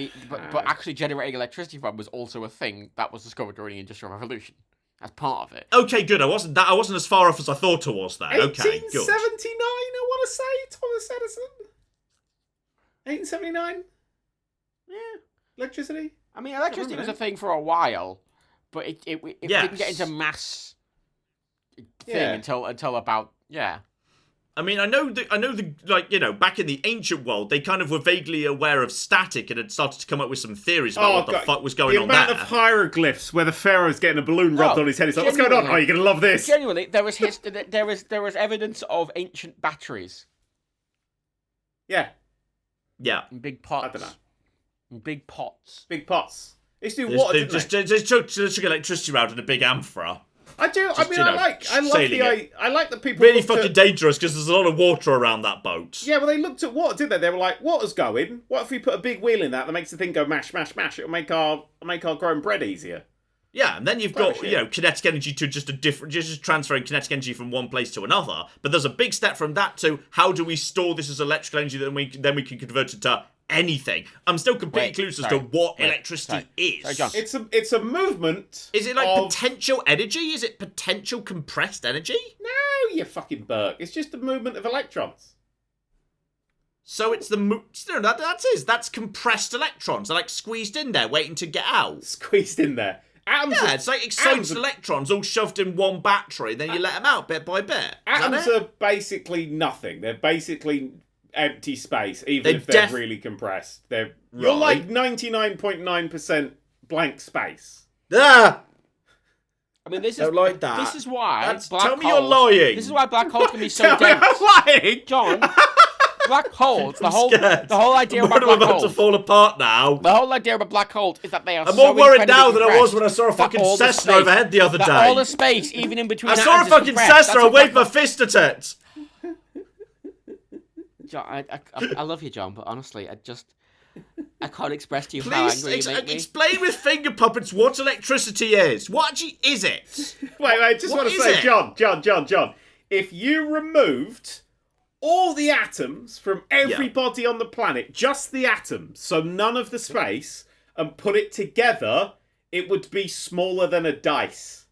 S3: actually generating electricity from was also a thing that was discovered during the Industrial Revolution. As part of it.
S2: Okay, good. I wasn't as far off as I thought I was there. Okay, good.
S1: 1879, I want to say, Thomas Edison. 1879?
S3: Yeah.
S1: Electricity?
S3: I mean, electricity was a thing for a while, but it didn't get into mass thing until about
S2: I mean, I know the like, you know, back in the ancient world, they kind of were vaguely aware of static and had started to come up with some theories about what the fuck was going on there.
S1: The amount of hieroglyphs where the pharaoh's getting a balloon rubbed on his head. He's like, what's going on? Oh, you're going to love this.
S3: Genuinely, there was evidence of ancient batteries.
S1: Yeah.
S2: Yeah.
S3: In big pots.
S1: I don't know.
S3: In big pots.
S1: Big pots. They used to do water, didn't they?
S2: Just took electricity around in a big amphora.
S1: I do.
S2: Just,
S1: I mean, I like the people.
S2: Really fucking dangerous because there's a lot of water around that boat.
S1: Yeah, well, they looked at water, didn't they? They were like, "Water's going. What if we put a big wheel in that makes the thing go mash, mash, mash? It'll make our growing bread easier."
S2: Yeah, and then you've got kinetic energy to just transferring kinetic energy from one place to another. But there's a big step from that to how do we store this as electrical energy that then we can convert it to anything. I'm still completely clueless as to what electricity is.
S3: Sorry, John.
S1: It's a movement.
S2: Is it like potential energy? Is it potential compressed energy?
S1: No, you fucking Burke. It's just a movement of electrons.
S2: So it's that's compressed electrons. They're like squeezed in there, waiting to get out.
S1: Squeezed in there.
S2: It's like excited electrons all shoved in one battery, then you let them out bit by bit.
S1: Atoms are basically nothing. They're basically empty space, even if they're really compressed. You're like 99.9% blank space.
S2: Ah!
S3: I mean, this
S2: is like that.
S3: This is why
S2: tell me you're lying.
S3: This is why black holes can be so dense.
S1: I'm lying,
S3: John. Black holes. The whole idea about black
S2: about
S3: holes
S2: to fall apart now.
S3: The whole idea about black holes is that they are.
S2: I'm more worried now than I was when I saw a fucking Cessna overhead the other day.
S3: All the space, even in between.
S2: I saw a fucking Cessna. I waved my fist at it.
S3: John, I love you, John, but honestly, I can't express to you how angry you make me.
S2: Explain with finger puppets what electricity is. What actually is it?
S1: Wait, just want to say, John, if you removed all the atoms from everybody on the planet, just the atoms, so none of the space, and put it together, it would be smaller than a dice.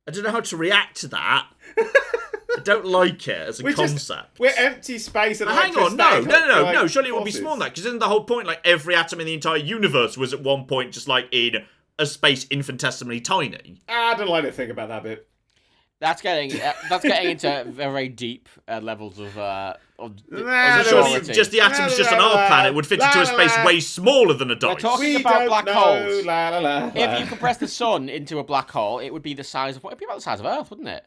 S2: I don't know how to react to that. I don't like it as a concept.
S1: We're empty space and
S2: hang on, no. Surely it would be smaller than that, because isn't the whole point, like, every atom in the entire universe was at one point just, like, in a space infinitesimally tiny?
S1: I don't like to think about that bit.
S3: That's getting into very deep levels of
S2: surely just the atoms just on our planet would fit into a space way smaller than a dice.
S3: We're talking about black holes. If you compress the sun into a black hole, it would be the size of it'd be about the size of Earth, wouldn't it?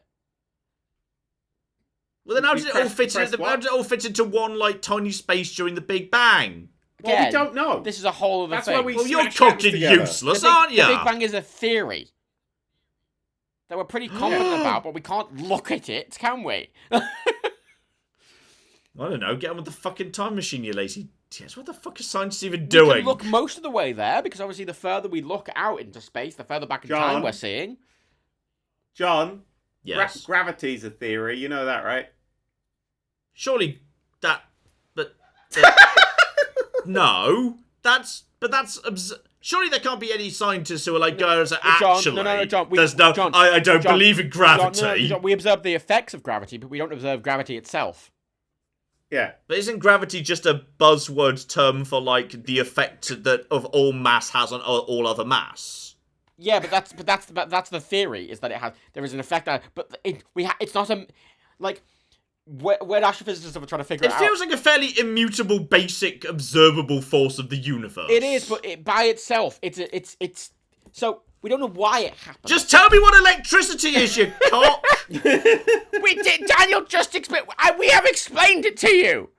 S2: Well, then how does it all fit into one like tiny space during the Big Bang?
S1: Well, we don't know.
S3: This is a whole other thing.
S2: Well, you're fucking useless, aren't you?
S3: The Big Bang is a theory that we're pretty confident about, but we can't look at it, can we?
S2: I don't know. Get on with the fucking time machine, you lazy tits. What the fuck is science even doing?
S3: We can look most of the way there, because obviously the further we look out into space, the further back in time we're seeing.
S1: John,
S2: yes.
S1: Gravity's a theory. You know that, right?
S2: Surely no. Surely there can't be any scientists who are like, guys, actually,
S3: John,
S2: I don't believe in gravity.
S3: John, we observe the effects of gravity, but we don't observe gravity itself.
S1: Yeah.
S2: But isn't gravity just a buzzword term for, like, the effect that of all mass has on all other mass?
S3: Yeah, but that's the theory, is that there is an effect on it, but it's not like, when astrophysicists are trying to figure it out.
S2: It feels like a fairly immutable, basic, observable force of the universe.
S3: It is, but by itself, it's so we don't know why it happens.
S2: Just tell me what electricity is, you cock.
S3: We did. Daniel just explained. We have explained it to you.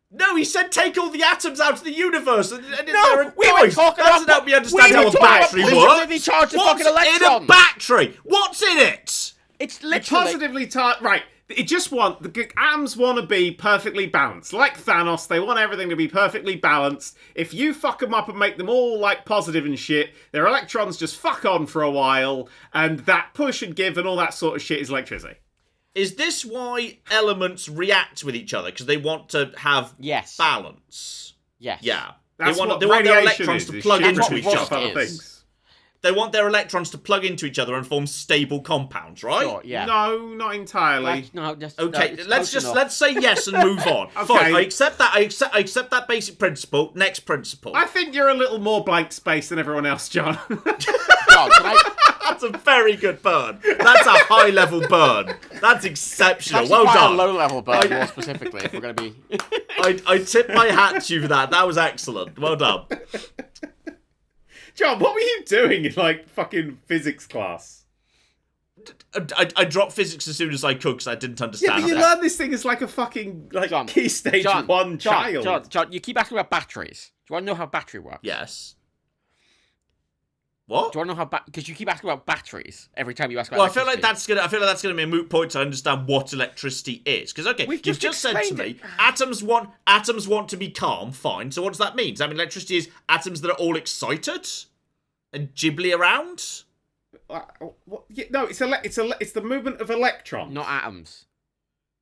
S2: No, he said take all the atoms out of the universe. And
S3: No, we were talking
S2: That doesn't
S3: about-
S2: help me understand
S3: we
S2: how
S3: were
S2: a
S3: talking about
S2: battery
S3: positively
S2: works.
S3: charged
S2: What's
S3: fucking
S2: in a
S3: electrons.
S2: battery? What's in it?
S3: It's
S1: They
S3: literally...
S1: positively right. It just the atoms want to be perfectly balanced, like Thanos. They want everything to be perfectly balanced. If you fuck them up and make them all like positive and shit, their electrons just fuck on for a while, and that push and give and all that sort of shit is electricity.
S2: Is this why elements react with each other? Because they want to have
S3: Yes.
S2: balance.
S3: Yes.
S2: Yeah.
S1: That's
S2: they want
S1: what
S2: their
S1: radiation
S2: electrons
S1: is
S2: to plug
S1: shit
S2: into
S1: on
S2: each
S3: what
S1: top
S2: other.
S1: of other
S3: is.
S1: things.
S2: They want their electrons to plug into each other and form stable compounds, right?
S3: Sure, yeah.
S1: No, not entirely.
S3: No, just,
S2: Okay,
S3: no,
S2: let's say yes and move on.
S1: Okay.
S2: Fine, I accept that. I accept that basic principle. Next principle.
S1: I think you're a little more blank space than everyone else, John.
S3: John, can I...
S2: That's a very good burn. That's a high level burn. That's exceptional.
S3: That's
S2: Well
S3: quite
S2: done.
S3: a low level burn, more specifically, if we're going to be...
S2: I tip my hat to you for that. That was excellent. Well done.
S1: John, what were you doing in like fucking physics class?
S2: I dropped physics as soon as I could because I didn't
S1: Yeah,
S2: understand
S1: but you
S2: it.
S1: learn this thing as like a fucking like
S3: John,
S1: key stage one child.
S3: John, you keep asking about batteries. Do you want to know how battery works?
S2: Yes. What?
S3: Do you want to know how because you keep asking about batteries every time you ask about
S2: Well, I feel like
S3: electricity.
S2: that's gonna be a moot point to understand what electricity is. Because okay,
S3: We've
S2: you've
S3: just
S2: just said to
S3: explained
S2: me
S3: it.
S2: atoms want to be calm. Fine. So what does that mean? Does that mean electricity is atoms that are all excited and jibbly around?
S1: No, it's the movement of electrons.
S3: Not atoms.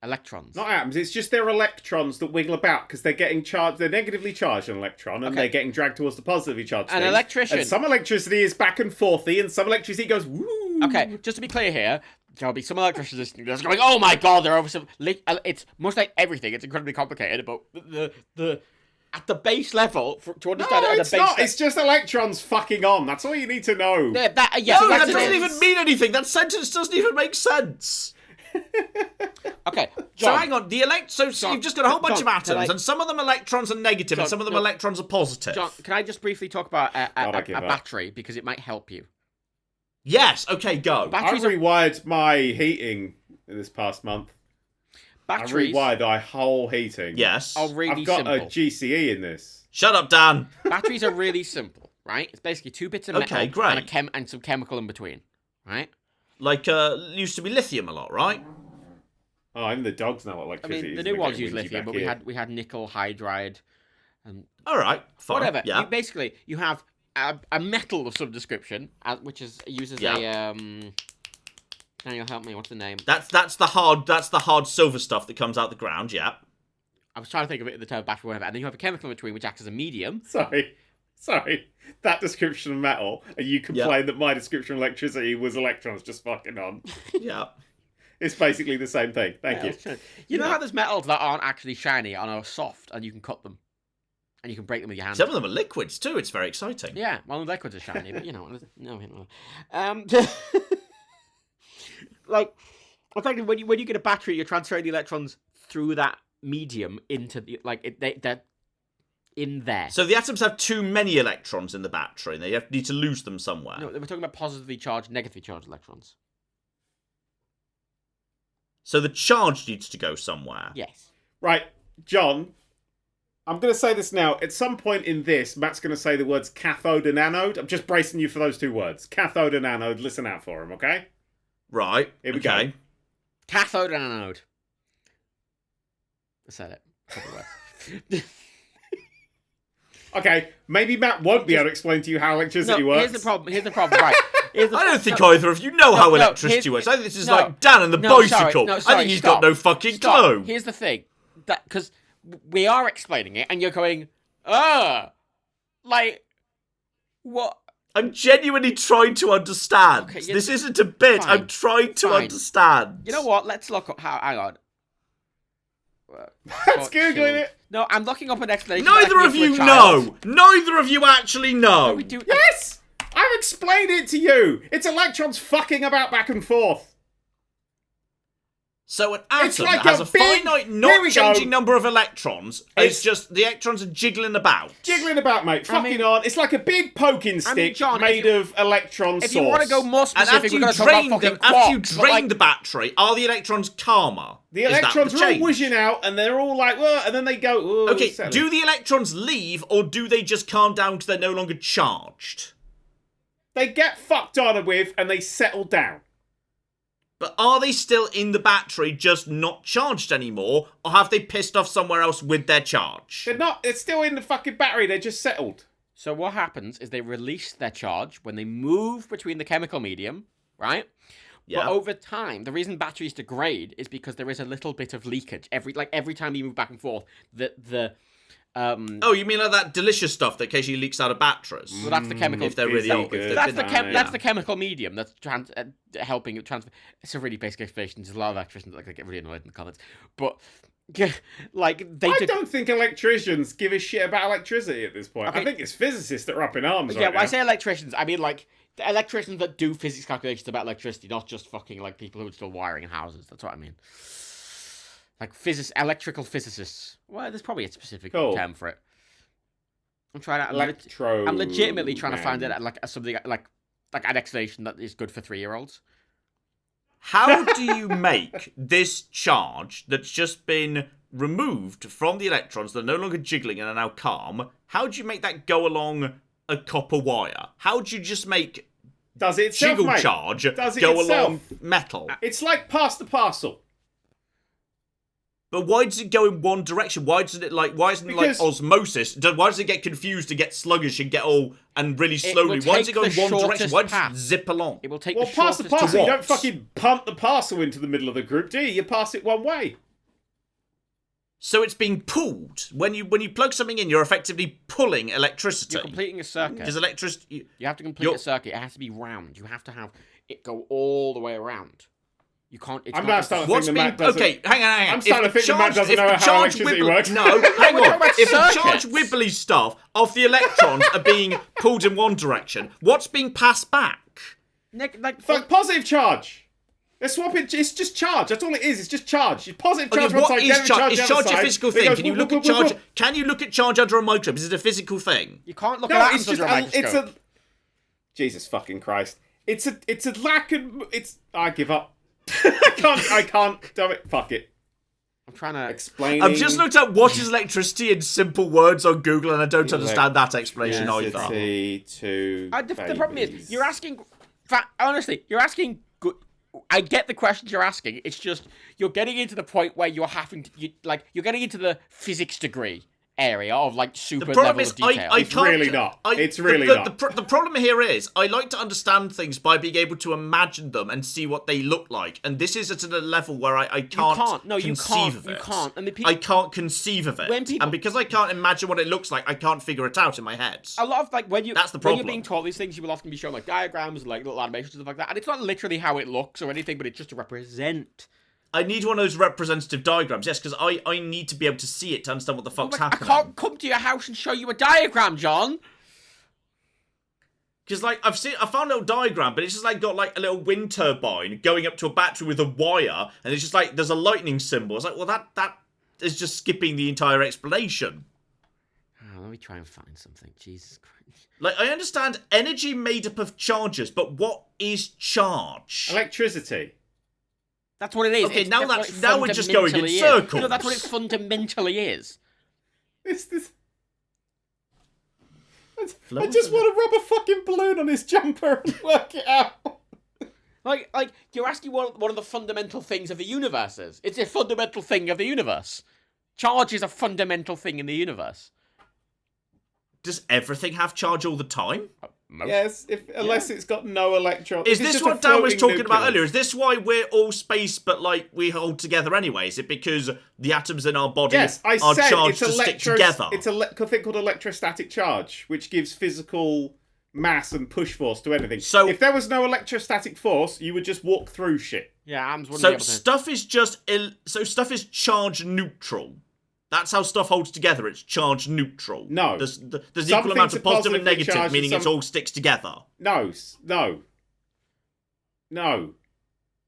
S3: Electrons.
S1: Not atoms. It's just their electrons that wiggle about because they're getting charged. They're negatively charged an electron, and
S3: Okay.
S1: they're getting dragged towards the positively charged.
S3: An
S1: thing.
S3: electrician.
S1: And some electricity is back and forthy, and some electricity goes woo.
S3: Okay, just to be clear here, there'll be some electricians listening to this going, "Oh my god, they're over some." It's much like everything. It's incredibly complicated, but the at the base level to understand
S1: No,
S3: it at
S1: it's
S3: the base.
S1: not. It's just electrons fucking on. That's all you need to know.
S3: Yeah,
S2: No, that
S3: that's
S2: doesn't
S3: it.
S2: even mean anything. That sentence doesn't even make sense.
S3: Okay,
S2: So
S3: John,
S2: hang on, so
S3: John,
S2: you've just got a whole bunch
S3: John,
S2: of atoms,
S3: can I-
S2: and some of them electrons are negative,
S3: John,
S2: and some of them
S3: no.
S2: electrons are positive.
S3: John, can I just briefly talk about
S1: God, I
S3: a
S1: give up.
S3: battery because it might help you?
S2: Yes, okay, go.
S1: I
S3: Batteries are
S1: rewired my heating this past month.
S3: batteries
S1: I rewired my whole heating.
S2: Yes.
S3: are really
S1: I've got
S3: simple.
S1: a GCE in this.
S2: Shut up, Dan.
S3: Batteries are really simple, right? It's basically 2 bits of metal
S2: Okay, great.
S3: and some chemical in between, right?
S2: Like, used to be lithium a lot, right?
S1: Oh, even the dogs know what
S3: I
S1: electricity
S3: mean,
S1: is.
S3: the
S1: and
S3: new
S1: they're
S3: ones
S1: getting
S3: use
S1: whingy
S3: lithium,
S1: back
S3: but
S1: here.
S3: we had nickel hydride and
S2: All right, fine.
S3: whatever.
S2: Yeah.
S3: You basically you have a metal of some description, which is uses a Daniel, help me. What's the name?
S2: That's the hard silver stuff that comes out the ground. Yeah.
S3: I was trying to think of it in the term battery, whatever. And then you have a chemical in between, which acts as a medium.
S1: Sorry. That description of metal, and you complain that my description of electricity was electrons just fucking on.
S2: Yeah.
S1: It's basically the same thing. Thank you.
S3: You know how there's metals that aren't actually shiny and are soft, and you can cut them, and you can break them with your hands.
S2: Some of them are liquids too. It's very exciting.
S3: Yeah, well, the liquids are shiny, but you know, no. Like, effectively, when you get a battery, you're transferring the electrons through that medium into the they're in there.
S2: So the atoms have too many electrons in the battery, and they need to lose them somewhere.
S3: No, we're talking about positively charged, negatively charged electrons.
S2: So the charge needs to go somewhere.
S3: Yes.
S1: Right, John, I'm going to say this now. At some point in this, Matt's going to say the words cathode and anode. I'm just bracing you for those two words. Cathode and anode. Listen out for them, okay?
S2: Right.
S1: Here we
S2: okay.
S1: go.
S3: Cathode and anode. I said it. Couple words.
S1: Okay, maybe Matt won't be able to explain to you how electricity works.
S3: Here's the problem. Right.
S2: I don't think either of you know how electricity works. I think this is like Dan and the bicycle. I think he's got no fucking clue.
S3: Here's the thing. That because we are explaining it, and you're going, like, what?
S2: I'm genuinely trying to understand.
S3: Okay,
S2: this isn't a bit.
S3: fine,
S2: I'm trying to
S3: fine.
S2: understand.
S3: You know what? Let's look up how. Hang on.
S1: Let's Googling it.
S3: No, I'm looking up an explanation.
S2: Neither of you know. Neither of you actually know.
S3: We do.
S1: Yes! I've explained it to you. It's electrons fucking about back and forth.
S2: So an atom
S1: like
S2: that has
S1: a
S2: a
S1: big-
S2: finite,
S1: Here we
S2: not
S1: go.
S2: changing number of electrons.
S1: It's-
S2: It's just the electrons are jiggling about.
S1: Jiggling about, mate. Fucking
S3: mean-
S1: on. It's like a big poking stick
S3: John,
S1: made of electron
S3: If
S1: source.
S3: you want to go more
S2: And
S3: specific,
S2: after
S3: we're
S2: you
S3: going to talk about
S2: drain
S3: fucking
S2: them, after you
S3: quarks, but,
S2: drain
S3: like,
S2: the battery, are the electrons calmer?
S1: The
S2: Is that
S1: electrons
S2: the
S1: are all
S2: change?
S1: whizzing out, and they're all like, "Whoa," and then they go, "Whoa."
S2: Okay,
S1: settling.
S2: do the electrons leave, or do they just calm down because they're no longer charged?
S1: They get fucked on with, and they settle down.
S2: But are they still in the battery, just not charged anymore, or have they pissed off somewhere else with their charge?
S1: They're not. They're still in the fucking battery. They're just settled.
S3: So what happens is they release their charge when they move between the chemical medium, right?
S2: Yeah.
S3: But over time, the reason batteries degrade is because there is a little bit of leakage every time you move back and forth.
S2: Oh, you mean like that delicious stuff that occasionally leaks out of batteries?
S3: Well, that's the chemical.
S2: If they're really old.
S1: good.
S2: If
S3: That's
S2: they've
S3: the
S2: been-
S3: that's the chemical medium that's helping it transfer. It's a really basic explanation. There's a lot of electricians that get really annoyed in the comments, but like they
S1: I
S3: did.
S1: don't think electricians give a shit about electricity at this point.
S3: Okay.
S1: I think it's physicists that are up in arms.
S3: Yeah,
S1: right
S3: when I
S1: now.
S3: say electricians, I mean like the electricians that do physics calculations about electricity, not just fucking like people who are still wiring in houses. That's what I mean. Like electrical physicists. Well, there's probably a specific
S1: Cool.
S3: term for it. I'm trying to.
S1: Electro.
S3: I'm legitimately trying to find
S1: man.
S3: it like something like an explanation that is good for 3-year-olds.
S2: How do you make this charge that's just been removed from the electrons that are no longer jiggling and are now calm? How do you make that go along a copper wire? How do you just make
S1: Does it itself,
S2: jiggle
S1: mate?
S2: charge
S1: Does it
S2: go
S1: itself?
S2: along metal?
S1: It's like pass the parcel.
S2: But why does it go in one direction? Why isn't it like
S1: Because-
S2: osmosis? Why does it get confused and get sluggish and get all and really slowly?
S3: will
S2: Why does it
S3: take
S2: go in
S3: the
S2: one direction?
S3: shortest
S2: Why does
S3: path.
S2: it zip along?
S3: It will take
S1: Well,
S3: the
S1: pass the
S3: shortest
S1: parcel. You
S2: what?
S1: don't fucking punt the parcel into the middle of the group, do you? You pass it one way.
S2: So it's being pulled. When you plug something in, you're effectively pulling electricity.
S3: You're completing a circuit.
S2: Because electricity.
S3: You have to complete a circuit. It has to be round. You have to have it go all the way around. You can't. It's
S1: I'm
S3: not
S1: now
S3: just-
S1: starting to
S2: What's
S1: think the
S2: being
S1: Matt doesn't.
S2: okay? Hang on.
S1: I'm starting to think the Matt doesn't
S2: if
S1: know
S2: the
S1: how
S2: charge
S1: electricity
S2: wibbly-
S1: works.
S2: No, hang
S3: We're talking
S2: on.
S3: about
S2: If the charge
S3: circuits.
S2: wibbly stuff of the electrons are being pulled in one direction, what's being passed back?
S3: Nick, like
S1: Fuck, positive charge. They're swapping. It's just charge. That's all it is. It's just charge. It's positive charge
S2: Okay,
S1: one
S2: what
S1: side,
S2: is
S1: negative
S2: charge?
S1: charge
S2: Is
S1: the other
S2: charge a
S1: side.
S2: physical
S1: It
S2: thing?
S1: goes
S2: Can you
S1: whoop,
S2: look
S1: whoop,
S2: at
S1: whoop,
S2: charge?
S1: whoop.
S2: Can you look at charge under a microscope? Is it a physical thing?
S3: you can't look
S1: No,
S3: at
S1: it's
S3: atoms
S1: just
S3: under a
S1: it's
S3: microscope.
S1: a. Jesus fucking Christ! It's a lack of. It's. I give up. I can't. Damn it. Fuck it.
S3: I'm trying to.
S1: Explaining.
S2: I've just looked up what is electricity in simple words on Google, and I don't understand that explanation either.
S1: Electricity to.
S3: The problem is,
S1: babies.
S3: you're asking. Honestly, you're asking. I get the questions you're asking. It's just you're getting into the point where you're having to, you're getting into the physics degree area of like super
S2: The problem
S3: level
S2: is,
S3: of detail.
S2: I
S1: It's
S2: can't.
S1: really not. It's really
S2: the,
S1: not.
S2: The problem here is, I like to understand things by being able to imagine them and see what they look like, and this is at a level where I can't.
S3: can't. No, you
S2: conceive
S3: can't.
S2: of
S3: You
S2: it.
S3: can't. And the people-
S2: I can't conceive of it,
S3: When people-
S2: and because I can't imagine what it looks like, I can't figure it out in my head.
S3: A lot of like when
S2: That's the
S3: when you're
S2: problem.
S3: being taught these things, you will often be shown like diagrams and like little animations and stuff like that, and it's not literally how it looks or anything, but it's just to represent.
S2: I need one of those representative diagrams, yes, because I need to be able to see it to understand what the fuck's
S3: Like, I
S2: happening.
S3: can't come to your house and show you a diagram, John.
S2: Because like I found a little diagram, but it's just like got like a little wind turbine going up to a battery with a wire, and it's just like there's a lightning symbol. It's like, well, that is just skipping the entire explanation.
S3: Oh, let me try and find something. Jesus Christ.
S2: Like I understand energy made up of charges, but what is charge?
S1: Electricity.
S3: That's what it is.
S2: Okay, now
S3: what it
S2: now we're just going in
S3: fundamentally is.
S2: circles.
S3: No, that's what it fundamentally is.
S1: This. I just want to rub a fucking balloon on his jumper and work it out.
S3: Like you're asking what one of the fundamental things of the universe is. It's a fundamental thing of the universe. Charge is a fundamental thing in the universe.
S2: Does everything have charge all the time?
S3: Most.
S1: Yes, unless it's got no electron.
S2: Is
S1: If it's
S2: this
S1: just
S2: what
S1: a
S2: Dan was
S1: floating
S2: talking about
S1: nucleus.
S2: earlier? Is this why we're all space, but like we hold together anyway? Is it because the atoms in our body
S1: Yes, I
S2: are
S1: said
S2: charged
S1: it's
S2: to stick together?
S1: It's a thing called electrostatic charge, which gives physical mass and push force to anything.
S2: So-
S1: if there was no electrostatic force, you would just walk through shit.
S3: Yeah, Ams wouldn't be
S2: So
S3: able to.
S2: stuff is just stuff is charge neutral. That's how stuff holds together. It's charge neutral.
S1: No.
S2: There's
S1: Some
S2: equal amount
S1: things
S2: of
S1: are
S2: positive and
S1: positively
S2: negative,
S1: charged
S2: meaning
S1: and
S2: it
S1: some-
S2: all sticks together.
S1: No.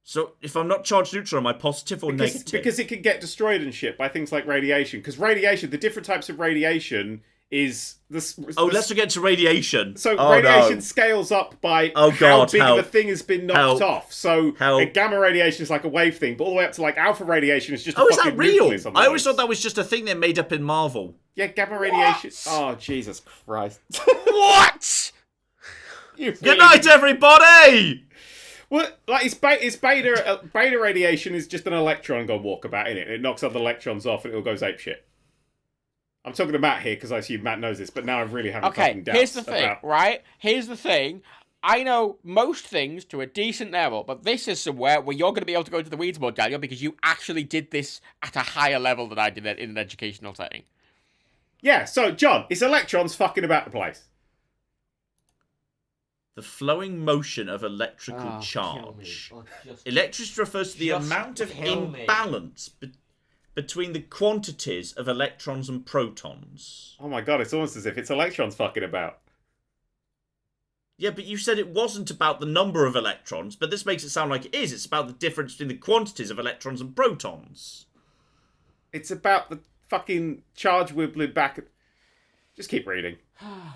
S2: So if I'm not charged neutral, am I positive or negative?
S1: Because it can get destroyed and shit by things like radiation. Because radiation, the different types of radiation is this.
S2: Let's get to radiation.
S1: So radiation scales up by how big of a thing has been knocked off. So gamma radiation is like a wave thing, but all the way up to like alpha radiation is just a fucking nucleus on the
S2: I always
S1: base.
S2: thought that was just a thing they made up in Marvel.
S1: Yeah, gamma radiation. Oh, Jesus Christ.
S2: What? Good night, everybody!
S1: Well, like it's beta radiation is just an electron gone walkabout in it. It knocks other electrons off and it all goes apeshit. I'm talking to Matt here because I assume Matt knows this, but now I really haven't fucking doubts.
S3: Here's the thing, right? Here's the thing. I know most things to a decent level, but this is somewhere where you're going to be able to go into the weeds more, Daniel, because you actually did this at a higher level than I did it in an educational setting.
S1: Yeah, so, John, it's electrons fucking about the place.
S2: The flowing motion of electrical charge. Electricity refers to the amount of imbalance between the quantities of electrons and protons.
S1: Oh my god, it's almost as if it's electrons fucking about.
S2: Yeah, but you said it wasn't about the number of electrons, but this makes it sound like it is. It's about the difference between the quantities of electrons and protons.
S1: It's about the fucking charge wibbling back. Just keep reading.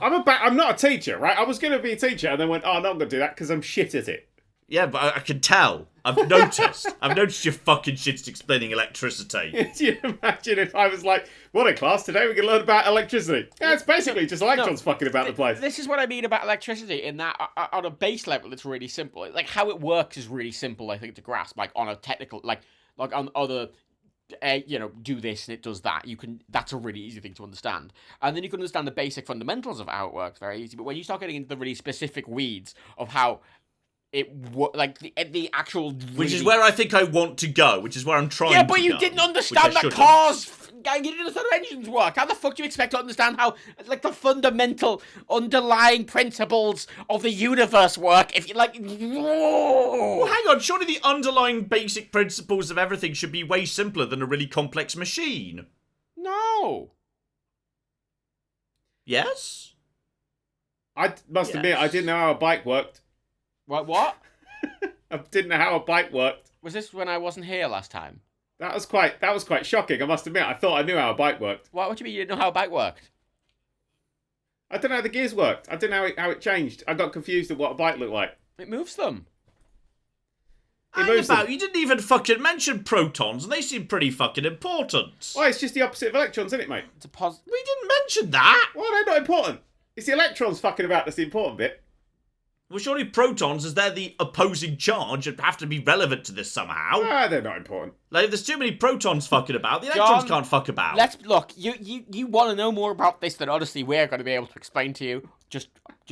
S1: I'm not a teacher, right? I was going to be a teacher and then went, I'm not going to do that because I'm shit at it.
S2: Yeah, but I can tell. I've noticed. I've noticed you're fucking shit at explaining electricity.
S1: Can you imagine if I was like, what a class, today we can learn about electricity. Yeah, it's basically just electrons fucking about the place.
S3: This is what I mean about electricity, in that on a base level it's really simple. Like, how it works is really simple, I think, to grasp. Like, on a technical, like on other... do this and it does that. That's a really easy thing to understand. And then you can understand the basic fundamentals of how it works very easy. But when you start getting into the really specific weeds of how the actual...
S2: Which is where I think I want to go, which is where I'm trying to go.
S3: Yeah, but you didn't understand that cars... You didn't understand how engines work. How the fuck do you expect to understand how, like, the fundamental underlying principles of the universe work if you, like...
S2: Well, hang on. Surely the underlying basic principles of everything should be way simpler than a really complex machine.
S3: No.
S2: Yes?
S1: I must admit, I didn't know how a bike worked.
S3: What?
S1: I didn't know how a bike worked.
S3: Was this when I wasn't here last time?
S1: That was quite shocking, I must admit. I thought I knew how a bike worked.
S3: What do you mean you didn't know how a bike worked?
S1: I don't know how the gears worked. I didn't know how it changed. I got confused at what a bike looked like.
S3: It moves them.
S2: You didn't even fucking mention protons, and they seem pretty fucking important.
S1: Well, it's just the opposite of electrons, isn't it, mate?
S3: It's a
S2: We didn't mention that.
S1: Well, they're not important. It's the electrons fucking about that's the important bit.
S2: Well, surely protons, as they're the opposing charge, have to be relevant to this somehow.
S1: They're not important.
S2: Like, if there's too many protons fucking about, the electrons can't fuck about.
S3: Look, you want to know more about this than honestly we're going to be able to explain to you. Just.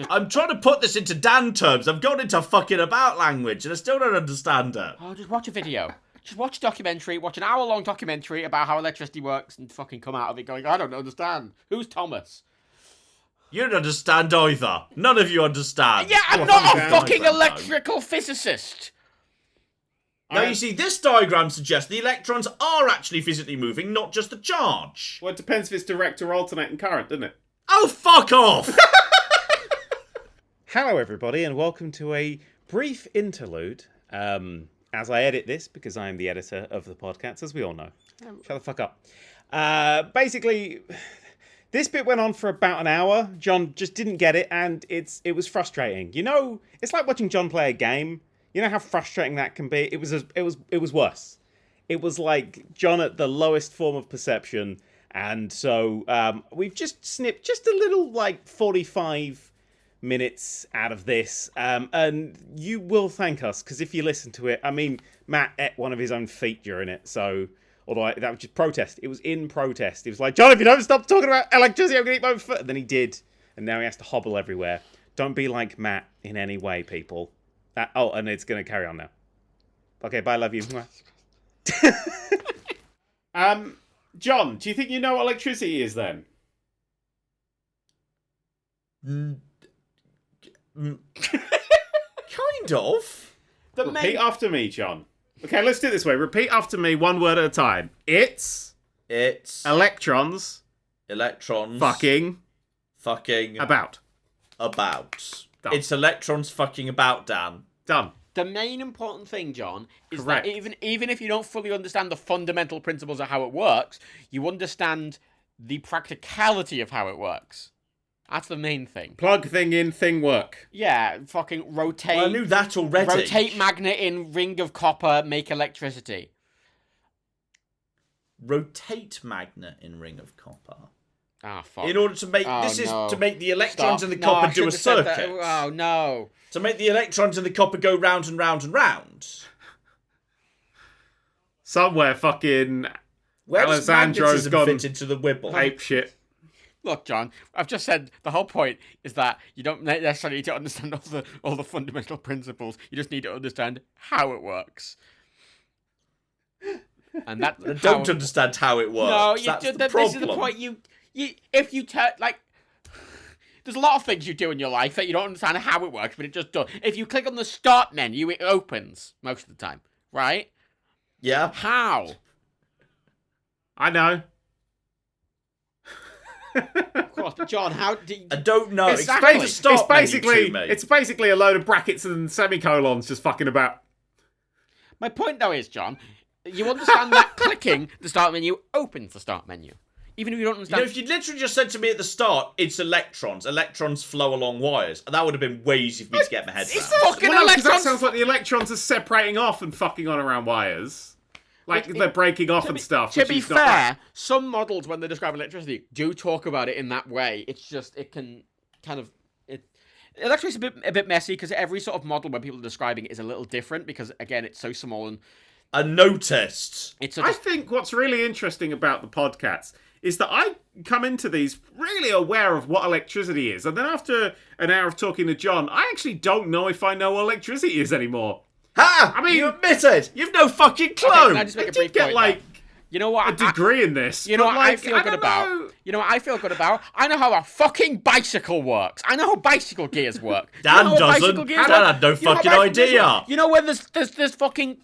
S2: I'm trying to put this into Dan terms. I've gone into fucking about language, and I still don't understand it.
S3: Oh, just watch a video. Just watch a documentary. Watch an hour-long documentary about how electricity works, and fucking come out of it going, I don't understand. Who's Thomas?
S2: You don't understand either. None of you understand.
S3: Yeah, I'm not a fucking electrical physicist.
S2: Now, you see, this diagram suggests the electrons are actually physically moving, not just the charge.
S1: Well, it depends if it's direct or alternating current, doesn't it?
S2: Oh, fuck off!
S1: Hello, everybody, and welcome to a brief interlude. As I edit this, because I am the editor of the PodCats, as we all know. Shut the fuck up. Basically... This bit went on for about an hour. John just didn't get it, and it was frustrating. You know, it's like watching John play a game. You know how frustrating that can be. It was worse. It was like John at the lowest form of perception, and so we've just snipped just a little, like, 45 minutes out of this, and you will thank us, because if you listen to it, I mean, Matt ate one of his own feet during it, so... Although that was just protest. It was in protest. He was like, John, if you don't stop talking about electricity, I'm going to eat my own foot. And then he did. And now he has to hobble everywhere. Don't be like Matt in any way, people. And it's going to carry on now. Okay, bye, love you. John, do you think you know what electricity is then?
S2: Kind of.
S1: Repeat after me, John. Okay, let's do it this way. Repeat after me, one word at a time. It's electrons fucking
S2: about.
S1: Done.
S2: It's electrons fucking about, Dan.
S1: Done.
S3: The main important thing, John, is
S1: Correct.
S3: that even if you don't fully understand the fundamental principles of how it works, you understand the practicality of how it works. That's the main thing.
S1: Plug thing in, thing work.
S3: Yeah, fucking rotate.
S2: Well, I knew that already.
S3: Rotate magnet in ring of copper, make electricity.
S2: Rotate magnet in ring of copper.
S3: Ah, fuck.
S2: In order to make to make the electrons in the copper do a circuit.
S3: Oh no!
S2: To make the electrons in the copper go round and round and round.
S1: Somewhere fucking
S2: Where does
S1: Alessandro's
S2: magnetism
S1: gone
S2: fit into the wibble?
S1: ape shit.
S3: Look, John, I've just said the whole point is that you don't necessarily need to understand all the fundamental principles. You just need to understand how it works. And that
S2: I don't understand how it works.
S3: No,
S2: That's the
S3: this
S2: problem.
S3: is the point. If you there's a lot of things you do in your life that you don't understand how it works, but it just does. If you click on the start menu, it opens most of the time, right?
S2: Yeah.
S3: How?
S1: I know.
S3: Of course, but John, how do you...
S2: I don't know.
S3: Exactly.
S2: Explain the start menu to me.
S1: It's basically a load of brackets and semicolons just fucking about.
S3: My point, though, is, John, you understand that clicking the start menu opens the start menu. Even if you don't understand...
S2: if you literally just said to me at the start, it's electrons. Electrons flow along wires. That would have been way easier for me to get my head around.
S3: Fucking
S1: Well, no, 'cause that
S3: electrons...
S1: sounds like the electrons are separating off and fucking on around wires. Like they're breaking off and stuff.
S3: To
S1: which
S3: be
S1: is not
S3: fair,
S1: right.
S3: some models, when they describe electricity, do talk about it in that way. It's just, it can kind of... Electricity is a bit messy, because every sort of model when people are describing it is a little different, because, again, it's so small and...
S2: I noticed.
S1: I think what's really interesting about the PodCats is that I come into these really aware of what electricity is. And then after an hour of talking to John, I actually don't know if I know what electricity is anymore.
S2: Ha!
S1: I mean,
S2: you admitted! You've no fucking clue!
S3: Okay, can I just make
S1: I
S3: a brief
S1: did get,
S3: point,
S1: like,
S3: though? You know what?
S1: a degree in this.
S3: You know
S1: but,
S3: what I
S1: like,
S3: feel good
S1: don't
S3: about?
S1: know.
S3: You know what I feel good about? I know how a fucking bicycle works. I know how bicycle gears work.
S2: Dan
S3: You know how
S2: doesn't.
S3: bicycle gears
S2: Dan
S3: work?
S2: had no
S3: You know how
S2: fucking
S3: bicycle gears
S2: idea.
S3: work? You know when there's fucking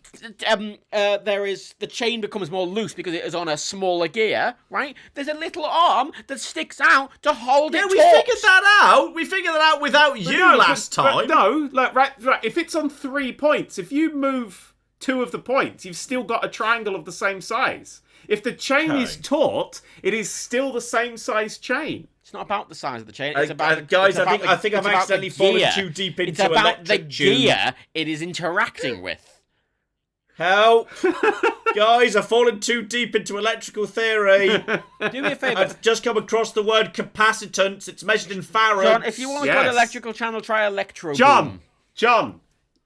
S3: there is the chain becomes more loose because it is on a smaller gear, right? There's a little arm that sticks out to hold it.
S2: Yeah, we
S3: taut.
S2: figured that out. We figured that out without you
S1: No,
S2: last time.
S1: But no, like, right. If it's on 3 points, if you move 2 of the points, you've still got a triangle of the same size. If the chain is taut, it is still the same size chain.
S3: It's not about the size of the chain. It's about
S2: guys,
S3: it's about
S2: I think I've
S3: it's about
S2: accidentally
S3: the
S2: fallen
S3: gear.
S2: too deep into
S3: It's about the
S2: electric tube.
S3: gear it is interacting with.
S2: Help! Guys, I've fallen too deep into electrical theory.
S3: Do me a favour.
S2: I've just come across the word capacitance. It's measured in farads.
S3: John, if you want to go to
S1: Yes.
S3: electrical channel, try electro.
S1: John,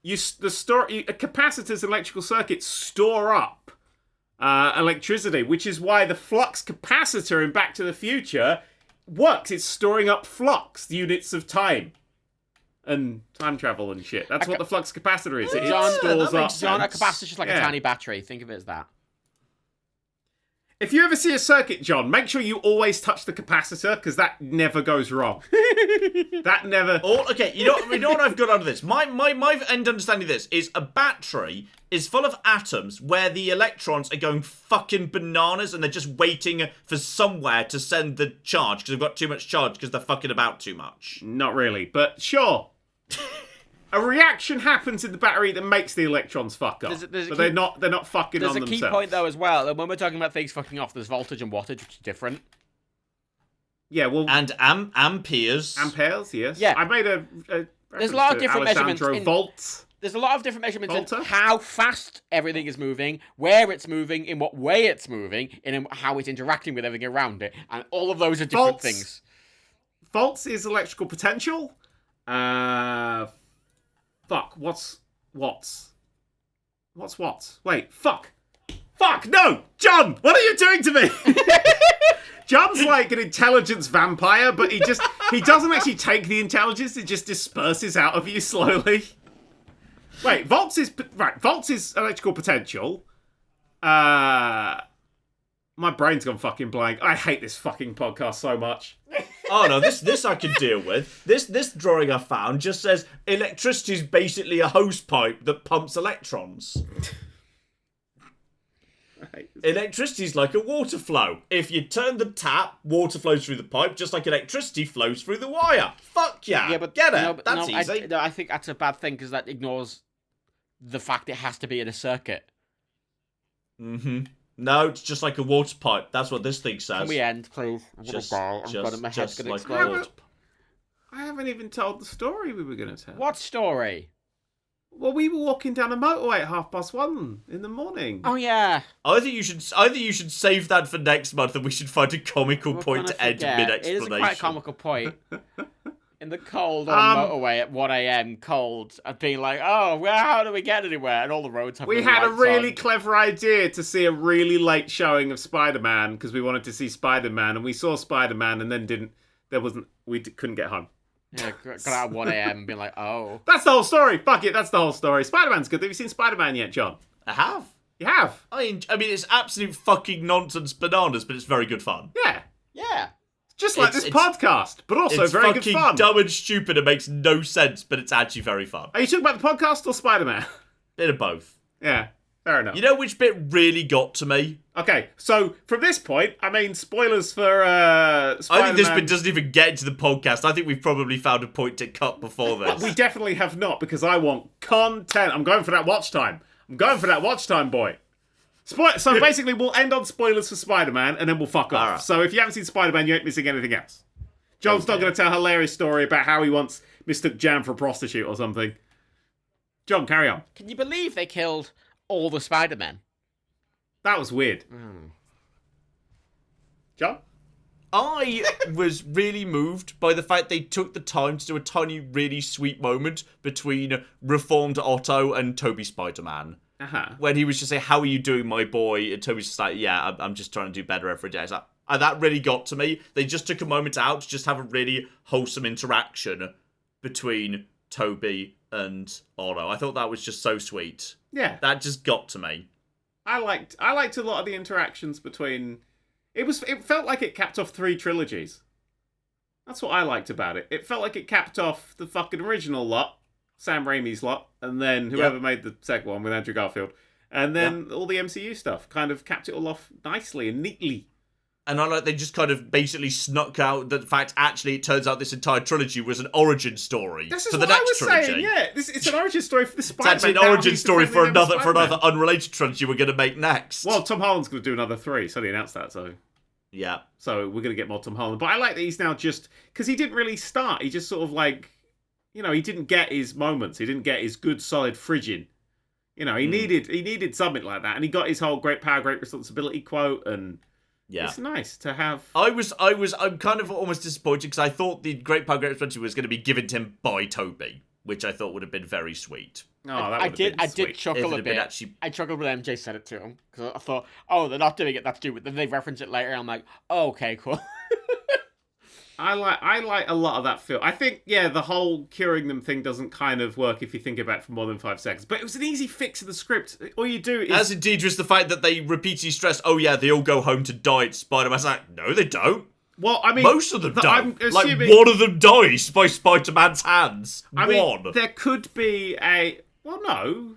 S1: capacitors and electrical circuits store up electricity, which is why the flux capacitor in Back to the Future works. It's storing up flux, the units of time and time travel and shit. That's what the flux capacitor is. It
S3: John,
S1: stores
S2: that
S1: up.
S2: makes
S3: John, a
S2: sense.
S3: capacitor's just like a
S1: Yeah.
S3: tiny battery. Think of it as that.
S1: If you ever see a circuit, John, make sure you always touch the capacitor, because that never goes wrong. That never...
S2: Okay, you know what I've got out of this? My end understanding of this is a battery is full of atoms where the electrons are going fucking bananas and they're just waiting for somewhere to send the charge because they've got too much charge because they're fucking about too much.
S1: Not really, but sure. A reaction happens in the battery that makes the electrons fuck off.
S3: There's a
S1: but
S3: key-
S1: they're not fucking
S3: There's
S1: on
S3: a key
S1: themselves.
S3: point, though, as well. And when we're talking about things fucking off, there's voltage and wattage, which is different.
S1: Yeah, well,
S2: And amperes.
S1: amperes, yes.
S3: Yeah.
S1: I made a
S3: There's a lot of
S1: reference to
S3: different measurements
S1: Alessandro
S3: in-
S1: volts.
S3: There's a lot of different measurements in
S1: Volta?
S3: how fast everything is moving, where it's moving, in what way it's moving, and in how it's interacting with everything around it. And all of those are different
S1: Volts.
S3: things.
S1: Volts is electrical potential. Fuck, what's watts? What's watts? Wait, fuck, no! John, what are you doing to me? John's like an intelligence vampire, but he doesn't actually take the intelligence, it just disperses out of you slowly. Wait, volts is electrical potential. My brain's gone fucking blank. I hate this fucking podcast so much.
S2: Oh no, this I can deal with. This drawing I found just says electricity is basically a hose pipe that pumps electrons. Electricity is like a water flow. If you turn the tap, water flows through the pipe, just like electricity flows through the wire. Fuck yeah!
S3: Yeah, but
S2: get it?
S3: no, but
S2: That's
S3: no,
S2: easy.
S3: I think that's a bad thing because that ignores the fact it has to be in a circuit.
S2: Mm-hmm. No, it's just like a water pipe. That's what this thing says.
S3: Can we end, please? I'm gonna die. My head's gonna explode.
S1: I haven't even told the story we were going to tell.
S3: What story?
S1: Well, we were walking down a motorway at 1:30 in the morning.
S3: Oh yeah.
S2: I think you should save that for next month, and we should find a comical point to end mid-explanation.
S3: It is a quite comical point. In the cold on a motorway at 1 a.m. cold, of being like, oh, well, how do we get anywhere? And all the roads have.
S1: We had a really clever idea to see a really late showing of Spider-Man because we wanted to see Spider-Man, and we saw Spider-Man, and then couldn't get home.
S3: Yeah, got out at 1 a.m. and being like, oh.
S1: That's the whole story. Fuck it, that's the whole story. Spider-Man's good. Have you seen Spider-Man yet, John?
S2: I have.
S1: You have?
S2: I mean, it's absolute fucking nonsense bananas, but it's very good fun.
S1: Yeah.
S3: Yeah.
S1: Just like this podcast, but also very good fun.
S2: It's fucking dumb and stupid. It makes no sense, but it's actually very fun.
S1: Are you talking about the podcast or Spider-Man?
S2: Bit of both.
S1: Yeah, fair enough.
S2: You know which bit really got to me?
S1: Okay, so from this point, I mean, spoilers for Spider-Man.
S2: I think this bit doesn't even get into the podcast. I think we've probably found a point to cut before this.
S1: We definitely have not, because I want content. I'm going for that watch time. Boy. So basically, we'll end on spoilers for Spider-Man, and then we'll fuck off.
S2: Right.
S1: So if you haven't seen Spider-Man, you ain't missing anything else. Joel's not going to tell a hilarious story about how he once mistook jam for a prostitute or something. John, carry on.
S3: Can you believe they killed all the Spider-Men?
S1: That was weird. John?
S2: I was really moved by the fact they took the time to do a tiny, really sweet moment between reformed Otto and Toby Spider-Man. When he was just saying, how are you doing, my boy? And Toby's just like, yeah, I'm just trying to do better every day. It's like, and that really got to me. They just took a moment out to just have a really wholesome interaction between Toby and Otto. I thought that was just so sweet.
S1: Yeah.
S2: That just got to me.
S1: I liked a lot of the interactions between... It felt like it capped off 3 trilogies. That's what I liked about it. It felt like it capped off the fucking original lot, Sam Raimi's lot, and then whoever made the second one with Andrew Garfield. And then all the MCU stuff kind of capped it all off nicely and neatly.
S2: And I like they just kind of basically snuck out the fact actually it turns out this entire trilogy was an origin story for the next trilogy.
S1: Saying, yeah. It's an origin story for the Spider-Man.
S2: It's actually an origin story for another unrelated trilogy we're going to make next.
S1: Well, Tom Holland's going to do another 3, so they announced that, so...
S2: Yeah.
S1: So we're going to get more Tom Holland. But I like that he's now just... Because he didn't really start. He just sort of like... You know, he didn't get his moments. He didn't get his good, solid frigging. You know, he needed something like that. And he got his whole great power, great responsibility quote. And it's nice to have...
S2: I'm kind of almost disappointed because I thought the great power, great responsibility was going to be given to him by Toby, which I thought would have been very sweet.
S1: Oh, that would have been sweet.
S3: I did chuckle a bit. I chuckled when MJ said it to him because I thought, oh, they're not doing it that stupid. Then they reference it later. And I'm like, oh, okay, cool.
S1: I like a lot of that film. I think, the whole curing them thing doesn't kind of work if you think about it for more than 5 seconds. But it was an easy fix of the script. All you do is...
S2: As indeed was the fact that they repeatedly stress, oh yeah, they all go home to die at Spider-Man's like, no, they don't.
S1: Well, I mean...
S2: Most of them don't.
S1: I'm assuming...
S2: Like, one of them dies by Spider-Man's hands.
S1: I mean, there could be a... Well, no...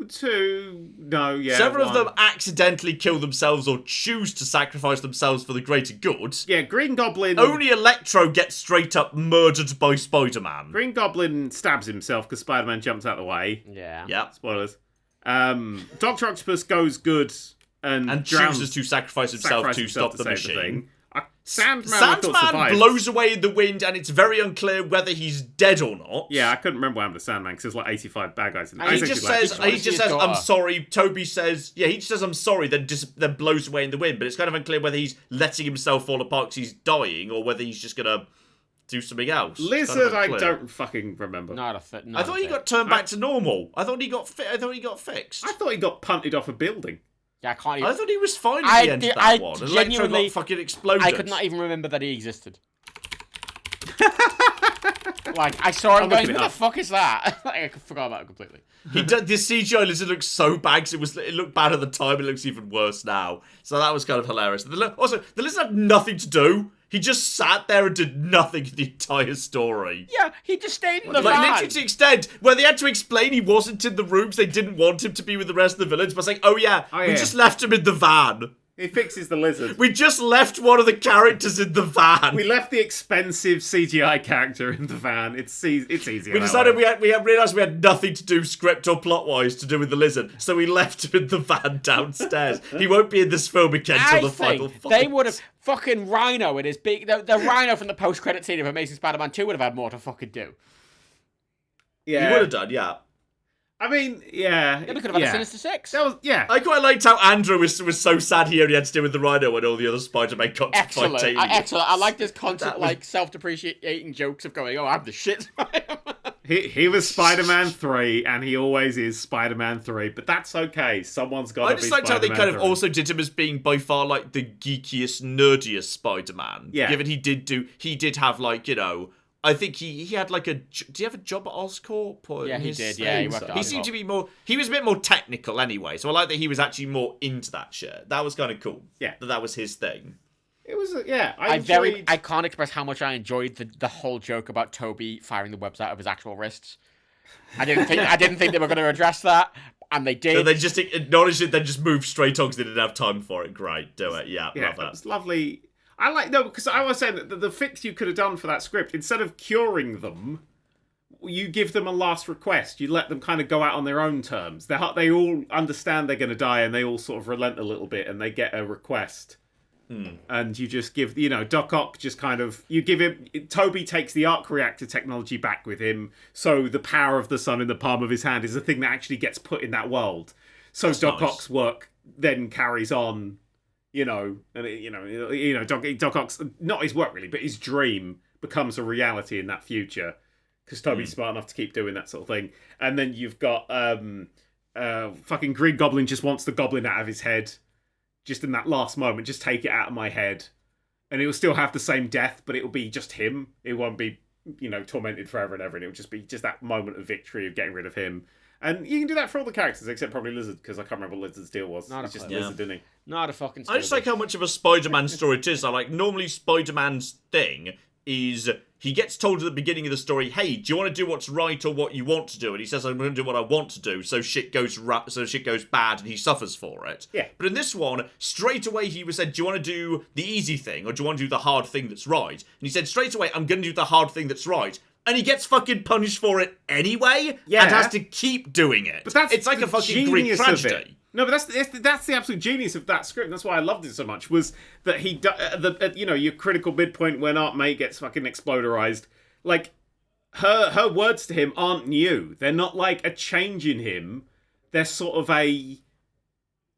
S1: 2... No, yeah.
S2: Several
S1: one.
S2: of them accidentally kill themselves or choose to sacrifice themselves for the greater good.
S1: Yeah, Green Goblin...
S2: Only Electro gets straight up murdered by Spider-Man.
S1: Green Goblin stabs himself because Spider-Man jumps out of the way.
S3: Yeah.
S1: Spoilers. Dr. Octopus goes good and
S2: chooses to sacrifice himself to stop the machine.
S1: Sandman
S2: blows away in the wind, and it's very unclear whether he's dead or not.
S1: Yeah, I couldn't remember what happened to Sandman because there's like 85 bad guys in there.
S2: He just says, I'm sorry. Toby says, he just says, I'm sorry, then blows away in the wind. But it's kind of unclear whether he's letting himself fall apart because he's dying or whether he's just going to do something else.
S1: Lizard, I don't fucking remember.
S3: I
S2: thought he got turned back to normal. I thought he got fixed.
S1: I thought he got punted off a building.
S3: Yeah, I can't even...
S2: I thought he was fine at the end of that one. Electro got fucking exploded.
S3: I could not even remember that he existed. Like, I saw him going, what the fuck is that? I forgot about it completely.
S2: The CGI lizard looks so bad because it looked bad at the time, it looks even worse now. So that was kind of hilarious. Also, the lizard had nothing to do. He just sat there and did nothing the entire story.
S3: Yeah, he just stayed in the van.
S2: Literally to the extent where they had to explain he wasn't in the rooms. They didn't want him to be with the rest of the village. But it's like, we just left him in the van.
S1: He fixes the lizard.
S2: We just left one of the characters in the van.
S1: We left the expensive CGI character in the van. It's easier.
S2: We decided we realised we had nothing to do script or plot wise to do with the lizard, so we left him in the van downstairs. He won't be in this film again until the final fight.
S3: They would have fucking Rhino in his big the Rhino from the post credit scene of Amazing Spider-Man 2 would have had more to fucking do.
S1: Yeah,
S2: he would have done. Yeah.
S1: I mean, yeah.
S3: Then we could have had a Sinister Six.
S1: That was, yeah.
S2: I quite liked how Andrew was so sad he only had to deal with the Rhino when all the other Spider-Men got to fight Taylor.
S3: Excellent. I like this constant, self-depreciating jokes of going, oh, I'm the shit Spider-Man.
S1: He was Spider-Man 3, and he always is Spider-Man 3, but that's okay. Someone's got to be Spider-Man 3. I just liked how they kind of
S2: also did him as being by far, like, the geekiest, nerdiest Spider-Man.
S1: Yeah.
S2: Given he did have, like, you know... I think he had like a... Did he have a job at Oscorp? Or
S3: yeah, he did. Yeah, he worked at Oscorp.
S2: He seemed to be more... He was a bit more technical anyway, so I like that he was actually more into that shit. That was kind of cool.
S1: Yeah.
S2: That was his thing.
S1: It was, yeah.
S3: I can't express how much I enjoyed the whole joke about Toby firing the webs out of his actual wrists. I didn't think they were going to address that, and they did.
S2: So they just acknowledged it, then just moved straight on because they didn't have time for it. Great, do it. Yeah, love that.
S1: It was lovely... because I was saying that the fix you could have done for that script, instead of curing them, you give them a last request. You let them kind of go out on their own terms. They all understand they're going to die, and they all sort of relent a little bit, and they get a request. And you just give, Doc Ock just kind of, you give him, Toby takes the arc reactor technology back with him, so the power of the sun in the palm of his hand is a thing that actually gets put in that world. So that's Doc Ock's work then carries on. Doc Ock's, not his work really, but his dream becomes a reality in that future because Toby's smart enough to keep doing that sort of thing. And then you've got fucking Green Goblin just wants the goblin out of his head, just in that last moment, just take it out of my head, and it will still have the same death, but it will be just him. It won't be tormented forever and ever, and it will just be just that moment of victory of getting rid of him. And you can do that for all the characters, except probably Lizard, because I can't remember what Lizard's deal was. It's just Lizard, didn't he?
S3: Not a fucking
S2: I just like how much of a Spider-Man story it is. I like, normally Spider-Man's thing is he gets told at the beginning of the story, hey, do you want to do what's right or what you want to do? And he says, I'm going to do what I want to do, so shit goes bad and he suffers for it.
S1: Yeah.
S2: But in this one, straight away he was said, do you want to do the easy thing or do you want to do the hard thing that's right? And he said, straight away, I'm going to do the hard thing that's right. And he gets fucking punished for it anyway, and has to keep doing it.
S1: But
S2: it's like a fucking Greek tragedy.
S1: No, but that's the absolute genius of that script. That's why I loved it so much. Was that your critical midpoint when Aunt May gets fucking exploderized. Like her words to him aren't new. They're not like a change in him. They're sort of a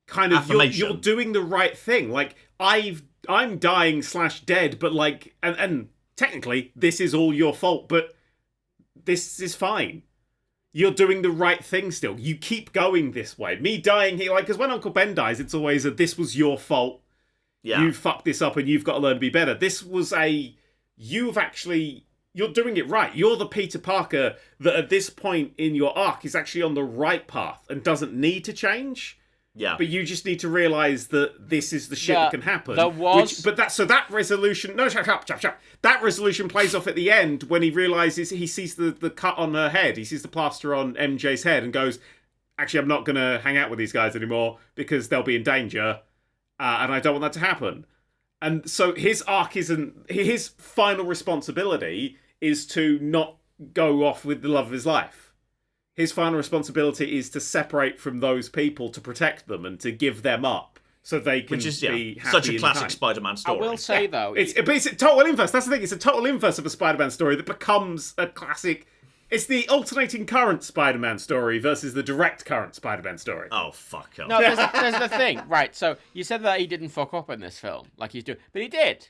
S1: kind of you're doing the right thing. Like I'm dying / dead, but like and technically this is all your fault, but this is fine. You're doing the right thing still. You keep going this way. Me dying here, because when Uncle Ben dies, it's always this was your fault. Yeah. You fucked this up and you've got to learn to be better. This was you're doing it right. You're the Peter Parker that at this point in your arc is actually on the right path and doesn't need to change.
S2: Yeah.
S1: But you just need to realise that this is the shit that can happen. That resolution... No, shut up. That resolution plays off at the end when he realises he sees the cut on her head. He sees the plaster on MJ's head and goes, actually, I'm not going to hang out with these guys anymore because they'll be in danger and I don't want that to happen. And so his arc isn't... His final responsibility is to not go off with the love of his life. His final responsibility is to separate from those people to protect them and to give them up so they can be happy.
S2: Such a classic Spider-Man story.
S3: I will say, though...
S1: It's a total inverse. That's the thing. It's a total inverse of a Spider-Man story that becomes a classic... It's the alternating current Spider-Man story versus the direct current Spider-Man story.
S2: Oh, fuck off.
S3: No, there's the thing. Right, so you said that he didn't fuck up in this film, like he's doing... But he did.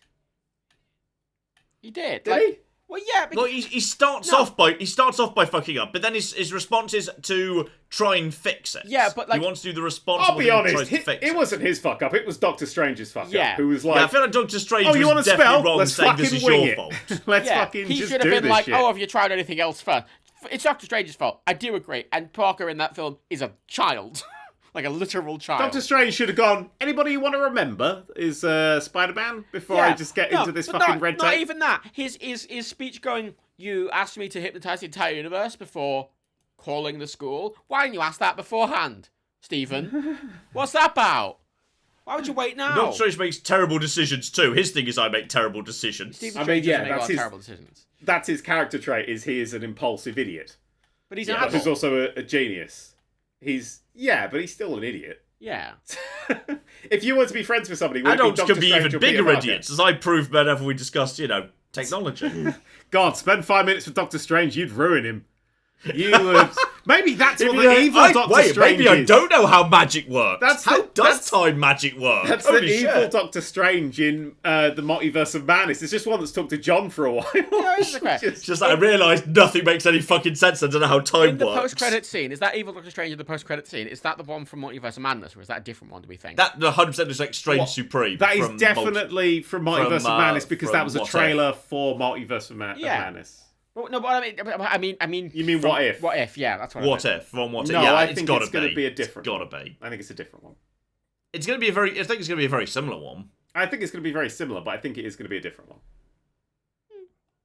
S3: He did.
S1: Did he?
S3: Well, yeah.
S2: Well, he starts off by fucking up, but then his response is to try and fix it.
S3: Yeah, but like,
S2: he wants to do the responsible.
S1: I'll be honest, it wasn't his fuck up. It was Doctor Strange's fuck up. Who was like,
S2: I feel like Doctor Strange was definitely wrong saying this is your fault.
S1: Let's fucking
S3: he
S1: just
S3: should
S1: do
S3: have been like,
S1: shit.
S3: oh, have you tried anything else first? It's Doctor Strange's fault. I do agree. And Parker in that film is a child. Like a literal child.
S1: Doctor Strange should have gone, anybody you want to remember is Spider-Man before I just get into this fucking red tape?
S3: Not even that. His speech going, you asked me to hypnotise the entire universe before calling the school. Why didn't you ask that beforehand, Stephen? What's that about? Why would you wait now?
S2: Doctor Strange makes terrible decisions too. His thing is I make terrible decisions.
S3: Stephen
S1: I mean,
S3: Strange
S1: yeah,
S3: doesn't make a lot
S1: that's
S3: of
S1: his-
S3: terrible decisions.
S1: That's his character trait. Is he is an impulsive idiot?
S3: But he's
S1: Yeah,
S3: an
S1: but
S3: adult.
S1: he's also a genius. But he's still an idiot.
S3: Yeah.
S1: If you want to be friends with somebody, would it
S2: Adults
S1: Doctor
S2: can be
S1: Strange
S2: even
S1: or Peter
S2: bigger
S1: Parker?
S2: idiots, as I proved whenever we discussed, technology.
S1: God, spend 5 minutes with Doctor Strange, you'd ruin him. You would. Maybe that's what the evil Doctor
S2: Wait,
S1: Strange
S2: maybe
S1: is.
S2: I don't know how magic works. How does
S1: that's-
S2: time magic work?
S1: That's
S2: Holy
S1: the
S2: shit.
S1: evil Doctor Strange in the Multiverse of Madness. It's just one that's talked to John for a while.
S3: it's okay.
S2: It's just that I realised nothing makes any fucking sense. I don't know how time
S3: In the
S2: works.
S3: post-credit scene, is that evil Doctor Strange in the post-credit scene? Is that the one from Multiverse of Madness, or is that a different one? Do we think?
S2: That 100% is like Strange
S1: What?
S2: Supreme.
S1: That is
S2: from
S1: definitely from Multiverse of Madness because
S2: from
S1: that was a
S2: What If.
S1: trailer for Multiverse of
S3: Yeah.
S1: Madness.
S3: Well, no, but I mean.
S1: You mean
S3: from
S1: What If?
S3: What If? Yeah, that's what. I
S2: What
S3: meant.
S2: If? From What If?
S1: No,
S2: Yeah,
S1: I
S2: it's
S1: think
S2: gotta
S1: it's going to be a different
S2: It's
S1: one.
S2: gotta be.
S1: I think it's a different one.
S2: It's going to be a very. I think it's going to be a very similar one.
S1: I think it's going to be very similar, but I think it is going to be a different one.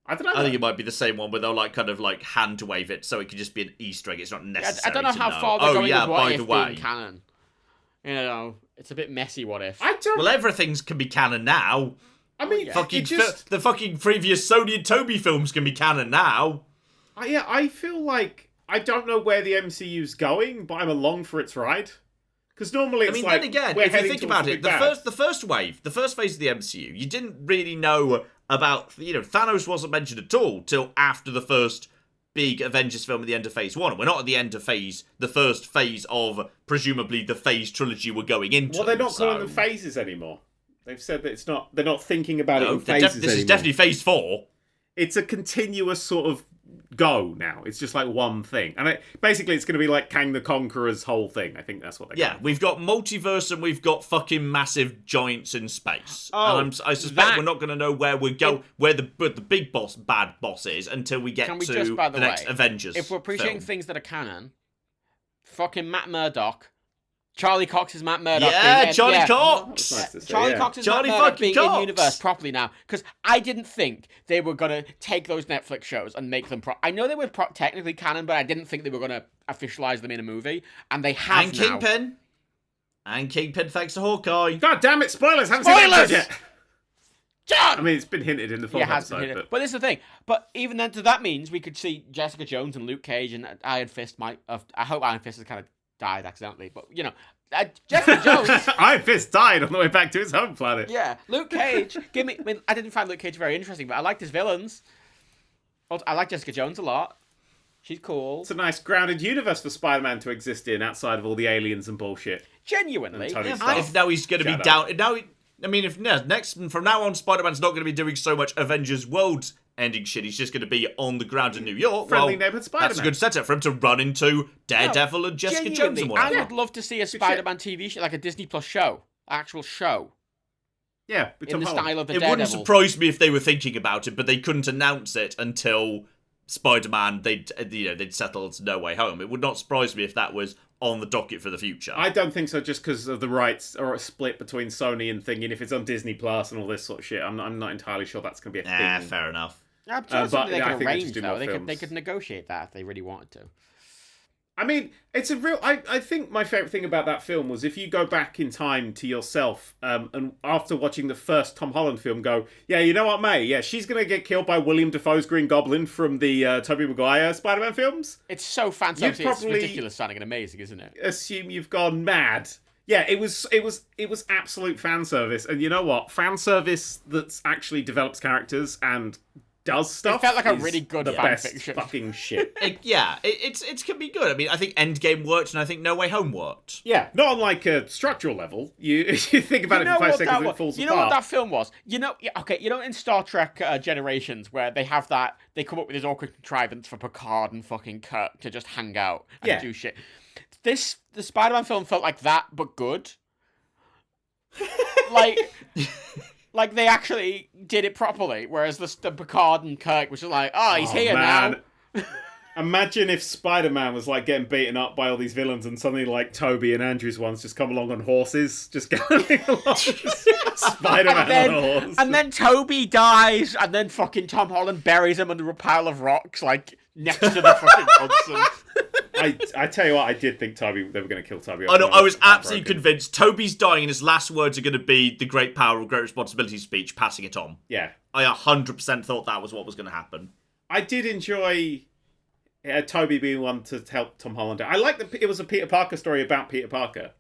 S1: I don't know.
S2: I think it might be the same one, where they'll kind of hand wave it, so it could just be an Easter egg. It's not necessary.
S3: I don't know
S2: to
S3: how far they're going
S2: yeah,
S3: with What
S2: by
S3: If
S2: the way.
S3: being canon. You know, it's a bit messy. What If?
S1: I don't.
S2: Well, everything's can be canon now.
S1: I mean,
S3: yeah.
S2: Fucking
S1: it just.
S2: the fucking previous Sony and Toby films can be canon now.
S1: Yeah, I feel like I don't know where the MCU's going, but I'm along for its ride. Because normally it's
S2: then again,
S1: we're
S2: if you
S1: heading
S2: think
S1: towards
S2: about
S1: the
S2: it,
S1: big bad.
S2: the first wave, the first phase of the MCU, you didn't really know about, Thanos wasn't mentioned at all till after the first big Avengers film at the end of phase 1. We're not at the end of the first phase of, presumably, the phase trilogy we're going into.
S1: Well, they're not
S2: so...
S1: calling them phases anymore. They've said that it's not. They're not thinking about it
S2: No,
S1: in phases
S2: this is
S1: anymore.
S2: definitely phase 4.
S1: It's a continuous sort of go now. It's just like one thing, and basically it's going to be like Kang the Conqueror's whole thing. I think that's what they're.
S2: Yeah,
S1: going
S2: we've got multiverse and we've got fucking massive giants in space.
S3: Oh,
S2: and I suspect
S3: that-
S2: we're not going to know where where the big bad boss is until we get
S3: Can we
S2: to
S3: just, by the
S2: the next
S3: way,
S2: Avengers.
S3: If we're appreciating
S2: film.
S3: things that are canon, fucking Matt Murdock, Charlie Cox is Matt Murdock.
S2: Yeah,
S3: being,
S2: Charlie
S3: yeah.
S2: Cox.
S1: That's nice to say,
S3: Charlie
S1: yeah.
S3: Cox is
S2: Charlie
S3: Matt Murdock
S2: fucking
S3: being in
S2: Cox.
S3: universe properly now, because I didn't think they were gonna take those Netflix shows and make them. I know they were technically canon, but I didn't think they were gonna officialize them in a movie, and they have
S2: And
S3: now.
S2: Kingpin. And Kingpin thanks to Hawkeye.
S1: God damn it! Spoilers! Haven't seen the
S3: Spoilers!
S1: episode yet.
S3: John!
S1: I mean, it's been hinted in the full
S3: Yeah, it has been
S1: episode,
S3: hidden. But this is the thing. But even then, that means we could see Jessica Jones and Luke Cage and Iron Fist might have. I hope Iron Fist has kind of died accidentally, but Jessica Jones.
S1: Iron Fist died on the way back to his home planet.
S3: Yeah, Luke Cage. I mean, I didn't find Luke Cage very interesting, but I liked his villains. I like Jessica Jones a lot. She's cool.
S1: It's a nice grounded universe for Spider-Man to exist in outside of all the aliens and bullshit.
S3: Genuinely.
S1: And Tony
S3: Yeah,
S1: Stark.
S2: If now he's going to be
S1: Shut
S2: down. From now on, Spider-Man's not going to be doing so much Avengers World ending shit. He's just going to be on the ground in New York.
S1: Friendly
S2: well,
S1: neighborhood Spider-Man.
S2: That's a good setup for him to run into Daredevil and Jessica Jones
S3: genuinely,
S2: and whatever.
S3: I would love to see a Spider-Man TV show, like a Disney Plus show, actual show,
S1: Yeah, with
S3: in
S1: Tom
S3: the
S1: Holland.
S3: style of the
S2: It
S3: Daredevil.
S2: wouldn't surprise me if they were thinking about it, but they couldn't announce it until Spider-Man. They'd settled No Way Home. It would not surprise me if that was on the docket for the future.
S1: I don't think so, just because of the rights or a split between Sony and thinking if it's on Disney Plus and all this sort of shit. I'm not entirely sure that's going to be a thing.
S2: fair enough.
S3: I'm sure
S1: but
S3: something they
S1: I
S3: could
S1: think they
S3: arrange,
S1: just do
S3: though.
S1: more
S3: They
S1: films.
S3: could negotiate that if they really wanted to.
S1: I mean, it's a real. I think my favorite thing about that film was if you go back in time to yourself, and after watching the first Tom Holland film, go, yeah, you know what, May? Yeah, she's gonna get killed by William Dafoe's Green Goblin from the Tobey Maguire Spider-Man films.
S3: It's so fancy.
S1: You'd
S3: It's
S1: probably-
S3: ridiculous sounding and amazing, isn't it?
S1: Assume you've gone mad. Yeah, it was absolute fan service, and you know what? Fan service that actually develops characters and does stuff.
S3: It felt like a
S1: is
S3: really good
S1: the
S3: fan
S1: best
S3: fiction.
S1: fucking shit.
S2: It can be good. I mean, I think Endgame worked, and I think No Way Home worked.
S1: Yeah, not on like a structural level. You think about it for 5 seconds and it falls
S3: You
S1: apart.
S3: know what that film was? In Star Trek Generations, where they have that, they come up with this awkward contrivance for Picard and fucking Kirk to just hang out and do shit. The Spider-Man film felt like that, but good. Like they actually did it properly, whereas the Picard and Kirk was just like, oh, he's here now.
S1: Imagine if Spider-Man was like getting beaten up by all these villains and suddenly like Toby and Andrew's ones just come along on horses, just going along. Spider-Man on a horse.
S3: And then Toby dies, and then fucking Tom Holland buries him under a pile of rocks, like next to the fucking Hudson.
S1: I tell you what, I did think they were going to kill Toby.
S2: I know. I was absolutely convinced. Toby's dying, and his last words are going to be the great power, great responsibility speech, passing it on.
S1: Yeah.
S2: I 100% thought that was what was going to happen.
S1: I did enjoy Toby being one to help Tom Holland. I like that it was a Peter Parker story about Peter Parker.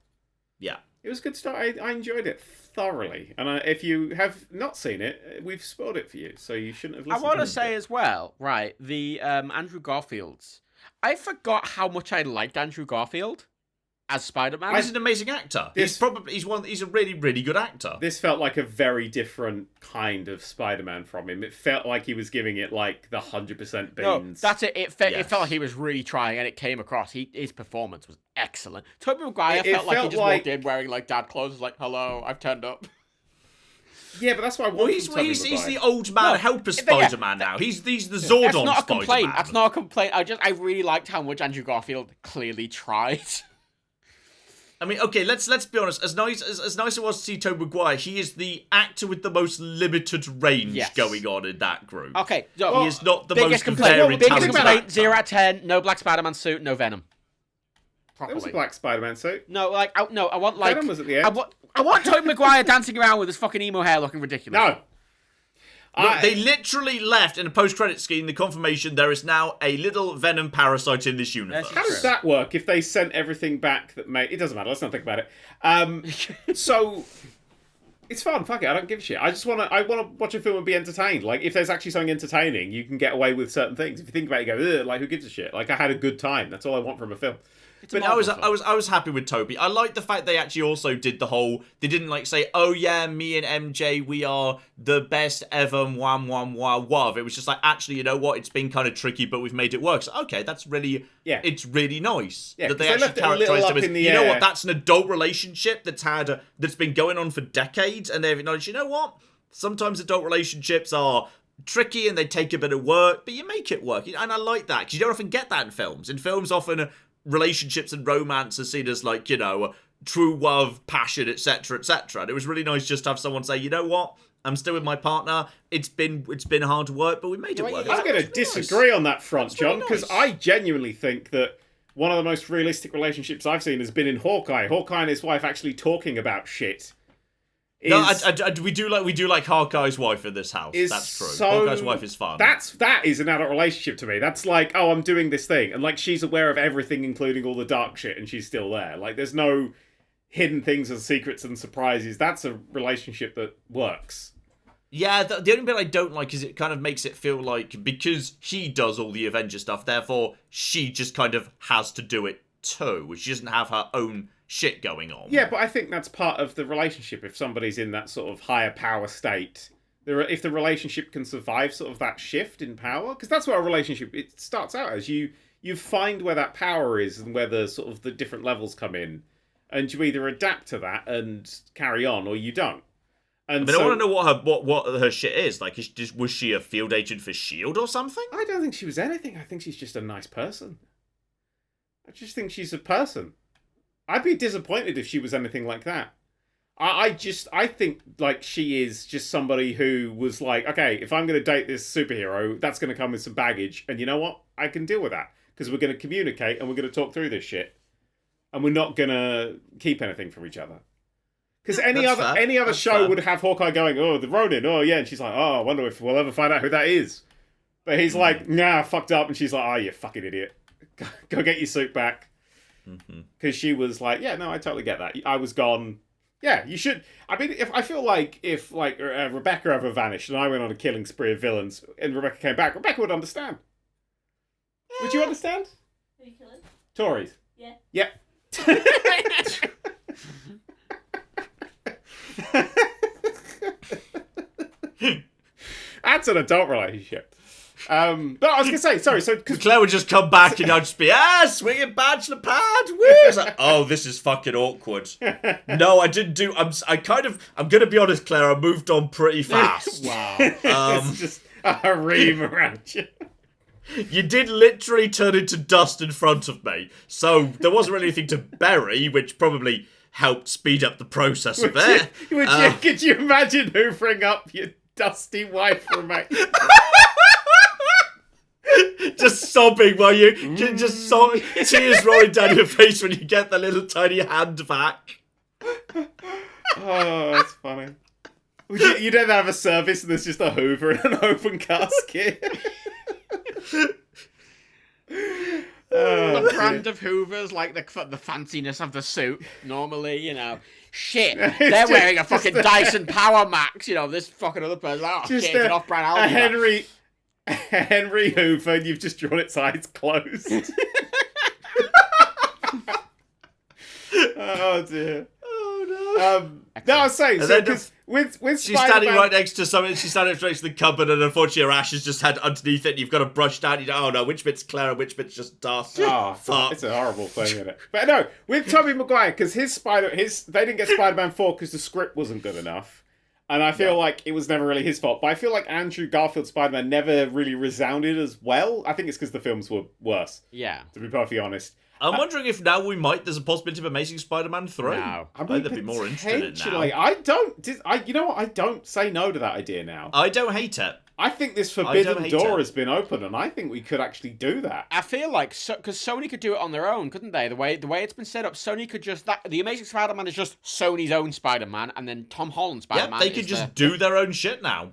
S2: Yeah.
S1: It was a good story. I enjoyed it thoroughly. And if you have not seen it, we've spoiled it for you, so you shouldn't have listened
S3: I want to
S1: it.
S3: say as well, right, the Andrew Garfields. I forgot how much I liked Andrew Garfield as Spider-Man.
S2: He's an amazing actor. He's a really, really good actor.
S1: This felt like a very different kind of Spider-Man from him. It felt like he was giving it like the 100% beans.
S3: No, that's it. It felt like he was really trying, and it came across. His performance was excellent. Tobey Maguire felt like he just walked in wearing like dad clothes, like, "Hello, I've turned up."
S1: Yeah, but that's why
S2: he's the old man helper Spider-Man now. He's the Zordon
S3: That's not a complaint.
S2: Spider-Man.
S3: That's not a complaint. I really liked how much Andrew Garfield clearly tried.
S2: I mean, okay, let's be honest. As nice as it was to see Tobey Maguire, he is the actor with the most limited range going on in that group.
S3: Okay,
S2: so he is not the most
S3: complaint.
S2: very
S3: Biggest
S2: talented
S3: complaint:
S2: actor.
S3: 0 out of 10. No Black Spider-Man suit. No Venom.
S1: There was a Black Spider-Man suit.
S3: No, I want like
S1: Venom was at the end.
S3: I want Tobey Maguire dancing around with his fucking emo hair looking ridiculous.
S1: No.
S2: Look, they literally left in a post-credit scheme the confirmation there is now a little Venom parasite in this universe.
S1: How does that work if they sent everything back that made... It doesn't matter, let's not think about it. So, it's fun, fuck it, I don't give a shit. I want to watch a film and be entertained. Like, if there's actually something entertaining, you can get away with certain things. If you think about it, you go, ugh, like, who gives a shit? Like, I had a good time. That's all I want from a film.
S2: But I was happy with Toby. I like the fact they actually also did the whole. They didn't like say, "Oh yeah, me and MJ, we are the best ever." Wham wham wham wham. It was just like, actually, you know what? It's been kind of tricky, but we've made it work. So, okay, that's really It's really nice that they actually characterized him as. You know what? That's an adult relationship that's been going on for decades, and they've acknowledged. You know what? Sometimes adult relationships are tricky and they take a bit of work, but you make it work, and I like that because you don't often get that in films. In films, often. Relationships and romance are seen as like, you know, true love, passion, etc., etc. And it was really nice just to have someone say, you know what, I'm still with my partner. It's been hard work, but we made it work.
S1: I'm going to disagree on that front, John, because I genuinely think that one of the most realistic relationships I've seen has been in Hawkeye. Hawkeye and his wife actually talking about shit.
S2: No, we do like Hawkeye's wife in this house. That's true. Hawkeye's wife is fun.
S1: That is an adult relationship to me. That's like, oh, I'm doing this thing, and like she's aware of everything, including all the dark shit, and she's still there. Like, there's no hidden things and secrets and surprises. That's a relationship that works.
S2: Yeah, the only bit I don't like is it kind of makes it feel like because he does all the Avenger stuff, therefore she just kind of has to do it too. She doesn't have her own shit going on.
S1: Yeah, but I think that's part of the relationship. If somebody's in that sort of higher power state, if the relationship can survive sort of that shift in power, because that's what a relationship it starts out as. You find where that power is and where the sort of the different levels come in, and you either adapt to that and carry on, or you don't. And
S2: I want to know what her shit is. Like, was she a field agent for S.H.I.E.L.D. or something?
S1: I don't think she was anything. I think she's just a nice person. I just think she's a person. I'd be disappointed if she was anything like that. I think like she is just somebody who was like, okay, if I'm going to date this superhero, that's going to come with some baggage, and you know what? I can deal with that because we're going to communicate and we're going to talk through this shit, and we're not going to keep anything from each other. Because any other show would have Hawkeye going, oh, the Ronin, oh yeah, and she's like, oh, I wonder if we'll ever find out who that is. But he's like, nah, fucked up, and she's like, oh, you fucking idiot, go get your suit back. Because she was like, yeah, no, I totally get that. I was gone. Yeah, you should. I mean, if Rebecca ever vanished and I went on a killing spree of villains and Rebecca came back, Rebecca would understand. Would you understand?
S4: Who are you killing?
S1: Tories.
S4: Yeah.
S1: Yeah. That's an adult relationship. But I was going to say, sorry, so...
S2: Because Claire would just come back and I'd just be, swinging bachelor pad, woo! It's like, oh, this is fucking awkward. No, I didn't do... I'm going to be honest, Claire, I moved on pretty fast.
S1: Wow. It's just a harem around you.
S2: You did literally turn into dust in front of me, so there wasn't really anything to bury, which probably helped speed up the process a bit.
S1: Could you imagine hoovering up your dusty wife roommate?
S2: just sobbing while you just tears rolling down your face when you get the little tiny hand back.
S1: Oh, that's funny. You don't have a service and there's just a Hoover and an open casket.
S3: The brand of Hoovers, like the fanciness of the suit, normally, you know. Shit, they're wearing a fucking Dyson Power Max, you know, this fucking other person,
S1: Just
S3: shit, an off-brand
S1: a Henry Hoover, and you've just drawn its eyes closed. Oh, dear.
S2: Oh, no.
S1: No, I was saying, so, because with
S2: she's standing right next to something. She's standing next to the cupboard, and unfortunately, her ash has just had underneath it. And you've got to brush down. You know, oh no, which bit's Claire and which bit's just dust.
S1: Oh, fuck. It's a horrible thing, isn't it? But no, with Tobey Maguire, because they didn't get Spider-Man 4 because the script wasn't good enough, and I feel like it was never really his fault. But I feel like Andrew Garfield's Spider-Man never really resounded as well. I think it's because the films were worse.
S3: Yeah,
S1: to be perfectly honest.
S2: I'm wondering if now there's a possibility of Amazing Spider-Man 3.
S3: No.
S2: I think they'd be more interested in it now.
S1: You know what? I don't say no to that idea now.
S2: I don't hate it.
S1: I think this forbidden door has been opened, and I think we could actually do that.
S3: I feel like, because Sony could do it on their own, couldn't they? The way it's been set up, Sony could just... The Amazing Spider-Man is just Sony's own Spider-Man, and then Tom Holland's Spider-Man
S2: they could just do their own shit now.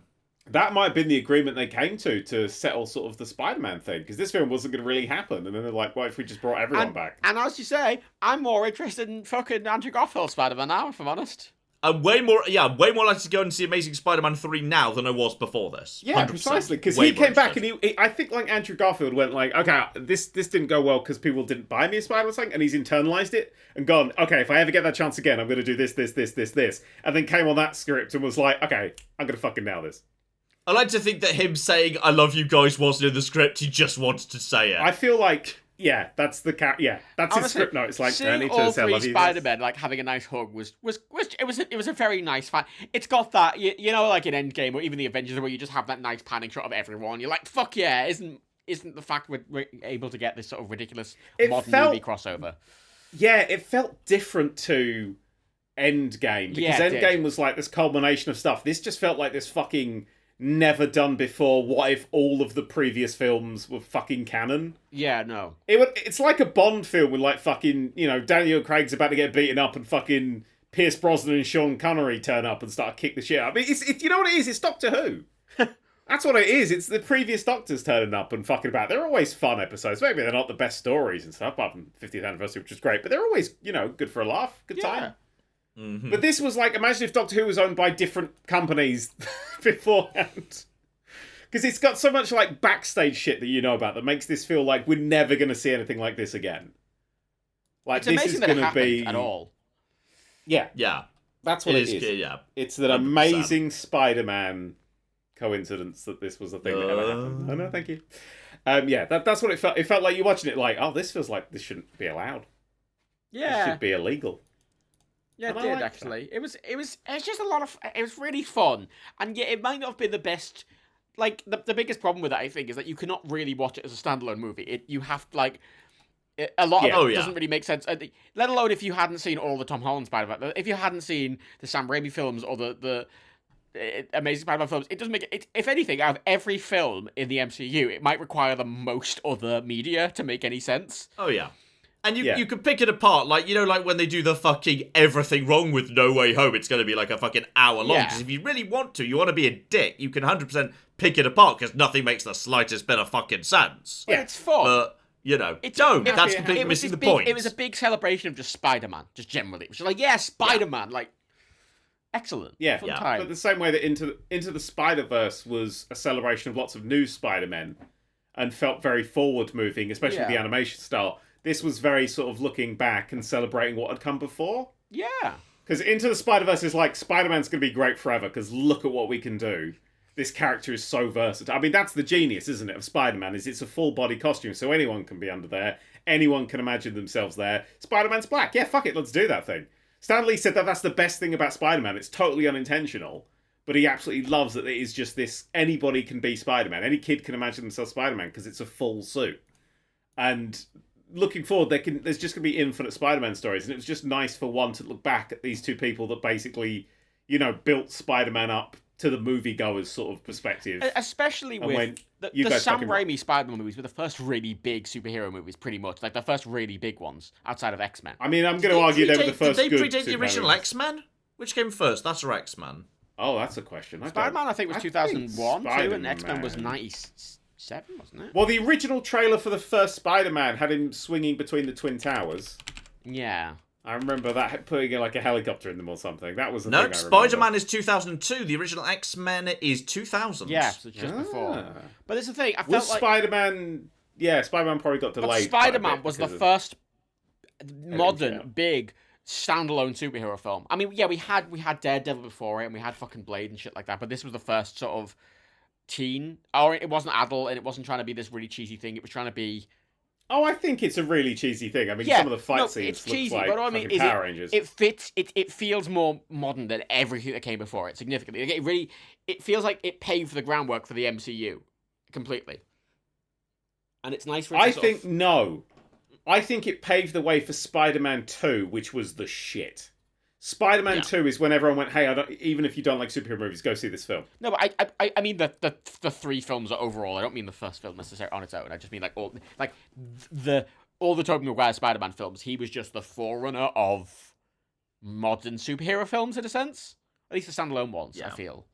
S1: That might have been the agreement they came to settle sort of the Spider-Man thing, because this film wasn't going to really happen, and then they're like, what if we just brought everyone back?
S3: And as you say, I'm more interested in fucking Andrew Garfield's Spider-Man now, if I'm honest.
S2: I'm way more likely to go and see Amazing Spider-Man 3 now than I was before this.
S1: Yeah, 100%. Precisely, because he came back and I think like Andrew Garfield went like, okay, this didn't go well because people didn't buy me a Spider-Man thing, and he's internalized it and gone, okay, if I ever get that chance again, I'm going to do this, and then came on that script and was like, okay, I'm going to fucking nail this.
S2: I like to think that him saying "I love you guys" wasn't in the script. He just wanted to say it.
S1: I feel like, that's the that's honestly, his script note. It's like I need to say I love you.
S3: Spider-Man like having a nice hug was a very nice fight. It's got that you know, like in Endgame or even the Avengers, where you just have that nice panning shot of everyone. You're like, fuck yeah! Isn't the fact we're able to get this sort of ridiculous modern movie crossover?
S1: Yeah, it felt different to Endgame because Endgame was like this culmination of stuff. This just felt like this fucking never done before. What if all of the previous films were fucking canon? Yeah, no. It's like a Bond film with like fucking, you know, Daniel Craig's about to get beaten up and fucking Pierce Brosnan and Sean Connery turn up and start to kick the shit out. I mean, it's you know what it is? It's Doctor Who. That's what it is. It's the previous Doctors turning up and fucking about. They're always fun episodes. Maybe they're not the best stories and stuff, apart from 50th anniversary, which is great, but they're always, you know, good for a laugh, good time. Mm-hmm. But this was like, imagine if Doctor Who was owned by different companies beforehand. Because it's got so much like backstage shit that you know about that makes this feel like we're never going to see anything like this again. Like,
S3: it's this amazing is going to be at all.
S1: Yeah. That's what it is.
S2: Yeah.
S1: It's an 100%. Amazing Spider-Man coincidence that this was a thing that ever happened. Oh no, thank you. That's what it felt. It felt like you're watching it like, oh, this feels like this shouldn't be allowed.
S3: Yeah.
S1: It should be illegal.
S3: Yeah, it did actually. It was just a lot of. It was really fun, and yet it might not have been the best. Like the biggest problem with it, I think, is that you cannot really watch it as a standalone movie. You have like a lot of it doesn't really make sense. Let alone if you hadn't seen all the Tom Holland Spider-Man, if you hadn't seen the Sam Raimi films or the Amazing Spider-Man films, it doesn't make it. If anything, out of every film in the MCU, it might require the most other media to make any sense.
S2: Oh yeah. And you could pick it apart, like, you know, like when they do the fucking everything wrong with No Way Home, it's going to be like a fucking hour long. Because if you really want to be a dick, you can 100% pick it apart because nothing makes the slightest bit of fucking sense.
S3: Yeah, it's fun.
S2: But, you know, that's completely missing the point.
S3: It was a big celebration of just Spider-Man, just generally. It was like, yeah, Spider-Man, like, excellent.
S1: Yeah, but the same way that Into the Spider-Verse was a celebration of lots of new Spider-Men and felt very forward-moving, especially with the animation style. This was very sort of looking back and celebrating what had come before.
S3: Yeah.
S1: Because Into the Spider-Verse is like, Spider-Man's going to be great forever because look at what we can do. This character is so versatile. I mean, that's the genius, isn't it, of Spider-Man, is it's a full-body costume, so anyone can be under there. Anyone can imagine themselves there. Spider-Man's black. Yeah, fuck it, let's do that thing. Stan Lee said that that's the best thing about Spider-Man. It's totally unintentional, but he absolutely loves that it is just this, anybody can be Spider-Man. Any kid can imagine themselves Spider-Man because it's a full suit. And looking forward, there's just going to be infinite Spider-Man stories, and it was just nice for one to look back at these two people that basically, you know, built Spider-Man up to the moviegoer's sort of perspective.
S3: Especially
S1: And
S3: with
S1: when
S3: the
S1: you guys
S3: Sam
S1: fucking
S3: Raimi Spider-Man movies were the first really big superhero movies, pretty much. Like, the first really big ones, outside of X-Men.
S1: I mean, I'm going to argue they were the first
S2: Did they
S1: good
S2: predate the
S1: superhero
S2: original
S1: movies.
S2: X-Men? Which came first? That's or X-Men?
S1: Oh, that's a question.
S3: Spider-Man, I think, was 2001, too, and
S1: Spider-Man.
S3: X-Men was 97, wasn't it?
S1: Well, the original trailer for the first Spider-Man had him swinging between the Twin Towers.
S3: Yeah.
S1: I remember that putting like a helicopter in them or something. That was the thing I remember.
S2: Spider-Man is 2002. The original X-Men is 2000.
S3: Yeah, so just before. But it's the thing, I felt
S1: Was
S3: like...
S1: Spider-Man... Yeah, Spider-Man probably got delayed.
S3: But Spider-Man was the first modern,
S1: yeah.
S3: big, standalone superhero film. I mean, yeah, we had Daredevil before it, and we had fucking Blade and shit like that, but this was the first sort of teen... Or it wasn't adult, and it wasn't trying to be this really cheesy thing. It was trying to be...
S1: Oh, I think it's a really cheesy thing. I mean,
S3: Yeah,
S1: some of the fight
S3: no,
S1: scenes
S3: it's
S1: look
S3: cheesy,
S1: like
S3: but what I mean
S1: fucking
S3: is
S1: Power Rangers.
S3: it fits. It feels more modern than everything that came before it, significantly. Like, it feels like it paved the groundwork for the MCU completely. And it's nice for it to sort of...
S1: No. I think it paved the way for Spider-Man 2, which was the shit. Spider-Man 2 is when everyone went, hey, even if you don't like superhero movies, go see this film.
S3: No, but I mean the three films are overall. I don't mean the first film necessarily on its own. I just mean all the Tobey Maguire Spider-Man films. He was just the forerunner of modern superhero films in a sense. At least the standalone ones, I feel.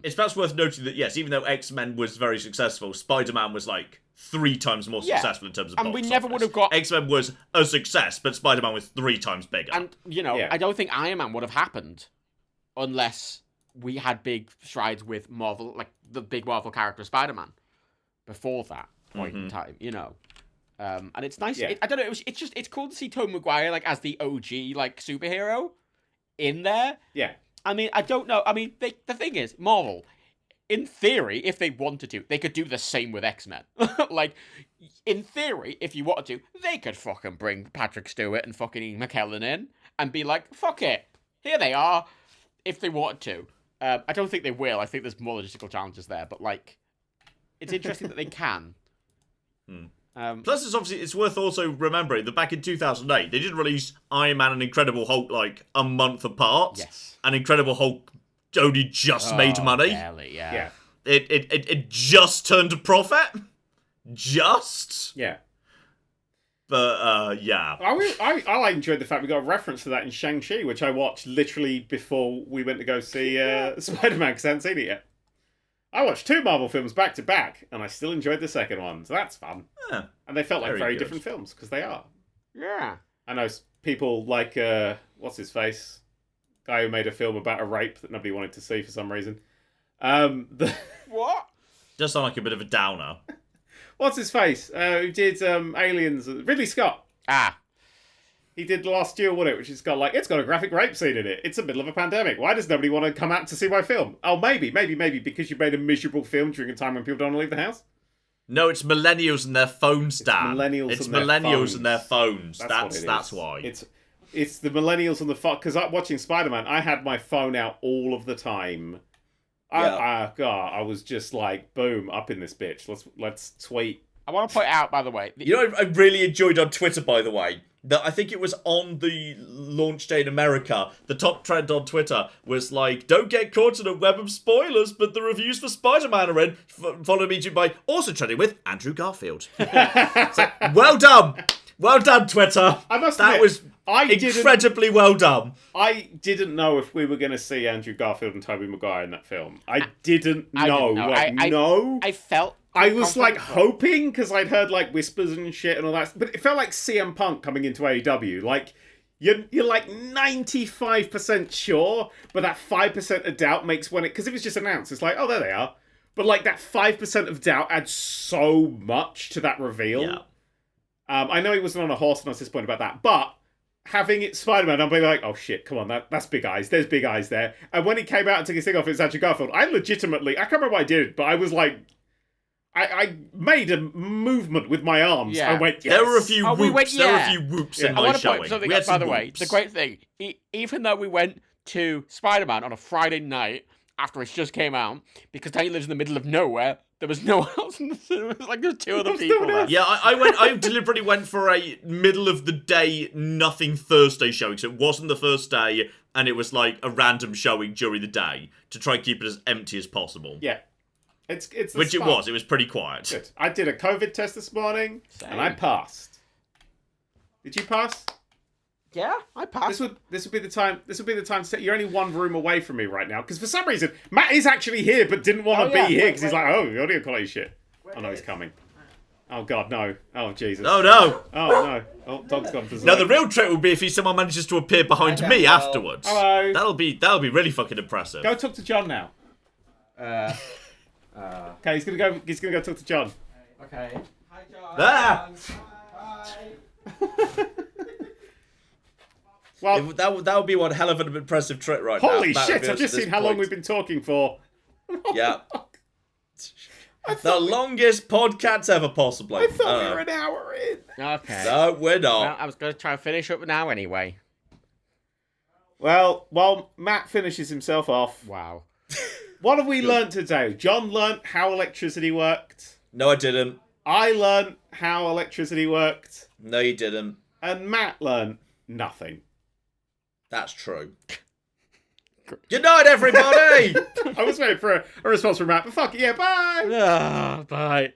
S2: It's perhaps worth noting that, yes, even though X-Men was very successful, Spider-Man was like 3 times more successful in terms of
S3: and
S2: box
S3: we never
S2: office.
S3: would have got...
S2: X-Men was a success, but Spider-Man was 3 times bigger.
S3: And, I don't think Iron Man would have happened unless we had big strides with Marvel, like the big Marvel character Spider-Man before that point in time, and it's nice.
S1: Yeah.
S3: I don't know. It's cool to see Tobey Maguire like as the OG like superhero in there.
S1: Yeah.
S3: I mean, I don't know. I mean, the thing is, Marvel, in theory, if they wanted to, they could do the same with X-Men. Like, in theory, if you wanted to, they could fucking bring Patrick Stewart and fucking Ian McKellen in and be like, fuck it, here they are, if they wanted to. I don't think they will. I think there's more logistical challenges there, but, like, it's interesting that they can.
S2: Plus, it's worth also remembering that back in 2008, they did release Iron Man and Incredible Hulk like a month apart.
S3: Yes.
S2: And Incredible Hulk only just made money.
S3: Barely, yeah.
S2: It just turned a profit. Just.
S1: Yeah.
S2: But, yeah.
S1: I enjoyed the fact we got a reference to that in Shang-Chi, which I watched literally before we went to go see Spider-Man, because I hadn't seen it yet. I watched 2 Marvel films back to back, and I still enjoyed the second one, so that's fun.
S2: Yeah,
S1: and they felt like very
S2: good.
S1: different films, because they are.
S3: Yeah.
S1: I know people like, what's his face? Guy who made a film about a rape that nobody wanted to see for some reason.
S3: What?
S2: Does sound like a bit of a downer.
S1: What's his face? Who did Aliens? Ridley Scott.
S3: Ah.
S1: He did Last Duel, wasn't it? Which has got it's got a graphic rape scene in it. It's the middle of a pandemic. Why does nobody want to come out to see my film? Oh, maybe because you made a miserable film during a time when people don't want to leave the house.
S2: No, it's millennials and their phones, Dan.
S1: It's
S2: millennials and their phones.
S1: That's
S2: why.
S1: It's the millennials and the phone. Because watching Spider-Man, I had my phone out all of the time. I was just like, boom, up in this bitch. Let's tweet.
S3: I want to point out, by the way...
S2: You know what I really enjoyed on Twitter, by the way? That I think it was on the launch day in America. The top trend on Twitter was like, don't get caught in a web of spoilers, but the reviews for Spider-Man are in. Followed immediately by, also trending with Andrew Garfield. So, well done. Well done, Twitter.
S1: I must
S2: that
S1: admit,
S2: was incredibly well done.
S1: I didn't know if we were going to see Andrew Garfield and Tobey Maguire in that film. I didn't know.
S3: I felt...
S1: I was like hoping, because I'd heard like whispers and shit and all that, but it felt like CM Punk coming into AEW. Like you're like 95% sure, but that 5% of doubt makes because it was just announced, it's like, oh, there they are. But like that 5% of doubt adds so much to that reveal.
S2: Yeah.
S1: I know he wasn't on a horse and I was disappointed about that, but having it Spider-Man, I'll be like, oh shit, come on, that's big eyes. There's big eyes there. And when he came out and took his thing off, it's Andrew Garfield. I can't remember what I did, but I was like, I made a movement with my arms.
S3: Yeah.
S1: I went, yes.
S2: There were a few whoops.
S3: There
S2: were a few whoops in my showing.
S3: Something else, by the way, the great thing, even though we went to Spider-Man on a Friday night after it just came out, because Tiny lives in the middle of nowhere. There was no one else in the cinema. It was like there's two other people there.
S2: Yeah, I deliberately went for a middle of the day nothing Thursday showing, so it wasn't the first day, and it was like a random showing during the day to try and keep it as empty as possible.
S1: Yeah. It's
S2: Which it was pretty quiet.
S1: Good. I did a COVID test this morning, and I passed. Did you pass?
S3: Yeah, I passed.
S1: This would be the time. This would be the time to say you're only one room away from me right now. Because for some reason Matt is actually here, but didn't want to be here because he's like, oh, the audio quality shit. Oh no, he's coming. Oh god, no. Oh Jesus.
S2: Oh no.
S1: Oh no. Oh, dog's gone for
S2: Now the real trick would be if he somehow manages to appear behind me afterwards.
S1: Hello.
S2: That'll be really fucking impressive.
S1: Go talk to John now. Okay, he's gonna go talk to John.
S4: Okay. Hi, John.
S2: Ah!
S4: Hi.
S1: Well,
S2: That would be one hell of an impressive trick right now.
S1: holy
S2: That
S1: shit!
S2: reveals
S1: I've just
S2: at this
S1: seen how long
S2: point.
S1: we've been talking for.
S2: Yeah. The longest PodCats ever, possibly.
S1: I thought we were an hour in.
S3: Okay.
S2: No, we're
S3: Well,
S2: not.
S3: I was going to try and finish up now anyway.
S1: Well, while Matt finishes himself off,
S3: Wow.
S1: what have we learnt today? John learnt how electricity worked.
S2: No, I didn't.
S1: I learnt how electricity worked.
S2: No, you didn't.
S1: And Matt learnt nothing.
S2: That's true. Good night, everybody!
S1: I was waiting for a response from Matt, but fuck it, yeah, bye!
S3: Bye.